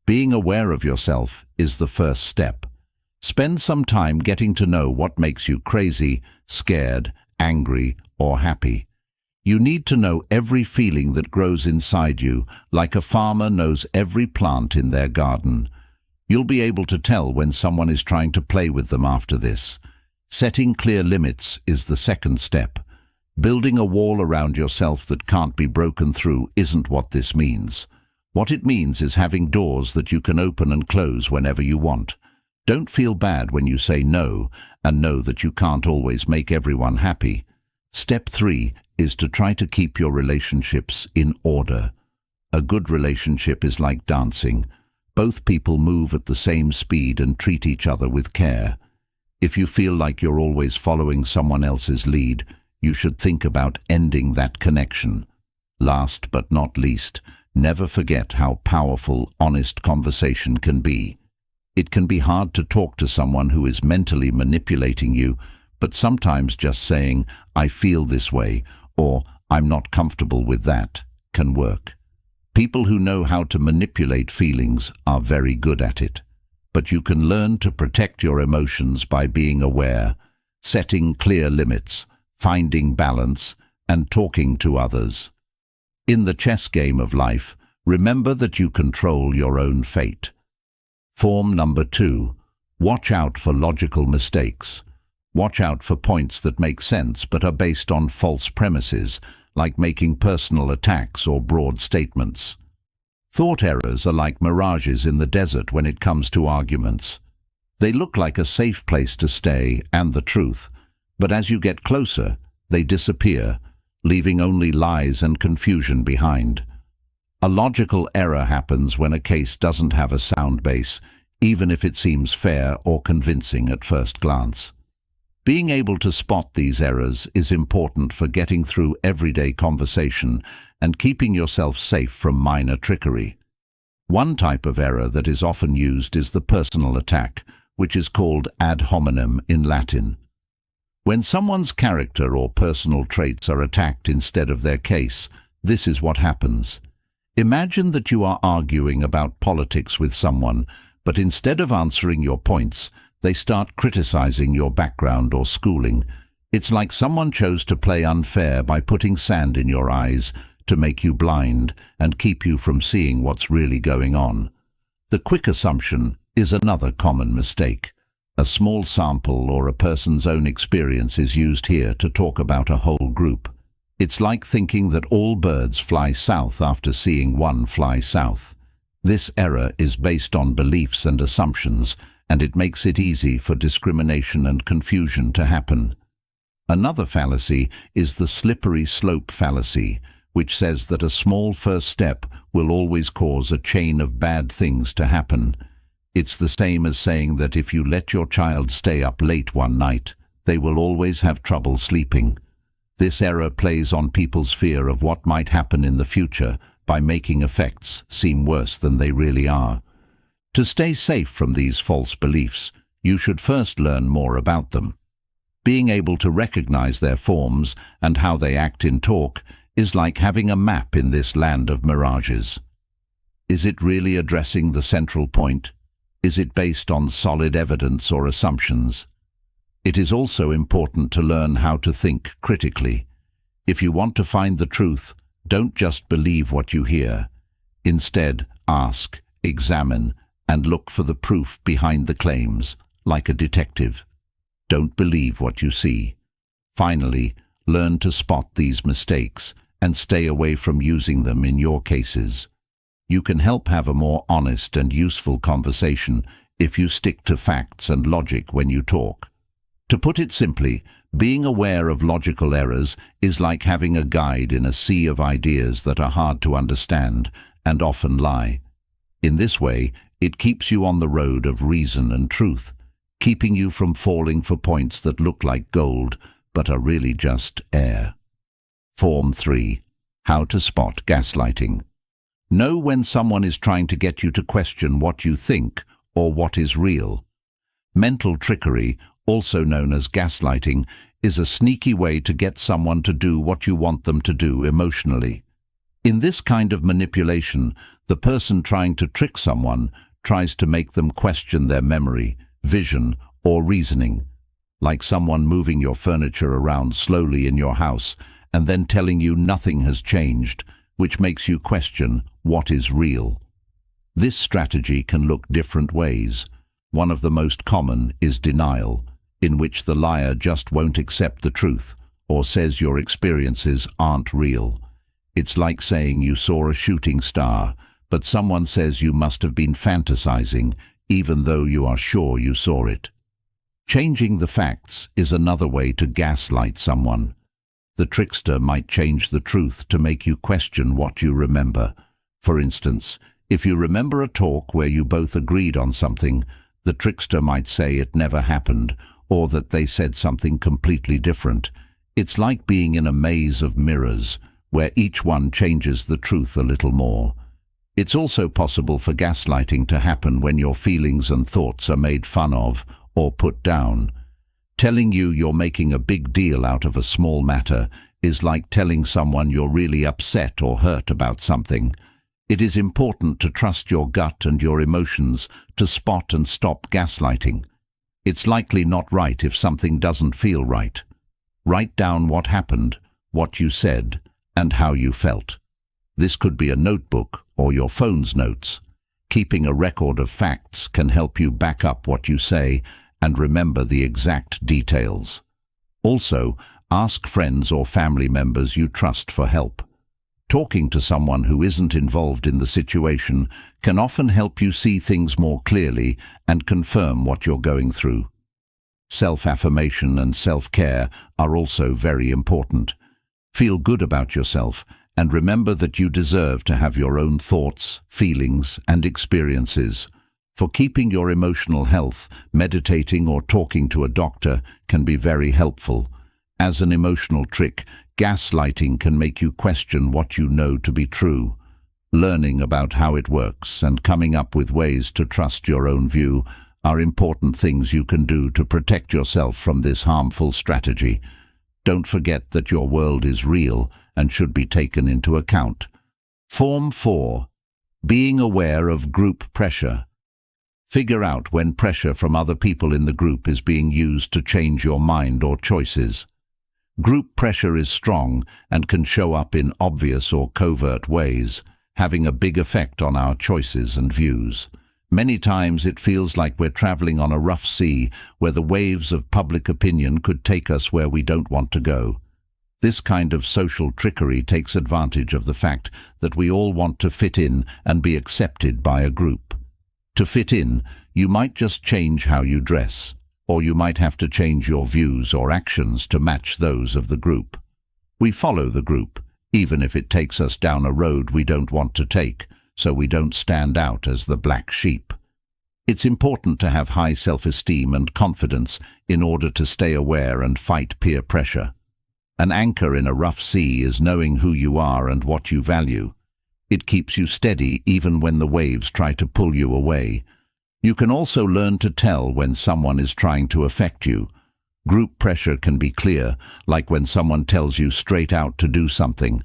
Being aware of yourself is the first step. Spend some time getting to know what makes you crazy, scared, angry, or happy. You need to know every feeling that grows inside you, like a farmer knows every plant in their garden. You'll be able to tell when someone is trying to play with them after this. Setting clear limits is the second step. Building a wall around yourself that can't be broken through isn't what this means. What it means is having doors that you can open and close whenever you want. Don't feel bad when you say no, and know that you can't always make everyone happy. Step 3 is to try to keep your relationships in order. A good relationship is like dancing. Both people move at the same speed and treat each other with care. If you feel like you're always following someone else's lead, you should think about ending that connection. Last but not least, never forget how powerful honest conversation can be. It can be hard to talk to someone who is mentally manipulating you, but sometimes just saying, "I feel this way," or "I'm not comfortable with that," can work. People who know how to manipulate feelings are very good at it. But you can learn to protect your emotions by being aware, setting clear limits, finding balance, and talking to others. In the chess game of life, remember that you control your own fate. Form number 2. Watch out for logical mistakes. Watch out for points that make sense but are based on false premises, like making personal attacks or broad statements. Thought errors are like mirages in the desert when it comes to arguments. They look like a safe place to stay and the truth, but as you get closer, they disappear, leaving only lies and confusion behind. A logical error happens when a case doesn't have a sound base, even if it seems fair or convincing at first glance. Being able to spot these errors is important for getting through everyday conversation and keeping yourself safe from minor trickery. One type of error that is often used is the personal attack, which is called ad hominem in Latin. When someone's character or personal traits are attacked instead of their case, this is what happens. Imagine that you are arguing about politics with someone, but instead of answering your points, they start criticizing your background or schooling. It's like someone chose to play unfair by putting sand in your eyes to make you blind and keep you from seeing what's really going on. The quick assumption is another common mistake. A small sample or a person's own experience is used here to talk about a whole group. It's like thinking that all birds fly south after seeing one fly south. This error is based on beliefs and assumptions, and it makes it easy for discrimination and confusion to happen. Another fallacy is the slippery slope fallacy, which says that a small first step will always cause a chain of bad things to happen. It's the same as saying that if you let your child stay up late one night, they will always have trouble sleeping. This error plays on people's fear of what might happen in the future by making effects seem worse than they really are. To stay safe from these false beliefs, you should first learn more about them. Being able to recognize their forms and how they act in talk is like having a map in this land of mirages. Is it really addressing the central point? Is it based on solid evidence or assumptions? It is also important to learn how to think critically. If you want to find the truth, don't just believe what you hear. Instead, ask, examine, and look for the proof behind the claims, like a detective. Don't believe what you see. Finally, learn to spot these mistakes and stay away from using them in your cases. You can help have a more honest and useful conversation if you stick to facts and logic when you talk. To put it simply, being aware of logical errors is like having a guide in a sea of ideas that are hard to understand and often lie. In this way, it keeps you on the road of reason and truth, keeping you from falling for points that look like gold but are really just air. Form 3. How to spot gaslighting. Know when someone is trying to get you to question what you think or what is real. Mental trickery, also known as gaslighting, is a sneaky way to get someone to do what you want them to do emotionally. In this kind of manipulation, the person trying to trick someone tries to make them question their memory, vision, or reasoning. like someone moving your furniture around slowly in your house and then telling you nothing has changed, which makes you question what is real. This strategy can look different ways. One of the most common is denial, in which the liar just won't accept the truth or says your experiences aren't real. It's like saying you saw a shooting star, but someone says you must have been fantasizing, even though you are sure you saw it. Changing the facts is another way to gaslight someone. The trickster might change the truth to make you question what you remember. For instance, if you remember a talk where you both agreed on something, the trickster might say it never happened, or that they said something completely different. It's like being in a maze of mirrors, where each one changes the truth a little more. It's also possible for gaslighting to happen when your feelings and thoughts are made fun of or put down. Telling you you're making a big deal out of a small matter is like telling someone you're really upset or hurt about something. It is important to trust your gut and your emotions to spot and stop gaslighting. It's likely not right if something doesn't feel right. Write down what happened, what you said, and how you felt. This could be a notebook or your phone's notes. Keeping a record of facts can help you back up what you say and remember the exact details. Also, ask friends or family members you trust for help. Talking to someone who isn't involved in the situation can often help you see things more clearly and confirm what you're going through. Self-affirmation and self-care are also very important. Feel good about yourself and remember that you deserve to have your own thoughts, feelings, and experiences. For keeping your emotional health, meditating or talking to a doctor can be very helpful. As an emotional trick, gaslighting can make you question what you know to be true. Learning about how it works and coming up with ways to trust your own view are important things you can do to protect yourself from this harmful strategy. Don't forget that your world is real and should be taken into account. Form 4. Being aware of group pressure. Figure out when pressure from other people in the group is being used to change your mind or choices. Group pressure is strong and can show up in obvious or covert ways, having a big effect on our choices and views. Many times it feels like we're traveling on a rough sea where the waves of public opinion could take us where we don't want to go. This kind of social trickery takes advantage of the fact that we all want to fit in and be accepted by a group. To fit in, you might just change how you dress, or you might have to change your views or actions to match those of the group. We follow the group, even if it takes us down a road we don't want to take, so we don't stand out as the black sheep. It's important to have high self-esteem and confidence in order to stay aware and fight peer pressure. An anchor in a rough sea is knowing who you are and what you value. It keeps you steady even when the waves try to pull you away. You can also learn to tell when someone is trying to affect you. Group pressure can be clear, like when someone tells you straight out to do something.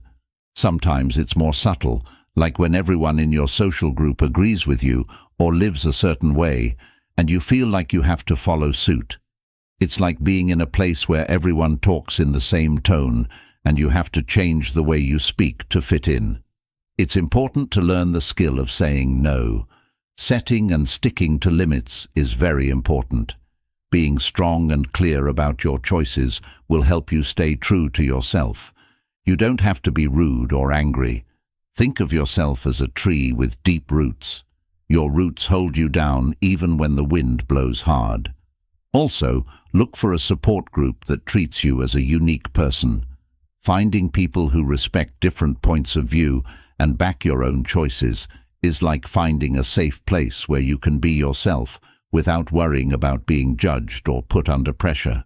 Sometimes it's more subtle, like when everyone in your social group agrees with you or lives a certain way, and you feel like you have to follow suit. It's like being in a place where everyone talks in the same tone, and you have to change the way you speak to fit in. It's important to learn the skill of saying no. Setting and sticking to limits is very important. Being strong and clear about your choices will help you stay true to yourself. You don't have to be rude or angry. Think of yourself as a tree with deep roots. Your roots hold you down even when the wind blows hard. Also, look for a support group that treats you as a unique person. Finding people who respect different points of view and back your own choices is like finding a safe place where you can be yourself without worrying about being judged or put under pressure.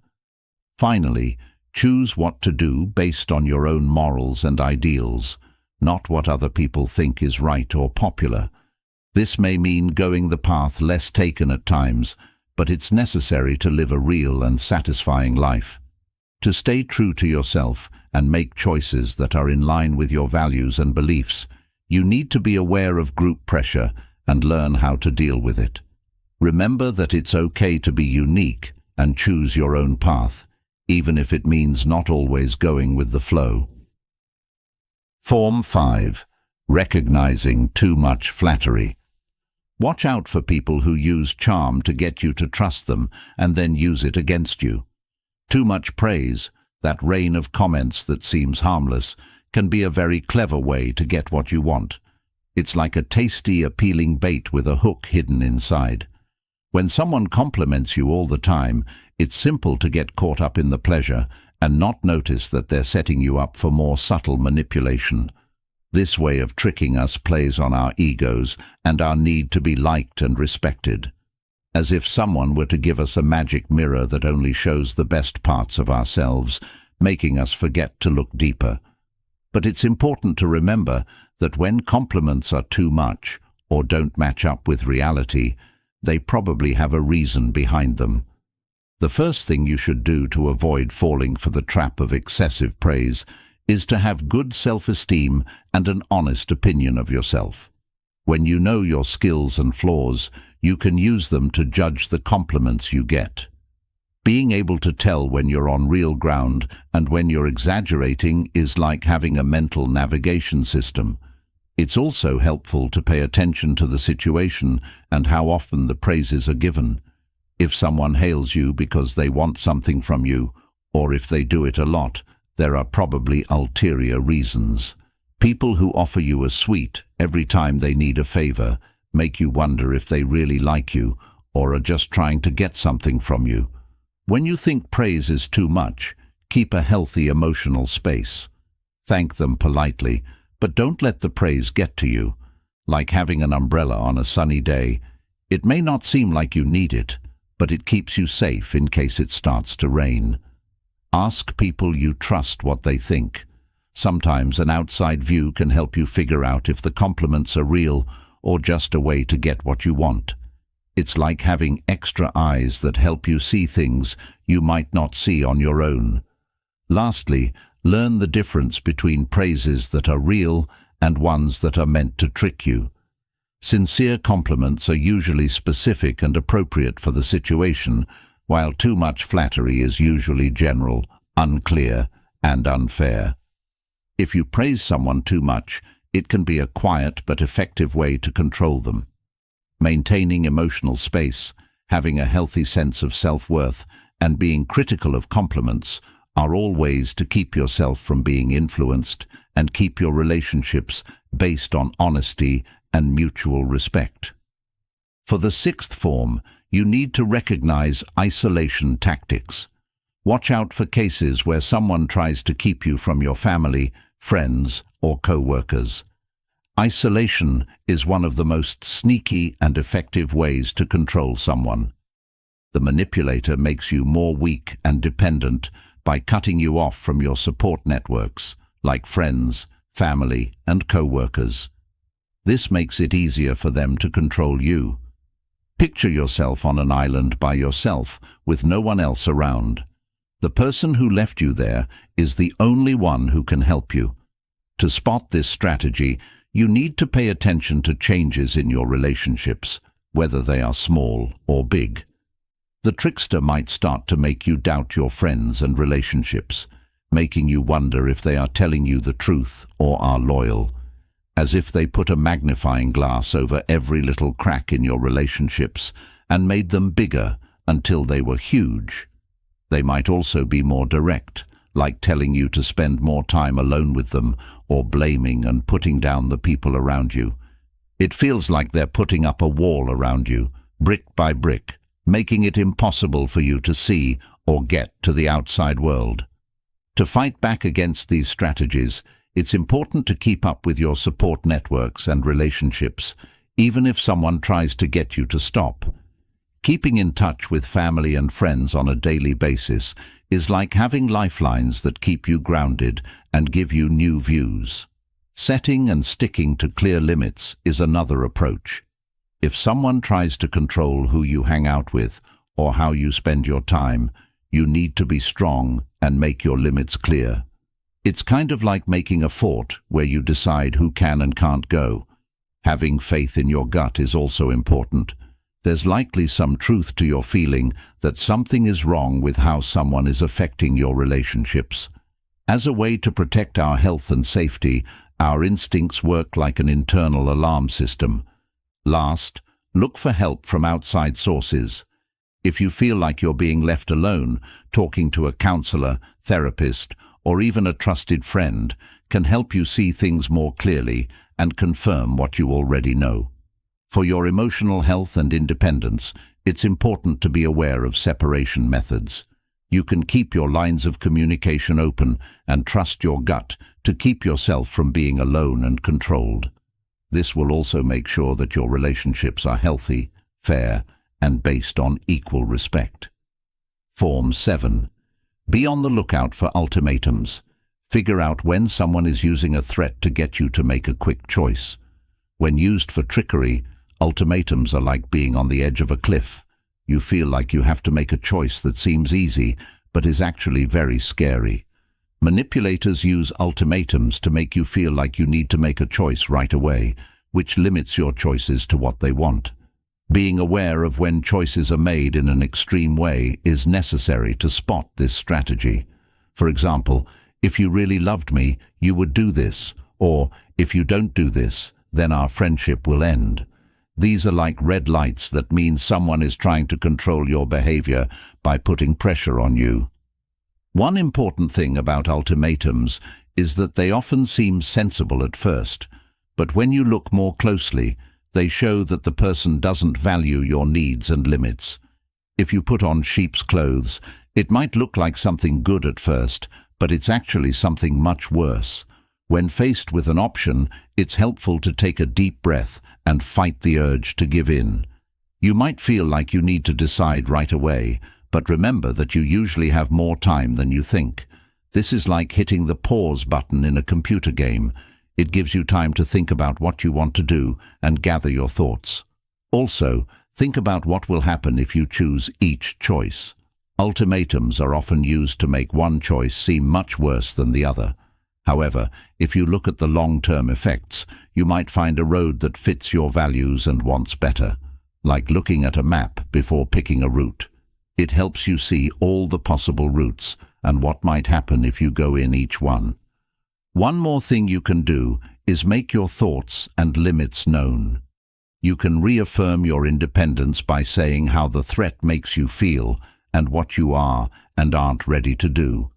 Finally, choose what to do based on your own morals and ideals, not what other people think is right or popular. This may mean going the path less taken at times, but it's necessary to live a real and satisfying life. To stay true to yourself and make choices that are in line with your values and beliefs, you need to be aware of group pressure and learn how to deal with it. Remember that it's okay to be unique and choose your own path, even if it means not always going with the flow. Form 5. Recognizing too much flattery. Watch out for people who use charm to get you to trust them and then use it against you. Too much praise, that rain of comments that seems harmless, can be a very clever way to get what you want. It's like a tasty, appealing bait with a hook hidden inside. When someone compliments you all the time, it's simple to get caught up in the pleasure and not notice that they're setting you up for more subtle manipulation. This way of tricking us plays on our egos and our need to be liked and respected, as if someone were to give us a magic mirror that only shows the best parts of ourselves, making us forget to look deeper. But it's important to remember that when compliments are too much or don't match up with reality, they probably have a reason behind them. The first thing you should do to avoid falling for the trap of excessive praise is to have good self-esteem and an honest opinion of yourself. When you know your skills and flaws, you can use them to judge the compliments you get. Being able to tell when you're on real ground and when you're exaggerating is like having a mental navigation system. It's also helpful to pay attention to the situation and how often the praises are given. If someone hails you because they want something from you, or if they do it a lot, there are probably ulterior reasons. People who offer you a sweet every time they need a favor make you wonder if they really like you or are just trying to get something from you. When you think praise is too much, keep a healthy emotional space. Thank them politely, but don't let the praise get to you. Like having an umbrella on a sunny day, it may not seem like you need it, but it keeps you safe in case it starts to rain. Ask people you trust what they think. Sometimes an outside view can help you figure out if the compliments are real or just a way to get what you want. It's like having extra eyes that help you see things you might not see on your own. Lastly, learn the difference between praises that are real and ones that are meant to trick you. Sincere compliments are usually specific and appropriate for the situation, while too much flattery is usually general, unclear, and unfair. If you praise someone too much, it can be a quiet but effective way to control them. Maintaining emotional space, having a healthy sense of self-worth, and being critical of compliments are all ways to keep yourself from being influenced and keep your relationships based on honesty and mutual respect. For the sixth form, you need to recognize isolation tactics. Watch out for cases where someone tries to keep you from your family, friends, or co-workers. Isolation is one of the most sneaky and effective ways to control someone. The manipulator makes you more weak and dependent by cutting you off from your support networks, like friends, family, and co-workers. This makes it easier for them to control you. Picture yourself on an island by yourself with no one else around. The person who left you there is the only one who can help you. To spot this strategy, you need to pay attention to changes in your relationships, whether they are small or big. The trickster might start to make you doubt your friends and relationships, making you wonder if they are telling you the truth or are loyal, as if they put a magnifying glass over every little crack in your relationships and made them bigger until they were huge. They might also be more direct, like telling you to spend more time alone with them or blaming and putting down the people around you. It feels like they're putting up a wall around you, brick by brick, making it impossible for you to see or get to the outside world. To fight back against these strategies, it's important to keep up with your support networks and relationships, even if someone tries to get you to stop. Keeping in touch with family and friends on a daily basis is like having lifelines that keep you grounded and give you new views. Setting and sticking to clear limits is another approach. If someone tries to control who you hang out with or how you spend your time, you need to be strong and make your limits clear. It's kind of like making a fort where you decide who can and can't go. Having faith in your gut is also important. there's likely some truth to your feeling that something is wrong with how someone is affecting your relationships. As a way to protect our health and safety, our instincts work like an internal alarm system. Last, look for help from outside sources. If you feel like you're being left alone, talking to a counselor, therapist, or even a trusted friend can help you see things more clearly and confirm what you already know. For your emotional health and independence, it's important to be aware of separation methods. You can keep your lines of communication open and trust your gut to keep yourself from being alone and controlled. This will also make sure that your relationships are healthy, fair, and based on equal respect. Form 7. Be on the lookout for ultimatums. Figure out when someone is using a threat to get you to make a quick choice. When used for trickery, ultimatums are like being on the edge of a cliff. You feel like you have to make a choice that seems easy, but is actually very scary. Manipulators use ultimatums to make you feel like you need to make a choice right away, which limits your choices to what they want. Being aware of when choices are made in an extreme way is necessary to spot this strategy. For example, if you really loved me, you would do this, or if you don't do this, then our friendship will end. These are like red lights that mean someone is trying to control your behavior by putting pressure on you. One important thing about ultimatums is that they often seem sensible at first, but when you look more closely, they show that the person doesn't value your needs and limits. If you put on sheep's clothes, it might look like something good at first, but it's actually something much worse. When faced with an option, it's helpful to take a deep breath and fight the urge to give in. You might feel like you need to decide right away, but remember that you usually have more time than you think. This is like hitting the pause button in a computer game. It gives you time to think about what you want to do and gather your thoughts. Also, think about what will happen if you choose each choice. Ultimatums are often used to make one choice seem much worse than the other. However, if you look at the long-term effects, you might find a road that fits your values and wants better, like looking at a map before picking a route. It helps you see all the possible routes and what might happen if you go in each one. One more thing you can do is make your thoughts and limits known. You can reaffirm your independence by saying how the threat makes you feel and what you are and aren't ready to do.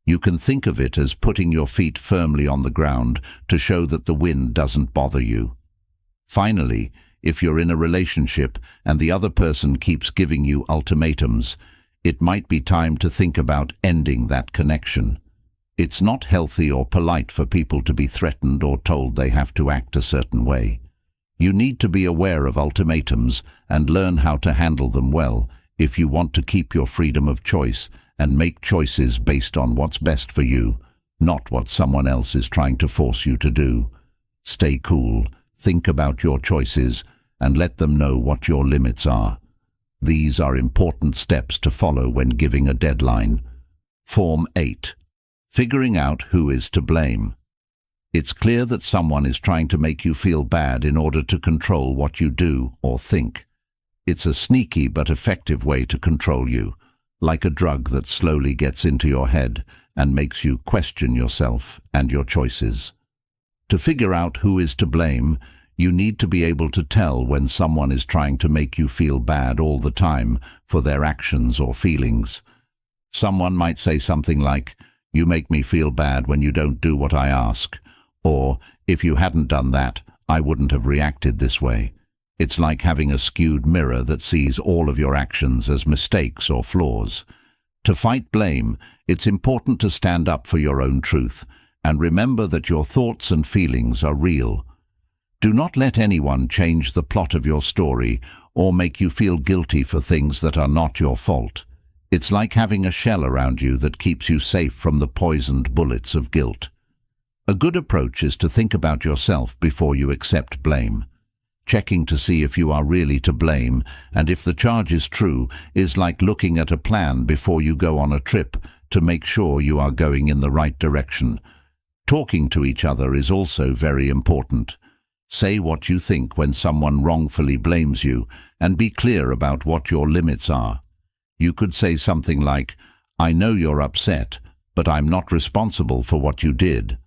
You can think of it as putting your feet firmly on the ground to show that the wind doesn't bother you. Finally, if you're in a relationship and the other person keeps giving you ultimatums, it might be time to think about ending that connection. It's not healthy or polite for people to be threatened or told they have to act a certain way. You need to be aware of ultimatums and learn how to handle them well if you want to keep your freedom of choice and make choices based on what's best for you, not what someone else is trying to force you to do. Stay cool, think about your choices, and let them know what your limits are. These are important steps to follow when giving a deadline. Form 8. Figuring out who is to blame. It's clear that someone is trying to make you feel bad in order to control what you do or think. It's a sneaky but effective way to control you, like a drug that slowly gets into your head and makes you question yourself and your choices. To figure out who is to blame, you need to be able to tell when someone is trying to make you feel bad all the time for their actions or feelings. Someone might say something like, "You make me feel bad when you don't do what I ask," or, "If you hadn't done that, I wouldn't have reacted this way." It's like having a skewed mirror that sees all of your actions as mistakes or flaws. To fight blame, it's important to stand up for your own truth and remember that your thoughts and feelings are real. Do not let anyone change the plot of your story or make you feel guilty for things that are not your fault. It's like having a shell around you that keeps you safe from the poisoned bullets of guilt. A good approach is to think about yourself before you accept blame. Checking to see if you are really to blame and if the charge is true is like looking at a plan before you go on a trip to make sure you are going in the right direction. Talking to each other is also very important. Say what you think when someone wrongfully blames you, and be clear about what your limits are. You could say something like, "I know you're upset, but I'm not responsible for what you did."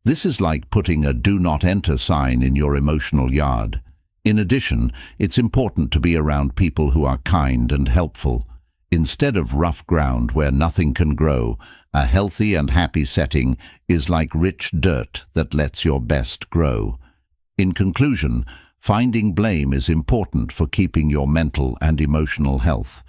This is like putting a "do not enter" sign in your emotional yard. In addition, it's important to be around people who are kind and helpful. Instead of rough ground where nothing can grow, a healthy and happy setting is like rich dirt that lets your best grow. In conclusion, finding blame is important for keeping your mental and emotional health.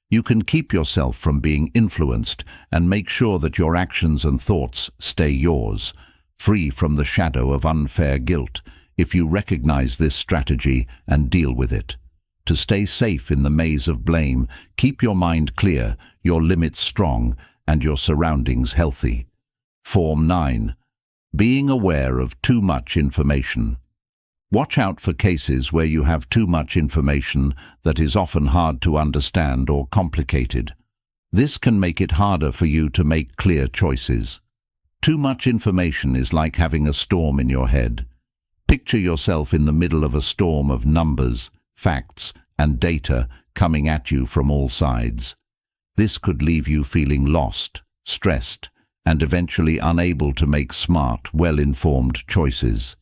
You can keep yourself from being influenced and make sure that your actions and thoughts stay yours, free from the shadow of unfair guilt, if you recognize this strategy and deal with it. To stay safe in the maze of blame, keep your mind clear, your limits strong, and your surroundings healthy. Form 9. Being aware of too much information. Watch out for cases where you have too much information that is often hard to understand or complicated. This can make it harder for you to make clear choices. Too much information is like having a storm in your head. Picture yourself in the middle of a storm of numbers, facts, and data coming at you from all sides. This could leave you feeling lost, stressed, and eventually unable to make smart, well-informed choices.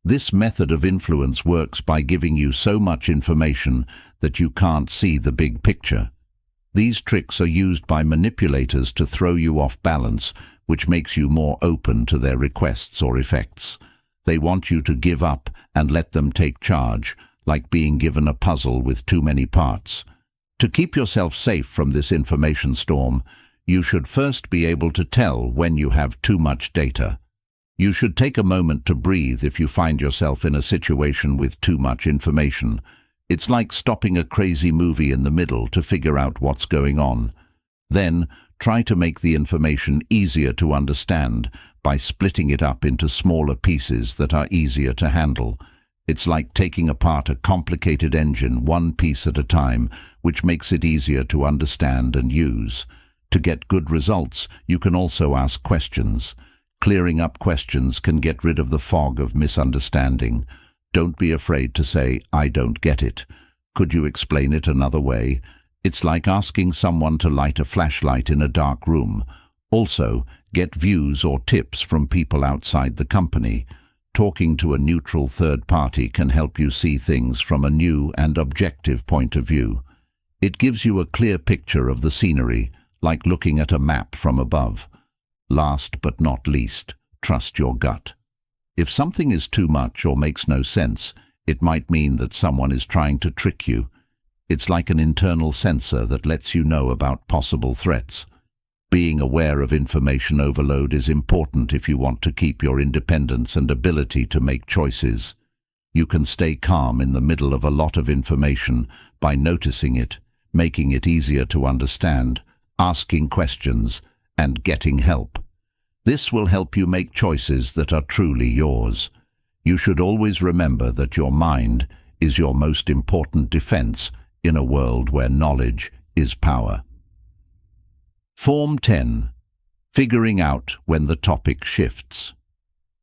This method of influence works by giving you so much information that you can't see the big picture. These tricks are used by manipulators to throw you off balance, which makes you more open to their requests or effects. They want you to give up and let them take charge, like being given a puzzle with too many parts. To keep yourself safe from this information storm, you should first be able to tell when you have too much data. You should take a moment to breathe if you find yourself in a situation with too much information. It's like stopping a crazy movie in the middle to figure out what's going on. Then, try to make the information easier to understand by splitting it up into smaller pieces that are easier to handle. It's like taking apart a complicated engine one piece at a time, which makes it easier to understand and use. To get good results, you can also ask questions. Clearing up questions can get rid of the fog of misunderstanding. Don't be afraid to say, "I don't get it. Could you explain it another way?" It's like asking someone to light a flashlight in a dark room. Also, get views or tips from people outside the company. Talking to a neutral third party can help you see things from a new and objective point of view. It gives you a clear picture of the scenery, like looking at a map from above. Last but not least, trust your gut. If something is too much or makes no sense, it might mean that someone is trying to trick you. It's like an internal sensor that lets you know about possible threats. Being aware of information overload is important if you want to keep your independence and ability to make choices. You can stay calm in the middle of a lot of information by noticing it, making it easier to understand, asking questions, and getting help. This will help you make choices that are truly yours. You should always remember that your mind is your most important defense in a world where knowledge is power. Form 10. Figuring out when the topic shifts.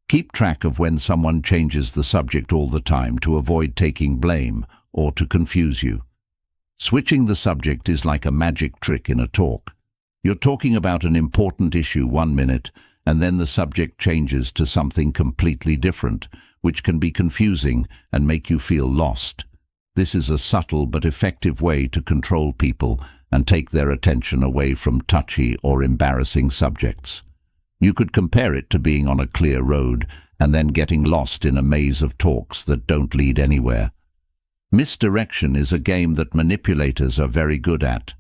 Keep track of when someone changes the subject all the time to avoid taking blame or to confuse you. Switching the subject is like a magic trick in a talk. You're talking about an important issue 1 minute, and then the subject changes to something completely different, which can be confusing and make you feel lost. This is a subtle but effective way to control people and take their attention away from touchy or embarrassing subjects. You could compare it to being on a clear road and then getting lost in a maze of talks that don't lead anywhere. Misdirection is a game that manipulators are very good at.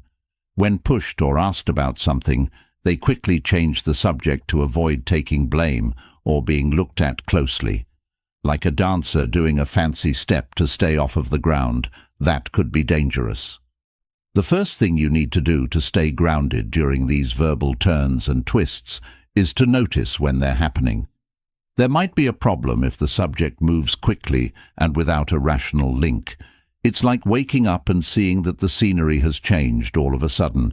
When pushed or asked about something, they quickly change the subject to avoid taking blame or being looked at closely. Like a dancer doing a fancy step to stay off of the ground, that could be dangerous. The first thing you need to do to stay grounded during these verbal turns and twists is to notice when they're happening. There might be a problem if the subject moves quickly and without a rational link. It's like waking up and seeing that the scenery has changed all of a sudden.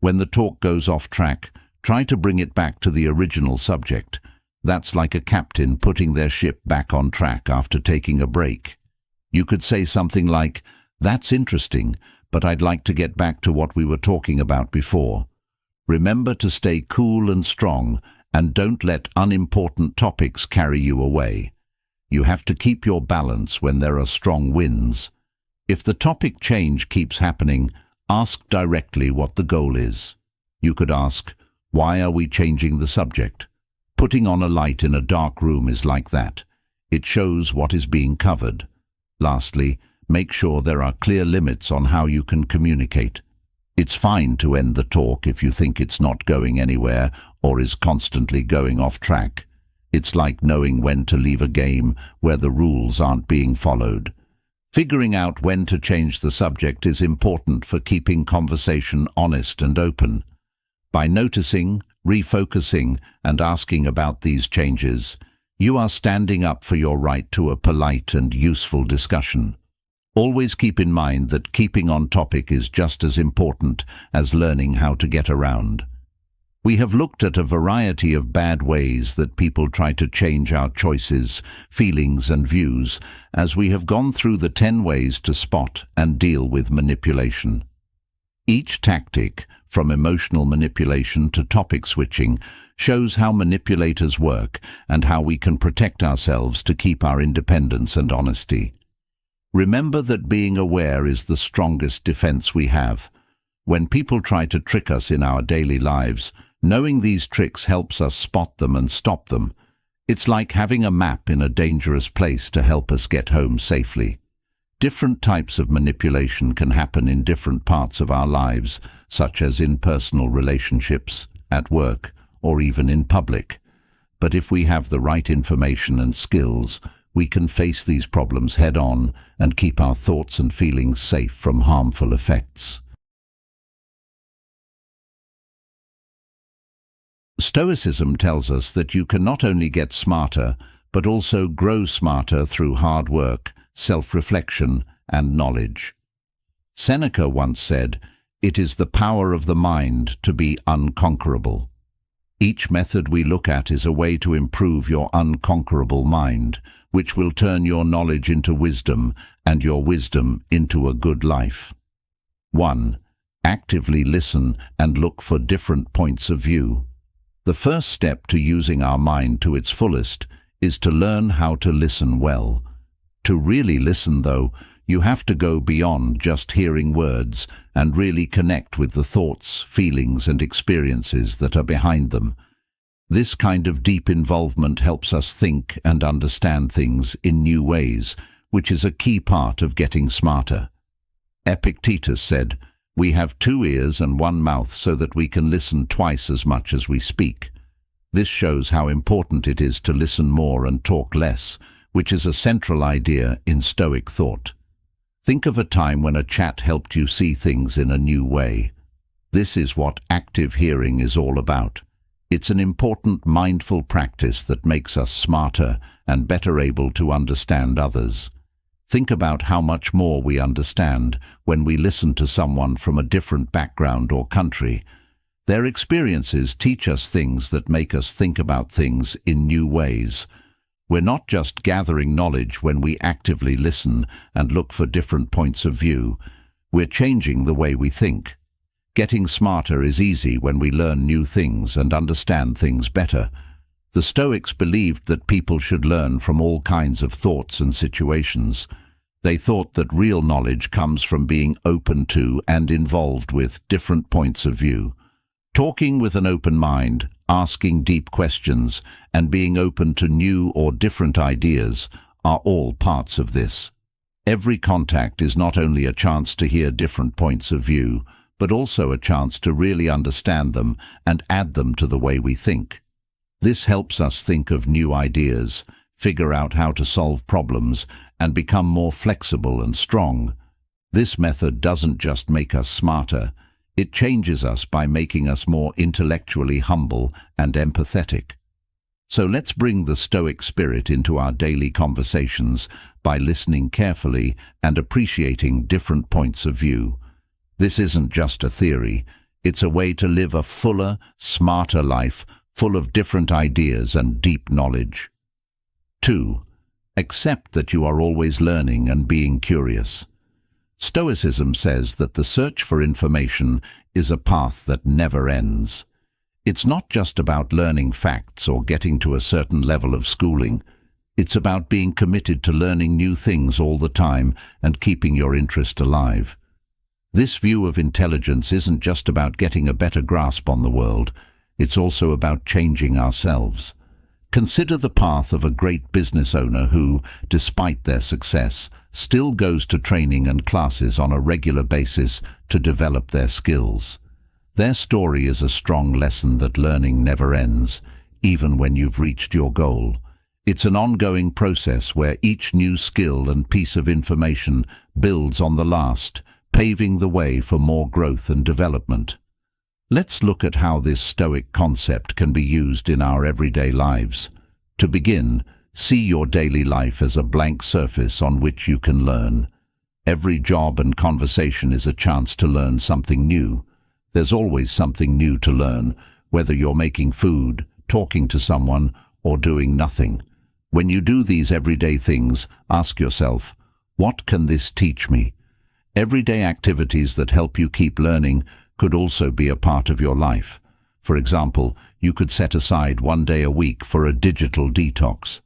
When the talk goes off track, try to bring it back to the original subject. That's like a captain putting their ship back on track after taking a break. You could say something like, "That's interesting, but I'd like to get back to what we were talking about before." Remember to stay cool and strong, and don't let unimportant topics carry you away. You have to keep your balance when there are strong winds. If the topic change keeps happening, ask directly what the goal is. You could ask, "Why are we changing the subject?" Putting on a light in a dark room is like that. It shows what is being covered. Lastly, make sure there are clear limits on how you can communicate. It's fine to end the talk if you think it's not going anywhere or is constantly going off track. It's like knowing when to leave a game where the rules aren't being followed. Figuring out when to change the subject is important for keeping conversation honest and open. By noticing, refocusing, and asking about these changes, you are standing up for your right to a polite and useful discussion. Always keep in mind that keeping on topic is just as important as learning how to get around. We have looked at a variety of bad ways that people try to change our choices, feelings, and views as we have gone through the 10 ways to spot and deal with manipulation. Each tactic, from emotional manipulation to topic switching, shows how manipulators work and how we can protect ourselves to keep our independence and honesty. Remember that being aware is the strongest defense we have. When people try to trick us in our daily lives, knowing these tricks helps us spot them and stop them. It's like having a map in a dangerous place to help us get home safely. Different types of manipulation can happen in different parts of our lives, such as in personal relationships, at work, or even in public. But if we have the right information and skills, we can face these problems head-on and keep our thoughts and feelings safe from harmful effects. Stoicism tells us that you can not only get smarter, but also grow smarter through hard work, self-reflection, and knowledge. Seneca once said, "It is the power of the mind to be unconquerable." Each method we look at is a way to improve your unconquerable mind, which will turn your knowledge into wisdom and your wisdom into a good life. 1. Actively listen and look for different points of view. The first step to using our mind to its fullest is to learn how to listen well. To really listen, though, you have to go beyond just hearing words and really connect with the thoughts, feelings, and experiences that are behind them. This kind of deep involvement helps us think and understand things in new ways, which is a key part of getting smarter. Epictetus said, "We have 2 ears and 1 mouth so that we can listen twice as much as we speak." This shows how important it is to listen more and talk less, which is a central idea in Stoic thought. Think of a time when a chat helped you see things in a new way. This is what active hearing is all about. It's an important mindful practice that makes us smarter and better able to understand others. Think about how much more we understand when we listen to someone from a different background or country. Their experiences teach us things that make us think about things in new ways. We're not just gathering knowledge when we actively listen and look for different points of view. We're changing the way we think. Getting smarter is easy when we learn new things and understand things better. The Stoics believed that people should learn from all kinds of thoughts and situations. They thought that real knowledge comes from being open to and involved with different points of view. Talking with an open mind, asking deep questions, and being open to new or different ideas are all parts of this. Every contact is not only a chance to hear different points of view, but also a chance to really understand them and add them to the way we think. This helps us think of new ideas, figure out how to solve problems, and become more flexible and strong. This method doesn't just make us smarter, it changes us by making us more intellectually humble and empathetic. So let's bring the Stoic spirit into our daily conversations by listening carefully and appreciating different points of view. This isn't just a theory, it's a way to live a fuller, smarter life, full of different ideas and deep knowledge. 2. Accept that you are always learning and being curious. Stoicism says that the search for information is a path that never ends. It's not just about learning facts or getting to a certain level of schooling. It's about being committed to learning new things all the time and keeping your interest alive. This view of intelligence isn't just about getting a better grasp on the world. It's also about changing ourselves. Consider the path of a great business owner who, despite their success, still goes to training and classes on a regular basis to develop their skills. Their story is a strong lesson that learning never ends, even when you've reached your goal. It's an ongoing process where each new skill and piece of information builds on the last, paving the way for more growth and development. Let's look at how this Stoic concept can be used in our everyday lives. To begin, see your daily life as a blank surface on which you can learn. Every job and conversation is a chance to learn something new. There's always something new to learn, whether you're making food, talking to someone, or doing nothing. When you do these everyday things, ask yourself, what can this teach me? Everyday activities that help you keep learning could also be a part of your life. For example, you could set aside one day a week for a digital detox.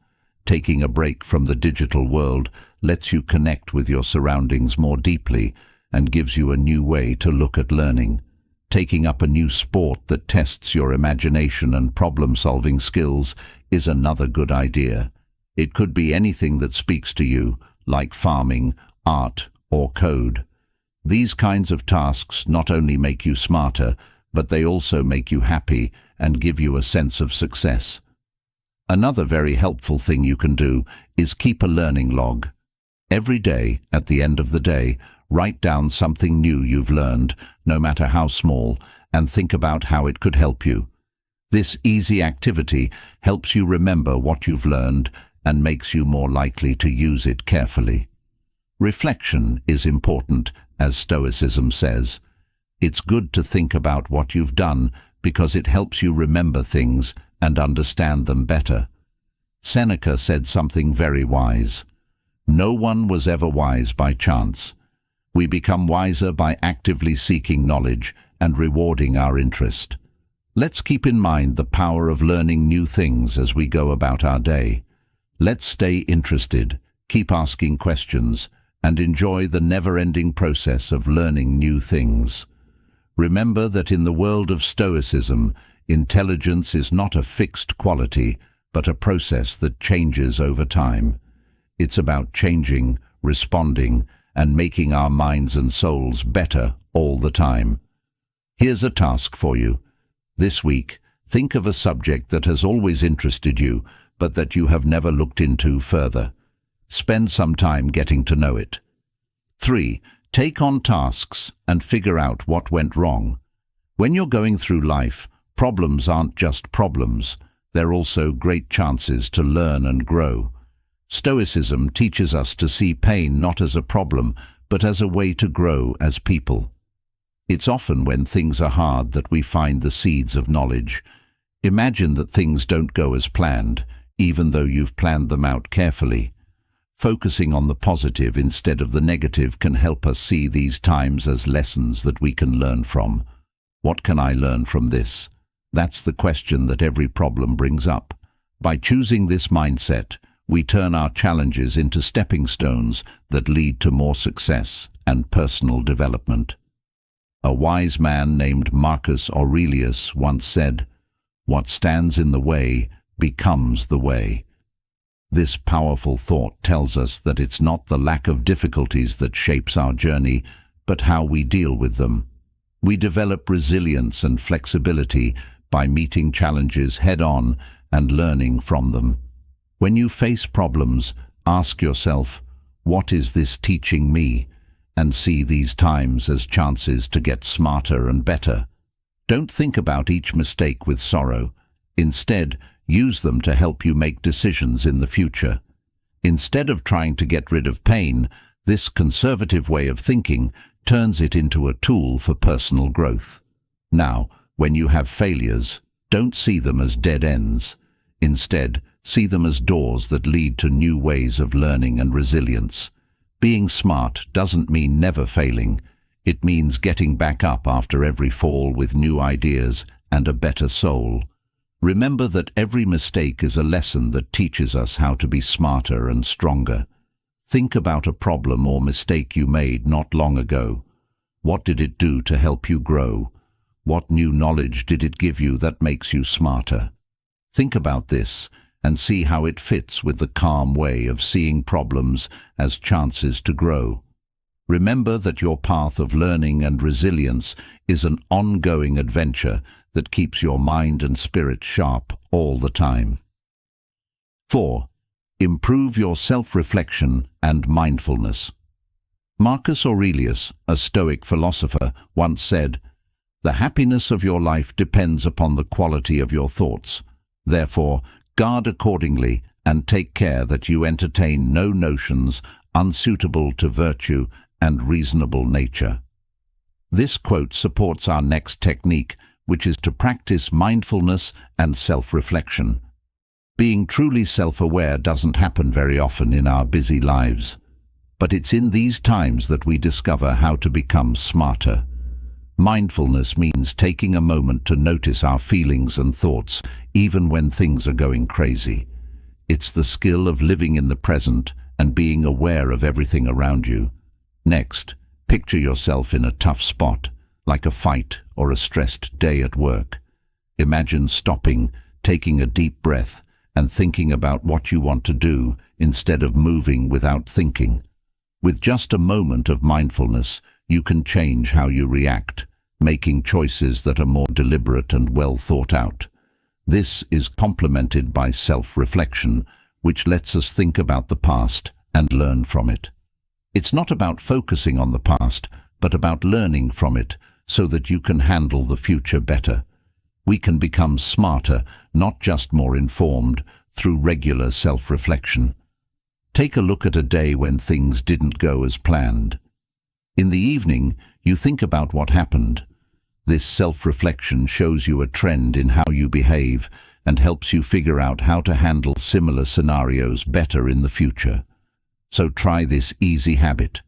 Taking a break from the digital world lets you connect with your surroundings more deeply and gives you a new way to look at learning. Taking up a new sport that tests your imagination and problem-solving skills is another good idea. It could be anything that speaks to you, like farming, art, or code. These kinds of tasks not only make you smarter, but they also make you happy and give you a sense of success. Another very helpful thing you can do is keep a learning log. Every day, at the end of the day, write down something new you've learned, no matter how small, and think about how it could help you. This easy activity helps you remember what you've learned and makes you more likely to use it carefully. Reflection is important, as Stoicism says. It's good to think about what you've done because it helps you remember things and understand them better. Seneca said something very wise. No one was ever wise by chance. We become wiser by actively seeking knowledge and rewarding our interest. Let's keep in mind the power of learning new things as we go about our day. Let's stay interested, keep asking questions, and enjoy the never-ending process of learning new things. Remember that in the world of Stoicism, intelligence is not a fixed quality, but a process that changes over time. It's about changing, responding, and making our minds and souls better all the time. Here's a task for you. This week, think of a subject that has always interested you, but that you have never looked into further. Spend some time getting to know it. 3. Take on tasks and figure out what went wrong. When you're going through life, problems aren't just problems. They're also great chances to learn and grow. Stoicism teaches us to see pain not as a problem, but as a way to grow as people. It's often when things are hard that we find the seeds of knowledge. Imagine that things don't go as planned, even though you've planned them out carefully. Focusing on the positive instead of the negative can help us see these times as lessons that we can learn from. What can I learn from this? That's the question that every problem brings up. By choosing this mindset, we turn our challenges into stepping stones that lead to more success and personal development. A wise man named Marcus Aurelius once said, "What stands in the way becomes the way." This powerful thought tells us that it's not the lack of difficulties that shapes our journey, but how we deal with them. We develop resilience and flexibility by meeting challenges head-on and learning from them. When you face problems, ask yourself, what is this teaching me? And see these times as chances to get smarter and better. Don't think about each mistake with sorrow. Instead, use them to help you make decisions in the future. Instead of trying to get rid of pain, this conservative way of thinking turns it into a tool for personal growth. Now, when you have failures, Don't see them as dead ends. Instead, see them as doors that lead to new ways of learning and resilience. Being smart doesn't mean never failing. It means getting back up after every fall with new ideas and a better soul. Remember that every mistake is a lesson that teaches us how to be smarter and stronger. Think about a problem or mistake you made not long ago. What did it do to help you grow? What new knowledge did it give you that makes you smarter? Think about this and see how it fits with the calm way of seeing problems as chances to grow. Remember that your path of learning and resilience is an ongoing adventure that keeps your mind and spirit sharp all the time. 4. Improve your self-reflection and mindfulness. Marcus Aurelius, a Stoic philosopher, once said, "The happiness of your life depends upon the quality of your thoughts. Therefore, guard accordingly and take care that you entertain no notions unsuitable to virtue and reasonable nature." This quote supports our next technique, which is to practice mindfulness and self-reflection. Being truly self-aware doesn't happen very often in our busy lives, but it's in these times that we discover how to become smarter. Mindfulness means taking a moment to notice our feelings and thoughts, even when things are going crazy. It's the skill of living in the present and being aware of everything around you. Next, picture yourself in a tough spot, like a fight or a stressed day at work. Imagine stopping, taking a deep breath, and thinking about what you want to do instead of moving without thinking. With just a moment of mindfulness, you can change how you react, making choices that are more deliberate and well thought out. This is complemented by self-reflection, which lets us think about the past and learn from it. It's not about focusing on the past, but about learning from it so that you can handle the future better. We can become smarter, not just more informed, through regular self-reflection. Take a look at a day when things didn't go as planned. In the evening, you think about what happened. This self-reflection shows you a trend in how you behave and helps you figure out how to handle similar scenarios better in the future. So try this easy habit.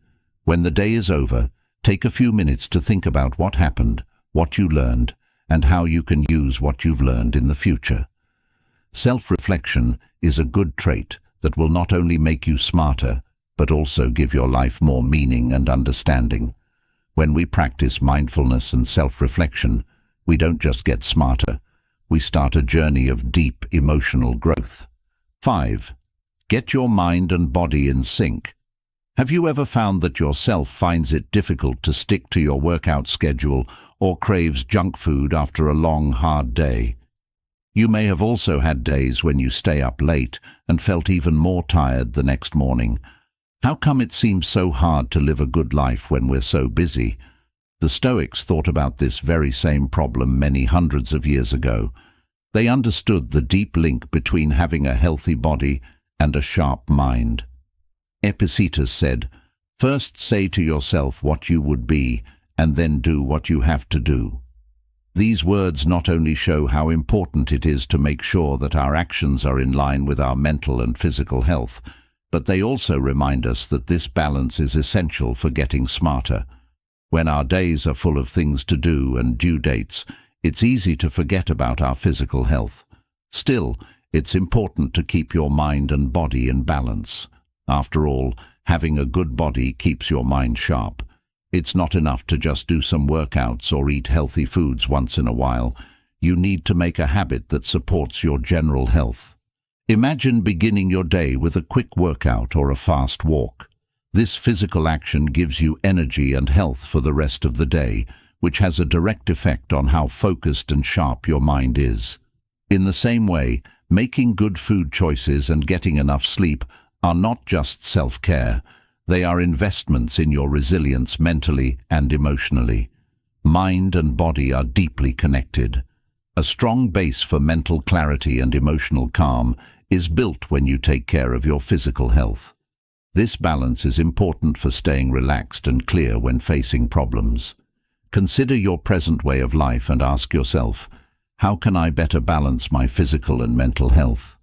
When the day is over, take a few minutes to think about what happened, what you learned, and how you can use what you've learned in the future. Self-reflection is a good trait that will not only make you smarter, but also give your life more meaning and understanding. When we practice mindfulness and self-reflection, we don't just get smarter, we start a journey of deep emotional growth. 5. Get your mind and body in sync. Have you ever found that yourself finds it difficult to stick to your workout schedule or craves junk food after a long, hard day? You may have also had days when you stay up late and felt even more tired the next morning. How come it seems so hard to live a good life when we're so busy? The Stoics thought about this very same problem many hundreds of years ago. They understood the deep link between having a healthy body and a sharp mind. Epictetus said, "First say to yourself what you would be, and then do what you have to do." These words not only show how important it is to make sure that our actions are in line with our mental and physical health, but they also remind us that this balance is essential for getting smarter. When our days are full of things to do and due dates, it's easy to forget about our physical health. Still, it's important to keep your mind and body in balance. After all, having a good body keeps your mind sharp. It's not enough to just do some workouts or eat healthy foods once in a while. You need to make a habit that supports your general health. Imagine beginning your day with a quick workout or a fast walk. This physical action gives you energy and health for the rest of the day, which has a direct effect on how focused and sharp your mind is. In the same way, making good food choices and getting enough sleep are not just self-care. They are investments in your resilience mentally and emotionally. Mind and body are deeply connected. A strong base for mental clarity and emotional calm is built when you take care of your physical health. This balance is important for staying relaxed and clear when facing problems. Consider your present way of life and ask yourself, How can I better balance my physical and mental health?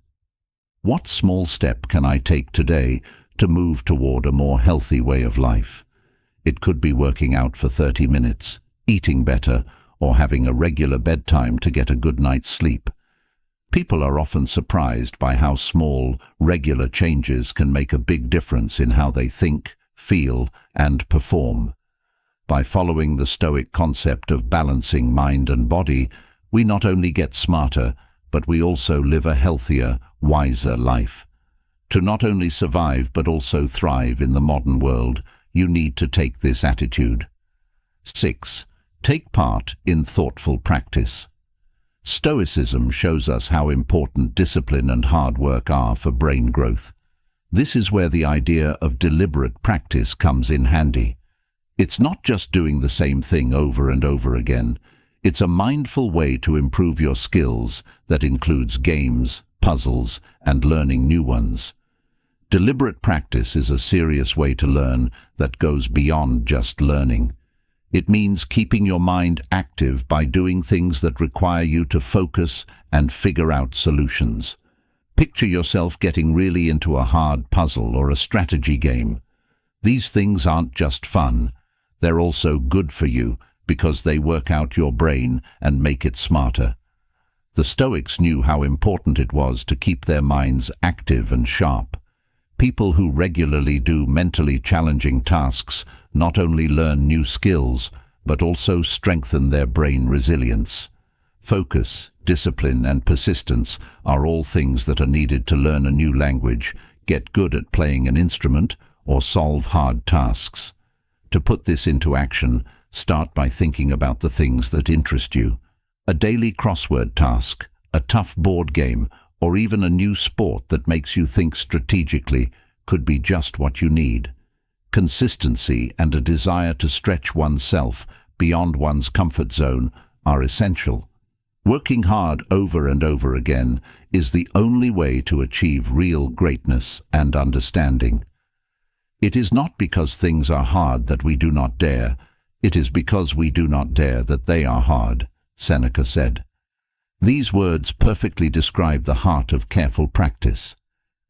What small step can I take today to move toward a more healthy way of life? It could be working out for 30 minutes, eating better, or having a regular bedtime to get a good night's sleep. People are often surprised by how small, regular changes can make a big difference in how they think, feel, and perform. By following the Stoic concept of balancing mind and body, we not only get smarter, but we also live a healthier, wiser life. To not only survive but also thrive in the modern world, you need to take this attitude. 6. Take part in thoughtful practice. Stoicism shows us how important discipline and hard work are for brain growth. This is where the idea of deliberate practice comes in handy. It's not just doing the same thing over and over again. It's a mindful way to improve your skills that includes games, puzzles, and learning new ones. Deliberate practice is a serious way to learn that goes beyond just learning. It means keeping your mind active by doing things that require you to focus and figure out solutions. Picture yourself getting really into a hard puzzle or a strategy game. These things aren't just fun. They're also good for you because they work out your brain and make it smarter. The Stoics knew how important it was to keep their minds active and sharp. People who regularly do mentally challenging tasks not only learn new skills, but also strengthen their brain resilience. Focus, discipline, and persistence are all things that are needed to learn a new language, get good at playing an instrument, or solve hard tasks. To put this into action, start by thinking about the things that interest you. A daily crossword task, a tough board game, or even a new sport that makes you think strategically could be just what you need. Consistency and a desire to stretch oneself beyond one's comfort zone are essential. Working hard over and over again is the only way to achieve real greatness and understanding. It is not because things are hard that we do not dare. It is because we do not dare that they are hard, Seneca said. These words perfectly describe the heart of careful practice.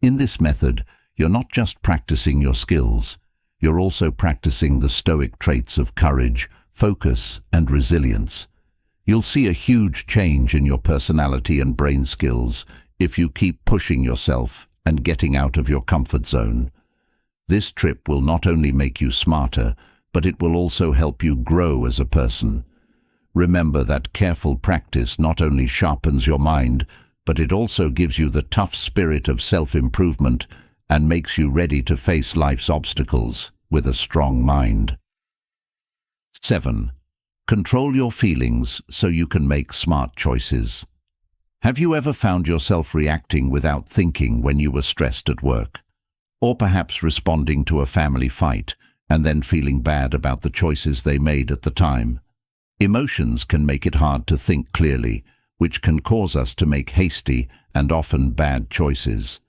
In this method, you're not just practicing your skills, you're also practicing the Stoic traits of courage, focus, and resilience. You'll see a huge change in your personality and brain skills if you keep pushing yourself and getting out of your comfort zone. This trip will not only make you smarter, but it will also help you grow as a person. Remember that careful practice not only sharpens your mind, but it also gives you the tough spirit of self-improvement and makes you ready to face life's obstacles with a strong mind. 7. Control your feelings so you can make smart choices. Have you ever found yourself reacting without thinking when you were stressed at work? Or perhaps responding to a family fight and then feeling bad about the choices they made at the time? Emotions can make it hard to think clearly, which can cause us to make hasty and often bad choices.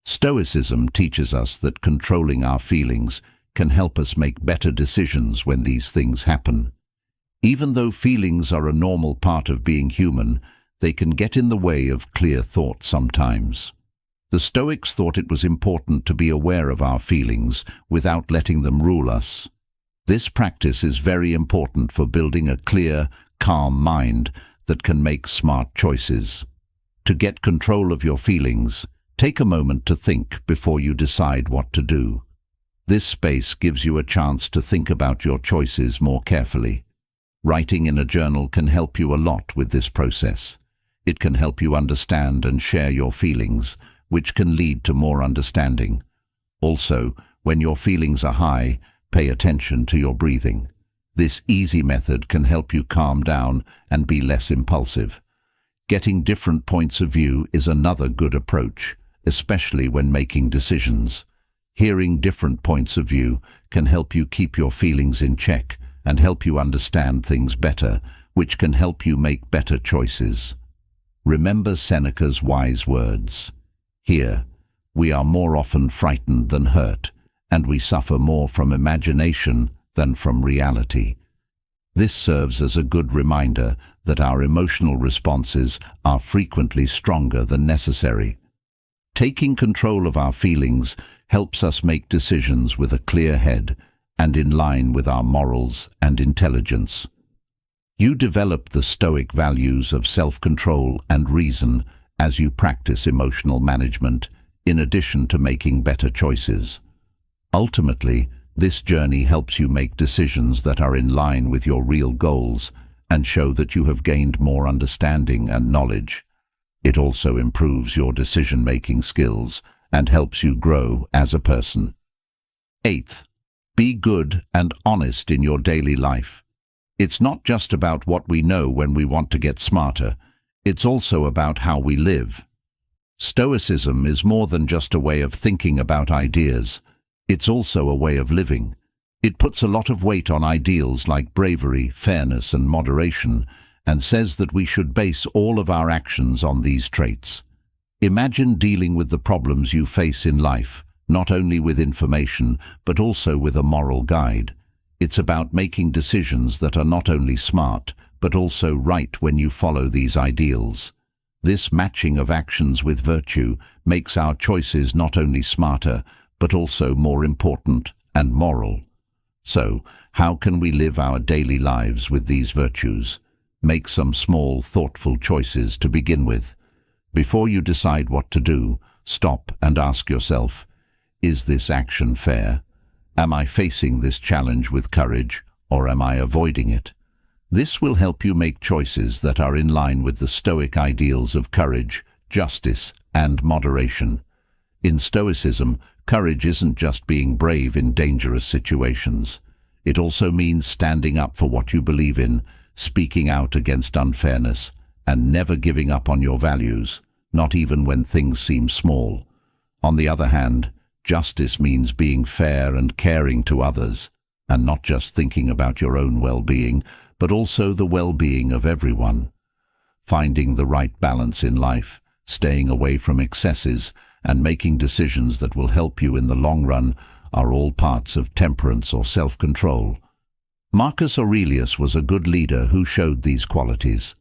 Stoicism teaches us that controlling our feelings can help us make better decisions when these things happen. Even though feelings are a normal part of being human, they can get in the way of clear thought sometimes. The Stoics thought it was important to be aware of our feelings without letting them rule us. This practice is very important for building a clear, calm mind that can make smart choices. To get control of your feelings, take a moment to think before you decide what to do. This space gives you a chance to think about your choices more carefully. Writing in a journal can help you a lot with this process. It can help you understand and share your feelings, which can lead to more understanding. Also, when your feelings are high, pay attention to your breathing. This easy method can help you calm down and be less impulsive. Getting different points of view is another good approach, especially when making decisions. Hearing different points of view can help you keep your feelings in check and help you understand things better, which can help you make better choices. Remember Seneca's wise words. Here, we are more often frightened than hurt, and we suffer more from imagination than from reality. This serves as a good reminder that our emotional responses are frequently stronger than necessary. Taking control of our feelings helps us make decisions with a clear head and in line with our morals and intelligence. You develop the Stoic values of self-control and reason as you practice emotional management, in addition to making better choices. Ultimately, this journey helps you make decisions that are in line with your real goals and show that you have gained more understanding and knowledge. It also improves your decision-making skills and helps you grow as a person. Eighth, be good and honest in your daily life. It's not just about what we know when we want to get smarter. It's also about how we live. Stoicism is more than just a way of thinking about ideas. It's also a way of living. It puts a lot of weight on ideals like bravery, fairness, and moderation, and says that we should base all of our actions on these traits. Imagine dealing with the problems you face in life, not only with information, but also with a moral guide. It's about making decisions that are not only smart, but also right when you follow these ideals. This matching of actions with virtue makes our choices not only smarter, but also more important and moral. So, how can we live our daily lives with these virtues? Make some small, thoughtful choices to begin with. Before you decide what to do, stop and ask yourself, is this action fair? Am I facing this challenge with courage, or am I avoiding it? This will help you make choices that are in line with the Stoic ideals of courage, justice, and moderation. In Stoicism, courage isn't just being brave in dangerous situations. It also means standing up for what you believe in, speaking out against unfairness, and never giving up on your values, not even when things seem small. On the other hand, justice means being fair and caring to others, and not just thinking about your own well-being, but also the well-being of everyone. Finding the right balance in life, staying away from excesses, and making decisions that will help you in the long run are all parts of temperance or self-control. Marcus Aurelius was a good leader who showed these qualities.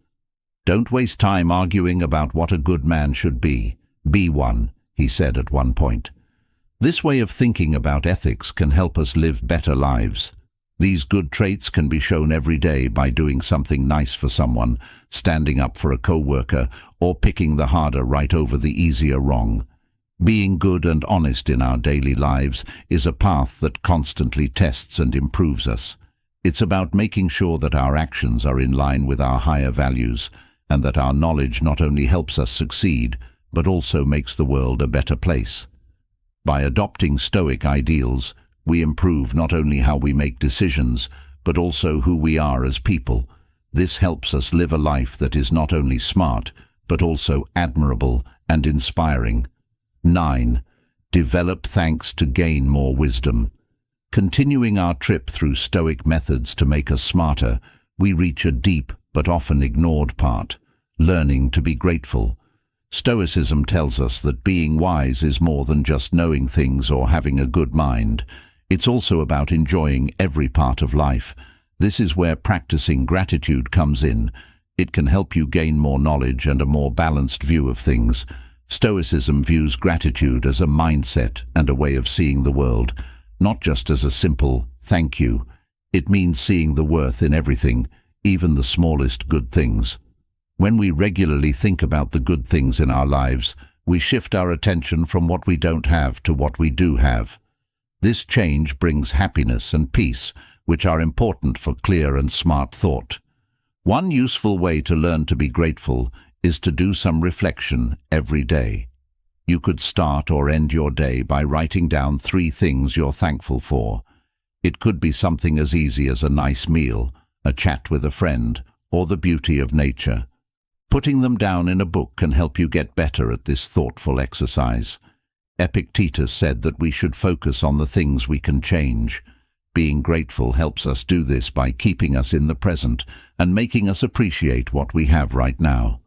Don't waste time arguing about what a good man should be. Be one, he said at one point. This way of thinking about ethics can help us live better lives. These good traits can be shown every day by doing something nice for someone, standing up for a co-worker, or picking the harder right over the easier wrong. Being good and honest in our daily lives is a path that constantly tests and improves us. It's about making sure that our actions are in line with our higher values, and that our knowledge not only helps us succeed, but also makes the world a better place. By adopting Stoic ideals, we improve not only how we make decisions, but also who we are as people. This helps us live a life that is not only smart, but also admirable and inspiring. 9. Develop thanks to gain more wisdom. Continuing our trip through Stoic methods to make us smarter, we reach a deep but often ignored part, learning to be grateful. Stoicism tells us that being wise is more than just knowing things or having a good mind. It's also about enjoying every part of life. This is where practicing gratitude comes in. It can help you gain more knowledge and a more balanced view of things. Stoicism views gratitude as a mindset and a way of seeing the world, not just as a simple thank you. It means seeing the worth in everything, even the smallest good things. When we regularly think about the good things in our lives, we shift our attention from what we don't have to what we do have. This change brings happiness and peace, which are important for clear and smart thought. One useful way to learn to be grateful is to do some reflection every day. You could start or end your day by writing down 3 things you're thankful for. It could be something as easy as a nice meal, a chat with a friend, or the beauty of nature. Putting them down in a book can help you get better at this thoughtful exercise. Epictetus said that we should focus on the things we can change. Being grateful helps us do this by keeping us in the present and making us appreciate what we have right now.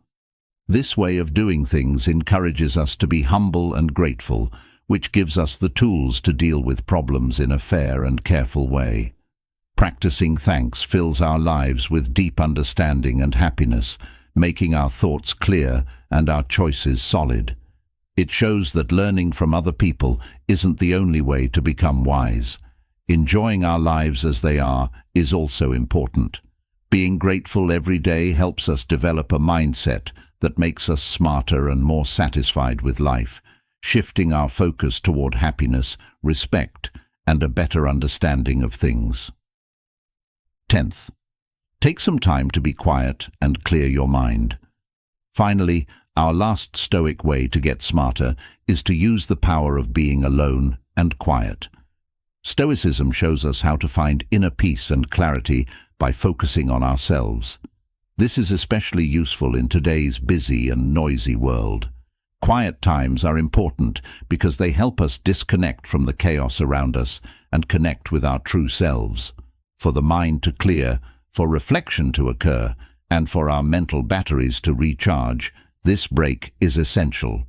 This way of doing things encourages us to be humble and grateful, which gives us the tools to deal with problems in a fair and careful way. Practicing thanks fills our lives with deep understanding and happiness, making our thoughts clear and our choices solid. It shows that learning from other people isn't the only way to become wise. Enjoying our lives as they are is also important. Being grateful every day helps us develop a mindset that makes us smarter and more satisfied with life, shifting our focus toward happiness, respect, and a better understanding of things. 10th, take some time to be quiet and clear your mind. Finally, our last Stoic way to get smarter is to use the power of being alone and quiet. Stoicism shows us how to find inner peace and clarity by focusing on ourselves. This is especially useful in today's busy and noisy world. Quiet times are important because they help us disconnect from the chaos around us and connect with our true selves. For the mind to clear, for reflection to occur, and for our mental batteries to recharge, this break is essential.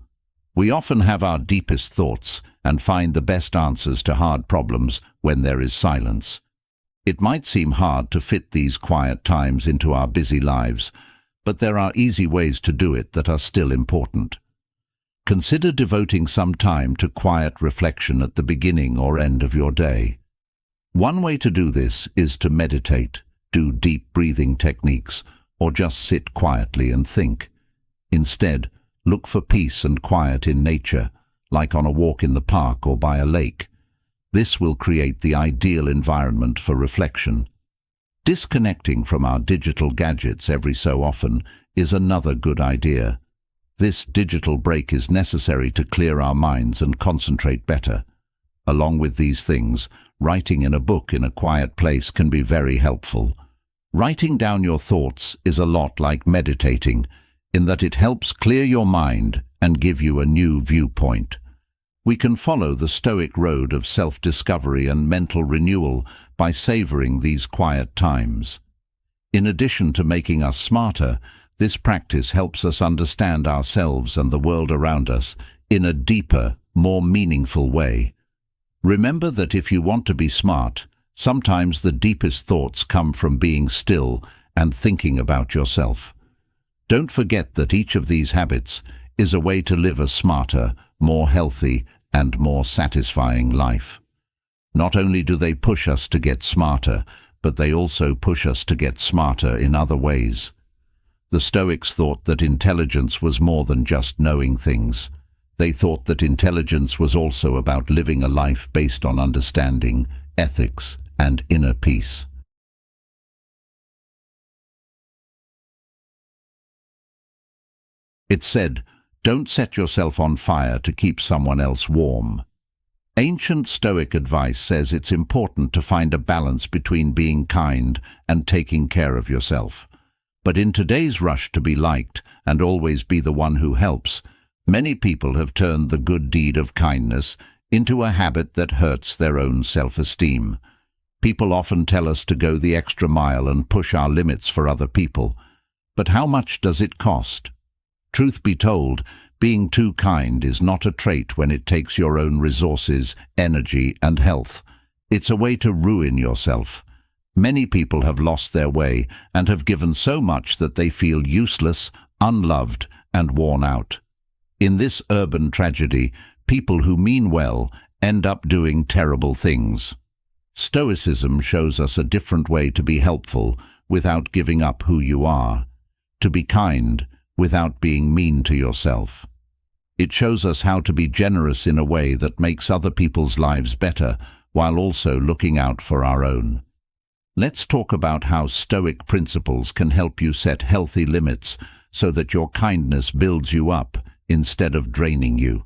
We often have our deepest thoughts and find the best answers to hard problems when there is silence. It might seem hard to fit these quiet times into our busy lives, but there are easy ways to do it that are still important. Consider devoting some time to quiet reflection at the beginning or end of your day. One way to do this is to meditate, do deep breathing techniques, or just sit quietly and think. Instead, look for peace and quiet in nature, like on a walk in the park or by a lake. This will create the ideal environment for reflection. Disconnecting from our digital gadgets every so often is another good idea. This digital break is necessary to clear our minds and concentrate better. Along with these things, writing in a book in a quiet place can be very helpful. Writing down your thoughts is a lot like meditating, in that it helps clear your mind and give you a new viewpoint. We can follow the Stoic road of self-discovery and mental renewal by savoring these quiet times. In addition to making us smarter, this practice helps us understand ourselves and the world around us in a deeper, more meaningful way. Remember that if you want to be smart, sometimes the deepest thoughts come from being still and thinking about yourself. Don't forget that each of these habits is a way to live a smarter, more healthy, and more satisfying life. Not only do they push us to get smarter, but they also push us to get smarter in other ways. The Stoics thought that intelligence was more than just knowing things. They thought that intelligence was also about living a life based on understanding, ethics, and inner peace. It said, "Don't set yourself on fire to keep someone else warm." Ancient Stoic advice says it's important to find a balance between being kind and taking care of yourself. But in today's rush to be liked and always be the one who helps, many people have turned the good deed of kindness into a habit that hurts their own self-esteem. People often tell us to go the extra mile and push our limits for other people. But how much does it cost? Truth be told, being too kind is not a trait when it takes your own resources, energy, and health. It's a way to ruin yourself. Many people have lost their way and have given so much that they feel useless, unloved, and worn out. In this urban tragedy, people who mean well end up doing terrible things. Stoicism shows us a different way to be helpful without giving up who you are, to be kind without being mean to yourself. It shows us how to be generous in a way that makes other people's lives better while also looking out for our own. Let's talk about how Stoic principles can help you set healthy limits so that your kindness builds you up instead of draining you.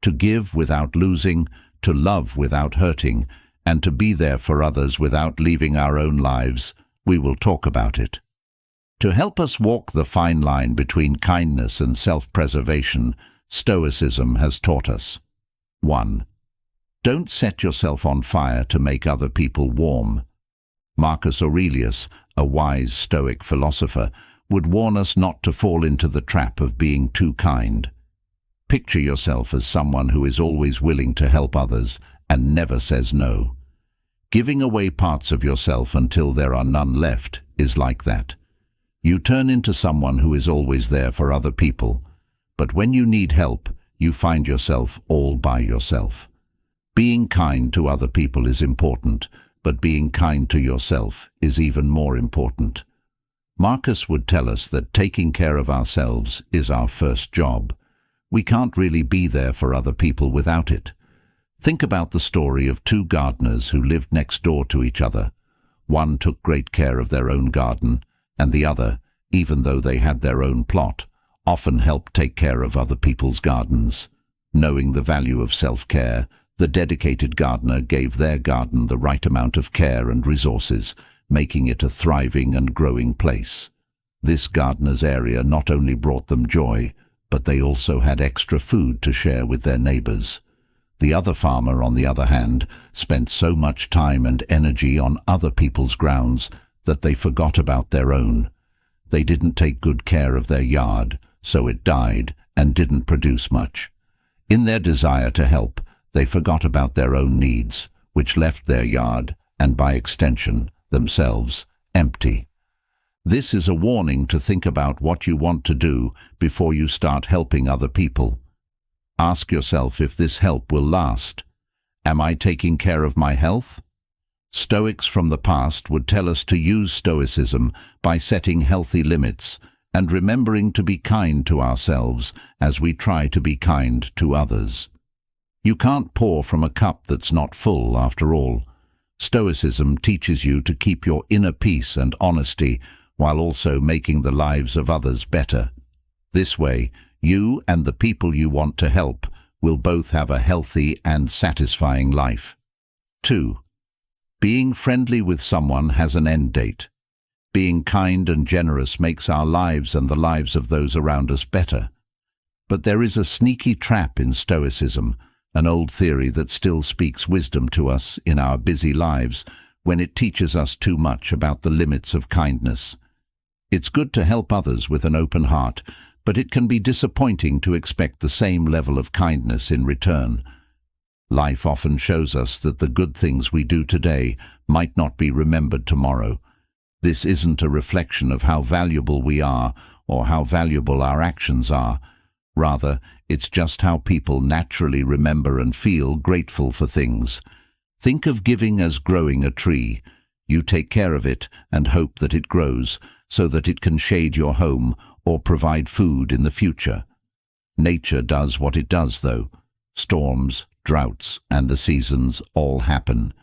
To give without losing, to love without hurting, and to be there for others without leaving our own lives, we will talk about it. To help us walk the fine line between kindness and self-preservation, Stoicism has taught us. 1. Don't set yourself on fire to make other people warm. Marcus Aurelius, a wise Stoic philosopher, would warn us not to fall into the trap of being too kind. Picture yourself as someone who is always willing to help others and never says no. Giving away parts of yourself until there are none left is like that. You turn into someone who is always there for other people, but when you need help, you find yourself all by yourself. Being kind to other people is important, but being kind to yourself is even more important. Marcus would tell us that taking care of ourselves is our first job. We can't really be there for other people without it. Think about the story of two gardeners who lived next door to each other. One took great care of their own garden, and the other, even though they had their own plot, often helped take care of other people's gardens. Knowing the value of self-care, the dedicated gardener gave their garden the right amount of care and resources, making it a thriving and growing place. This gardener's area not only brought them joy, but they also had extra food to share with their neighbors. The other farmer, on the other hand, spent so much time and energy on other people's grounds that they forgot about their own. They didn't take good care of their yard, so it died and didn't produce much. In their desire to help, they forgot about their own needs, which left their yard, and by extension, themselves, empty. This is a warning to think about what you want to do before you start helping other people. Ask yourself if this help will last. Am I taking care of my health? Stoics from the past would tell us to use Stoicism by setting healthy limits and remembering to be kind to ourselves as we try to be kind to others. You can't pour from a cup that's not full, after all. Stoicism teaches you to keep your inner peace and honesty while also making the lives of others better. This way, you and the people you want to help will both have a healthy and satisfying life. 2. Being friendly with someone has an end date. Being kind and generous makes our lives and the lives of those around us better. But there is a sneaky trap in Stoicism, an old theory that still speaks wisdom to us in our busy lives when it teaches us too much about the limits of kindness. It's good to help others with an open heart, but it can be disappointing to expect the same level of kindness in return. Life often shows us that the good things we do today might not be remembered tomorrow. This isn't a reflection of how valuable we are or how valuable our actions are. Rather, it's just how people naturally remember and feel grateful for things. Think of giving as growing a tree. You take care of it and hope that it grows so that it can shade your home or provide food in the future. Nature does what it does, though. Storms, droughts, and the seasons all happen.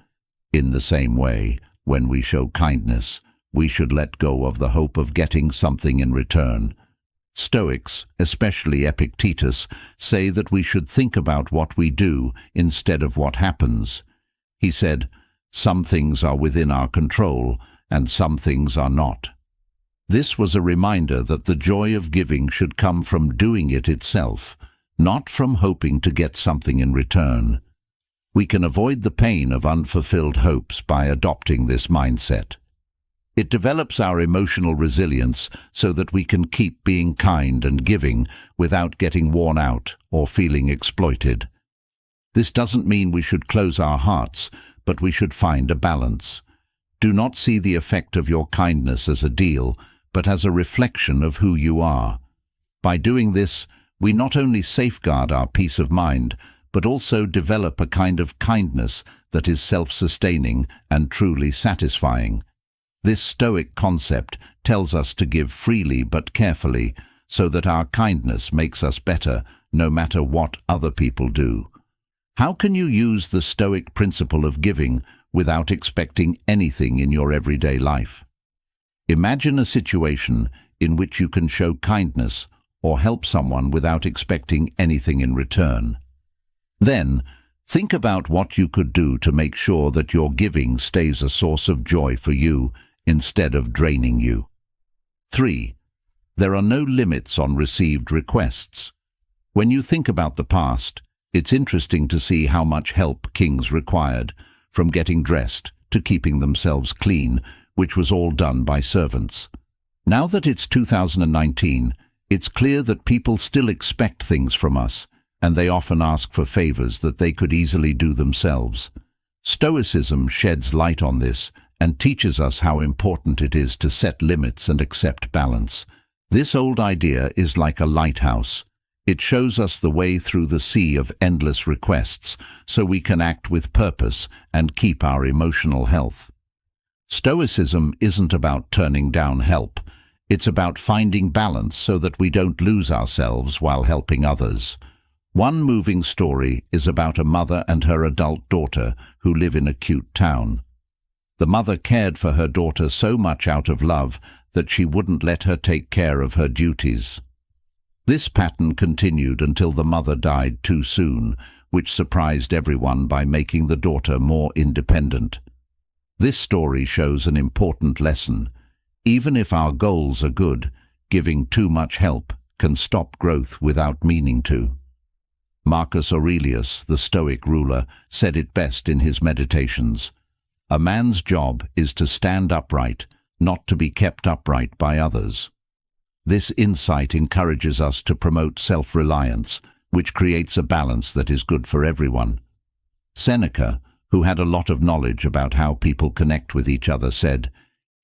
In the same way, when we show kindness, we should let go of the hope of getting something in return. Stoics, especially Epictetus, say that we should think about what we do instead of what happens. He said, "Some things are within our control, and some things are not." This was a reminder that the joy of giving should come from doing it itself, not from hoping to get something in return. We can avoid the pain of unfulfilled hopes by adopting this mindset. It develops our emotional resilience so that we can keep being kind and giving without getting worn out or feeling exploited. This doesn't mean we should close our hearts, but we should find a balance. Do not see the effect of your kindness as a deal, but as a reflection of who you are. By doing this, we not only safeguard our peace of mind, but also develop a kind of kindness that is self-sustaining and truly satisfying. This Stoic concept tells us to give freely but carefully, so that our kindness makes us better no matter what other people do. How can you use the Stoic principle of giving without expecting anything in your everyday life? Imagine a situation in which you can show kindness or help someone without expecting anything in return. Then, think about what you could do to make sure that your giving stays a source of joy for you instead of draining you. 3. There are no limits on received requests. When you think about the past, it's interesting to see how much help kings required, from getting dressed to keeping themselves clean, which was all done by servants. Now that it's 2019, it's clear that people still expect things from us, and they often ask for favors that they could easily do themselves. Stoicism sheds light on this and teaches us how important it is to set limits and accept balance. This old idea is like a lighthouse. It shows us the way through the sea of endless requests so we can act with purpose and keep our emotional health. Stoicism isn't about turning down help. It's about finding balance so that we don't lose ourselves while helping others. One moving story is about a mother and her adult daughter who live in a cute town. The mother cared for her daughter so much out of love that she wouldn't let her take care of her duties. This pattern continued until the mother died too soon, which surprised everyone by making the daughter more independent. This story shows an important lesson. Even if our goals are good, giving too much help can stop growth without meaning to. Marcus Aurelius, the Stoic ruler, said it best in his Meditations. A man's job is to stand upright, not to be kept upright by others. This insight encourages us to promote self-reliance, which creates a balance that is good for everyone. Seneca, who had a lot of knowledge about how people connect with each other, said,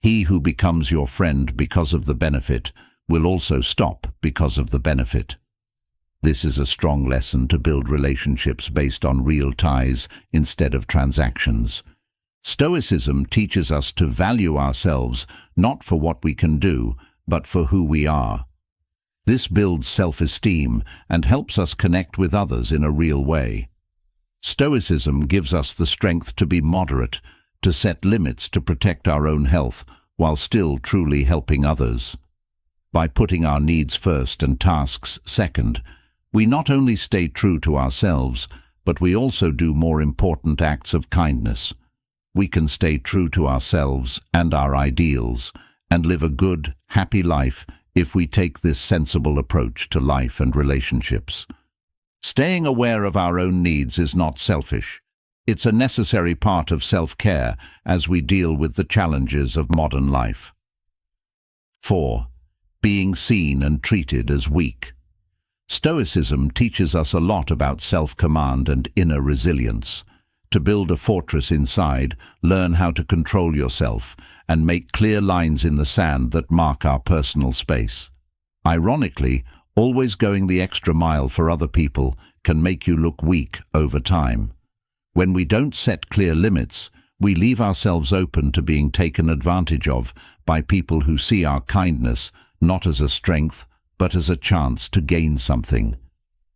"He who becomes your friend because of the benefit will also stop because of the benefit." This is a strong lesson to build relationships based on real ties instead of transactions. Stoicism teaches us to value ourselves not for what we can do, but for who we are. This builds self-esteem and helps us connect with others in a real way. Stoicism gives us the strength to be moderate, to set limits to protect our own health while still truly helping others. By putting our needs first and tasks second, we not only stay true to ourselves, but we also do more important acts of kindness. We can stay true to ourselves and our ideals and live a good, happy life if we take this sensible approach to life and relationships. Staying aware of our own needs is not selfish. It's a necessary part of self-care as we deal with the challenges of modern life. 4. Being seen and treated as weak. Stoicism teaches us a lot about self-command and inner resilience. To build a fortress inside, learn how to control yourself and make clear lines in the sand that mark our personal space. Ironically, always going the extra mile for other people can make you look weak over time. When we don't set clear limits, we leave ourselves open to being taken advantage of by people who see our kindness not as a strength, but as a chance to gain something.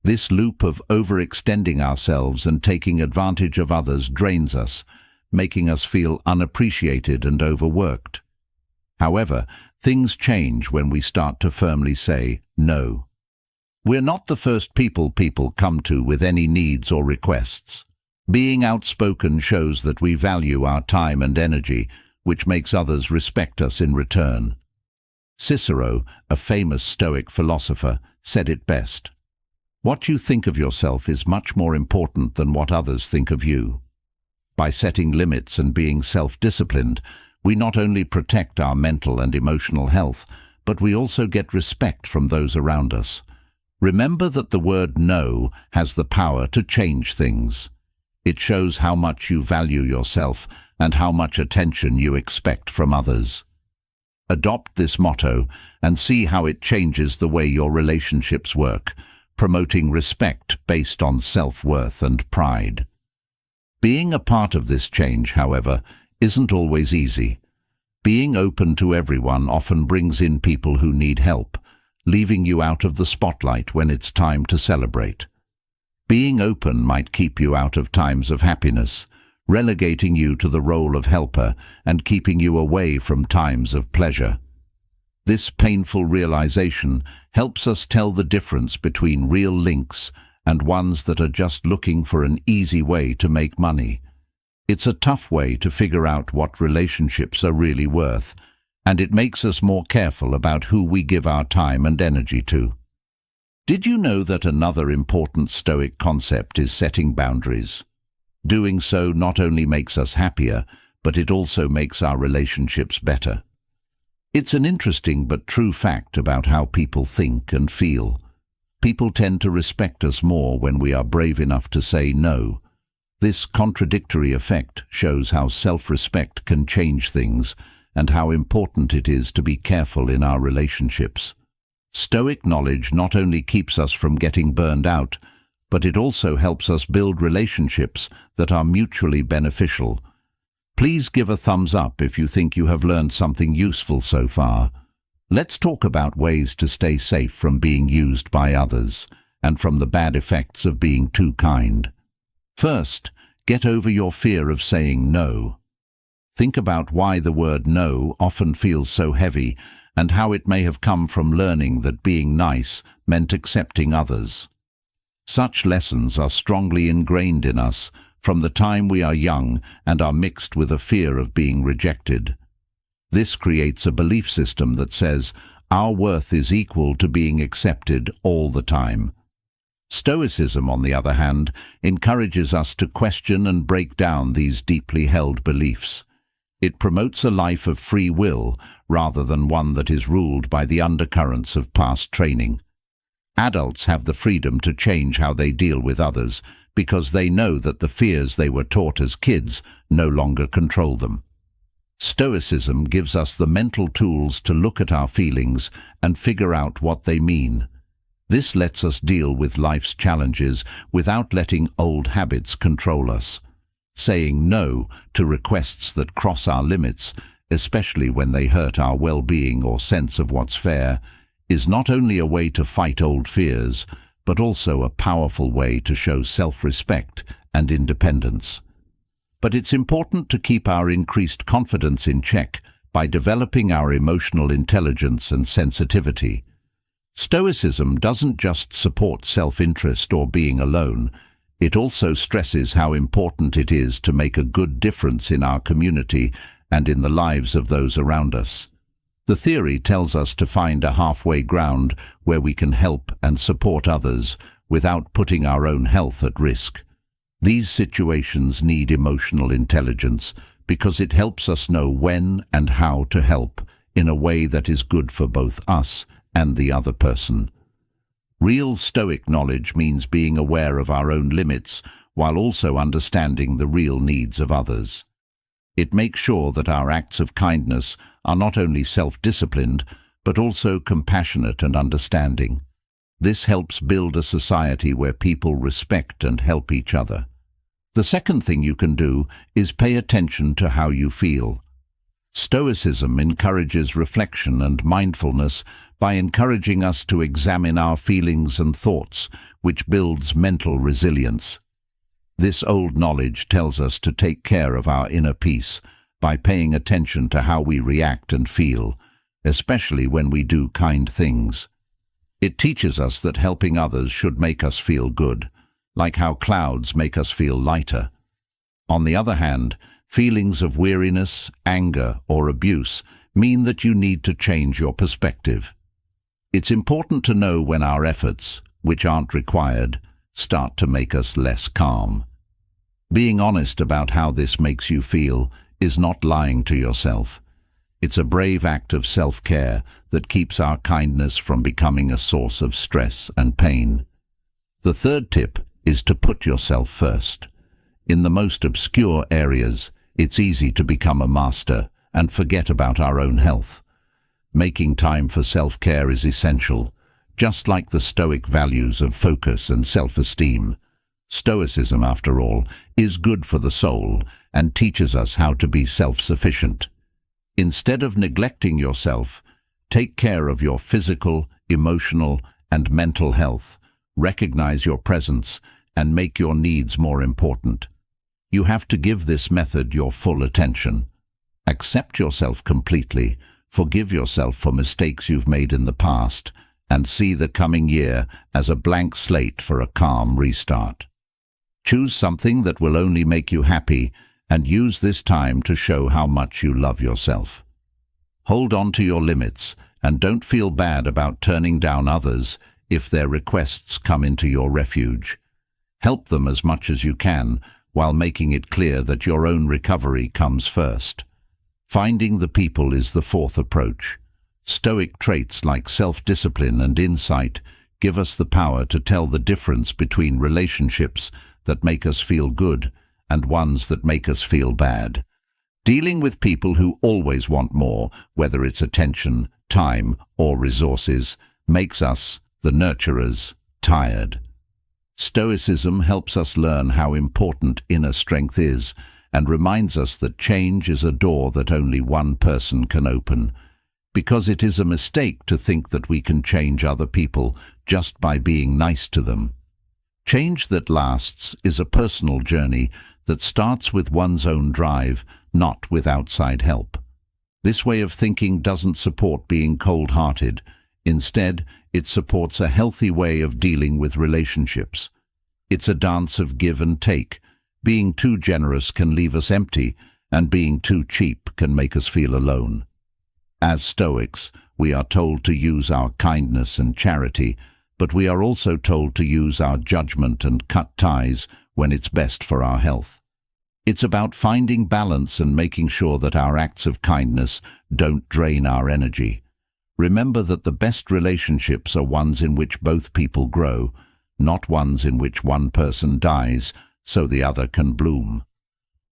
This loop of overextending ourselves and taking advantage of others drains us, making us feel unappreciated and overworked. However, things change when we start to firmly say no. We're not the first people come to with any needs or requests. Being outspoken shows that we value our time and energy, which makes others respect us in return. Cicero, a famous Stoic philosopher, said it best. What you think of yourself is much more important than what others think of you. By setting limits and being self-disciplined, we not only protect our mental and emotional health, but we also get respect from those around us. Remember that the word no has the power to change things. It shows how much you value yourself and how much attention you expect from others. Adopt this motto and see how it changes the way your relationships work, promoting respect based on self-worth and pride. Being a part of this change, however, isn't always easy. Being open to everyone often brings in people who need help, leaving you out of the spotlight when it's time to celebrate. Being open might keep you out of times of happiness, relegating you to the role of helper and keeping you away from times of pleasure. This painful realization helps us tell the difference between real links and ones that are just looking for an easy way to make money. It's a tough way to figure out what relationships are really worth, and it makes us more careful about who we give our time and energy to. Did you know that another important Stoic concept is setting boundaries? Doing so not only makes us happier, but it also makes our relationships better. It's an interesting but true fact about how people think and feel. People tend to respect us more when we are brave enough to say no. This contradictory effect shows how self-respect can change things and how important it is to be careful in our relationships. Stoic knowledge not only keeps us from getting burned out, but it also helps us build relationships that are mutually beneficial. Please give a thumbs up if you think you have learned something useful so far. Let's talk about ways to stay safe from being used by others and from the bad effects of being too kind. First, get over your fear of saying no. Think about why the word no often feels so heavy and how it may have come from learning that being nice meant accepting others. Such lessons are strongly ingrained in us from the time we are young and are mixed with a fear of being rejected. This creates a belief system that says our worth is equal to being accepted all the time. Stoicism, on the other hand, encourages us to question and break down these deeply held beliefs. It promotes a life of free will rather than one that is ruled by the undercurrents of past training. Adults have the freedom to change how they deal with others because they know that the fears they were taught as kids no longer control them. Stoicism gives us the mental tools to look at our feelings and figure out what they mean. This lets us deal with life's challenges without letting old habits control us. Saying no to requests that cross our limits, especially when they hurt our well-being or sense of what's fair, is not only a way to fight old fears, but also a powerful way to show self-respect and independence. But it's important to keep our increased confidence in check by developing our emotional intelligence and sensitivity. Stoicism doesn't just support self-interest or being alone. It also stresses how important it is to make a good difference in our community and in the lives of those around us. The theory tells us to find a halfway ground where we can help and support others without putting our own health at risk. These situations need emotional intelligence because it helps us know when and how to help in a way that is good for both us and the other person. Real Stoic knowledge means being aware of our own limits while also understanding the real needs of others. It makes sure that our acts of kindness are not only self-disciplined, but also compassionate and understanding. This helps build a society where people respect and help each other. The second thing you can do is pay attention to how you feel. Stoicism encourages reflection and mindfulness by encouraging us to examine our feelings and thoughts, which builds mental resilience. This old knowledge tells us to take care of our inner peace by paying attention to how we react and feel, especially when we do kind things. It teaches us that helping others should make us feel good, like how clouds make us feel lighter. On the other hand, feelings of weariness, anger, or abuse mean that you need to change your perspective. It's important to know when our efforts, which aren't required, start to make us less calm. Being honest about how this makes you feel is not lying to yourself. It's a brave act of self-care that keeps our kindness from becoming a source of stress and pain. The third tip is to put yourself first. In the most obscure areas, it's easy to become a master and forget about our own health. Making time for self-care is essential, just like the Stoic values of focus and self-esteem. Stoicism, after all, is good for the soul and teaches us how to be self-sufficient. Instead of neglecting yourself, take care of your physical, emotional, and mental health. Recognize your presence and make your needs more important. You have to give this method your full attention. Accept yourself completely, forgive yourself for mistakes you've made in the past, and see the coming year as a blank slate for a calm restart. Choose something that will only make you happy and use this time to show how much you love yourself. Hold on to your limits and don't feel bad about turning down others if their requests come into your refuge. Help them as much as you can while making it clear that your own recovery comes first. Finding the people is the fourth approach. Stoic traits like self-discipline and insight give us the power to tell the difference between relationships that make us feel good and ones that make us feel bad. Dealing with people who always want more, whether it's attention, time, or resources, makes us, the nurturers, tired. Stoicism helps us learn how important inner strength is and reminds us that change is a door that only one person can open, because it is a mistake to think that we can change other people just by being nice to them. Change that lasts is a personal journey that starts with one's own drive, not with outside help. This way of thinking doesn't support being cold-hearted. Instead, it supports a healthy way of dealing with relationships. It's a dance of give and take. Being too generous can leave us empty, and being too cheap can make us feel alone. As Stoics, we are told to use our kindness and charity, but we are also told to use our judgment and cut ties when it's best for our health. It's about finding balance and making sure that our acts of kindness don't drain our energy. Remember that the best relationships are ones in which both people grow, not ones in which one person dies so the other can bloom.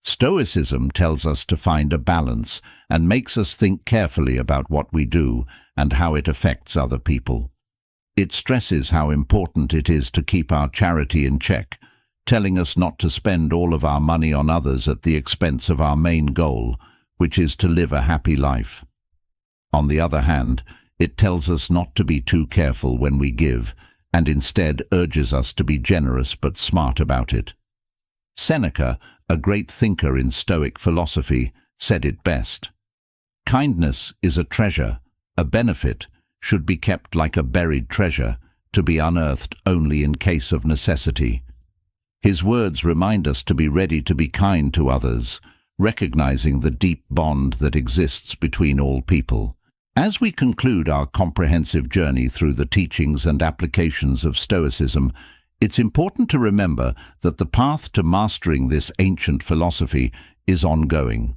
Stoicism tells us to find a balance and makes us think carefully about what we do and how it affects other people. It stresses how important it is to keep our charity in check, telling us not to spend all of our money on others at the expense of our main goal, which is to live a happy life. On the other hand, it tells us not to be too careful when we give, and instead urges us to be generous but smart about it. Seneca, a great thinker in Stoic philosophy, said it best. Kindness is a treasure, a benefit, should be kept like a buried treasure, to be unearthed only in case of necessity. His words remind us to be ready to be kind to others, recognizing the deep bond that exists between all people. As we conclude our comprehensive journey through the teachings and applications of Stoicism, it's important to remember that the path to mastering this ancient philosophy is ongoing.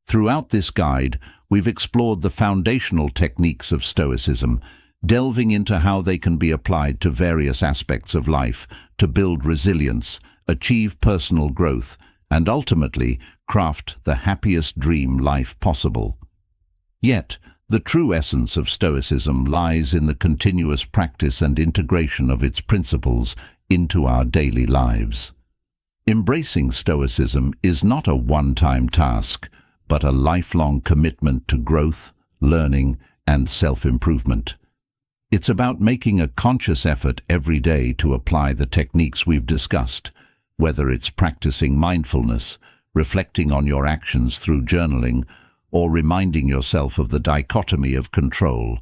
Throughout this guide, we've explored the foundational techniques of Stoicism, delving into how they can be applied to various aspects of life to build resilience, achieve personal growth, and ultimately craft the happiest dream life possible. Yet, the true essence of Stoicism lies in the continuous practice and integration of its principles into our daily lives. Embracing Stoicism is not a one-time task, but a lifelong commitment to growth, learning, and self-improvement. It's about making a conscious effort every day to apply the techniques we've discussed, whether it's practicing mindfulness, reflecting on your actions through journaling, or reminding yourself of the dichotomy of control.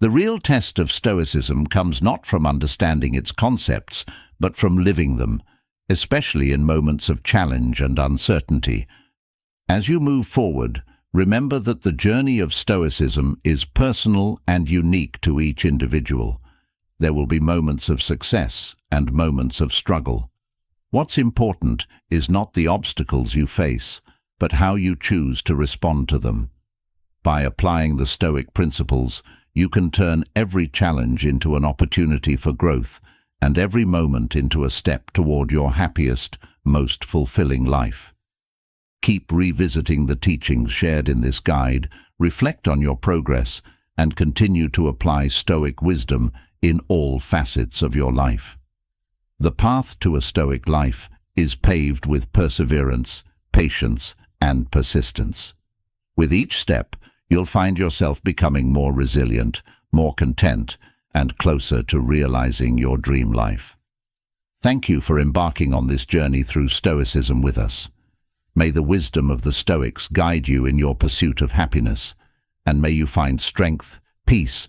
The real test of Stoicism comes not from understanding its concepts, but from living them, especially in moments of challenge and uncertainty. As you move forward, remember that the journey of Stoicism is personal and unique to each individual. There will be moments of success and moments of struggle. What's important is not the obstacles you face, but how you choose to respond to them. By applying the Stoic principles, you can turn every challenge into an opportunity for growth and every moment into a step toward your happiest, most fulfilling life. Keep revisiting the teachings shared in this guide, reflect on your progress, and continue to apply Stoic wisdom in all facets of your life. The path to a Stoic life is paved with perseverance, patience, and persistence. With each step, you'll find yourself becoming more resilient, more content, and closer to realizing your dream life. Thank you for embarking on this journey through Stoicism with us. May the wisdom of the Stoics guide you in your pursuit of happiness, and may you find strength, peace,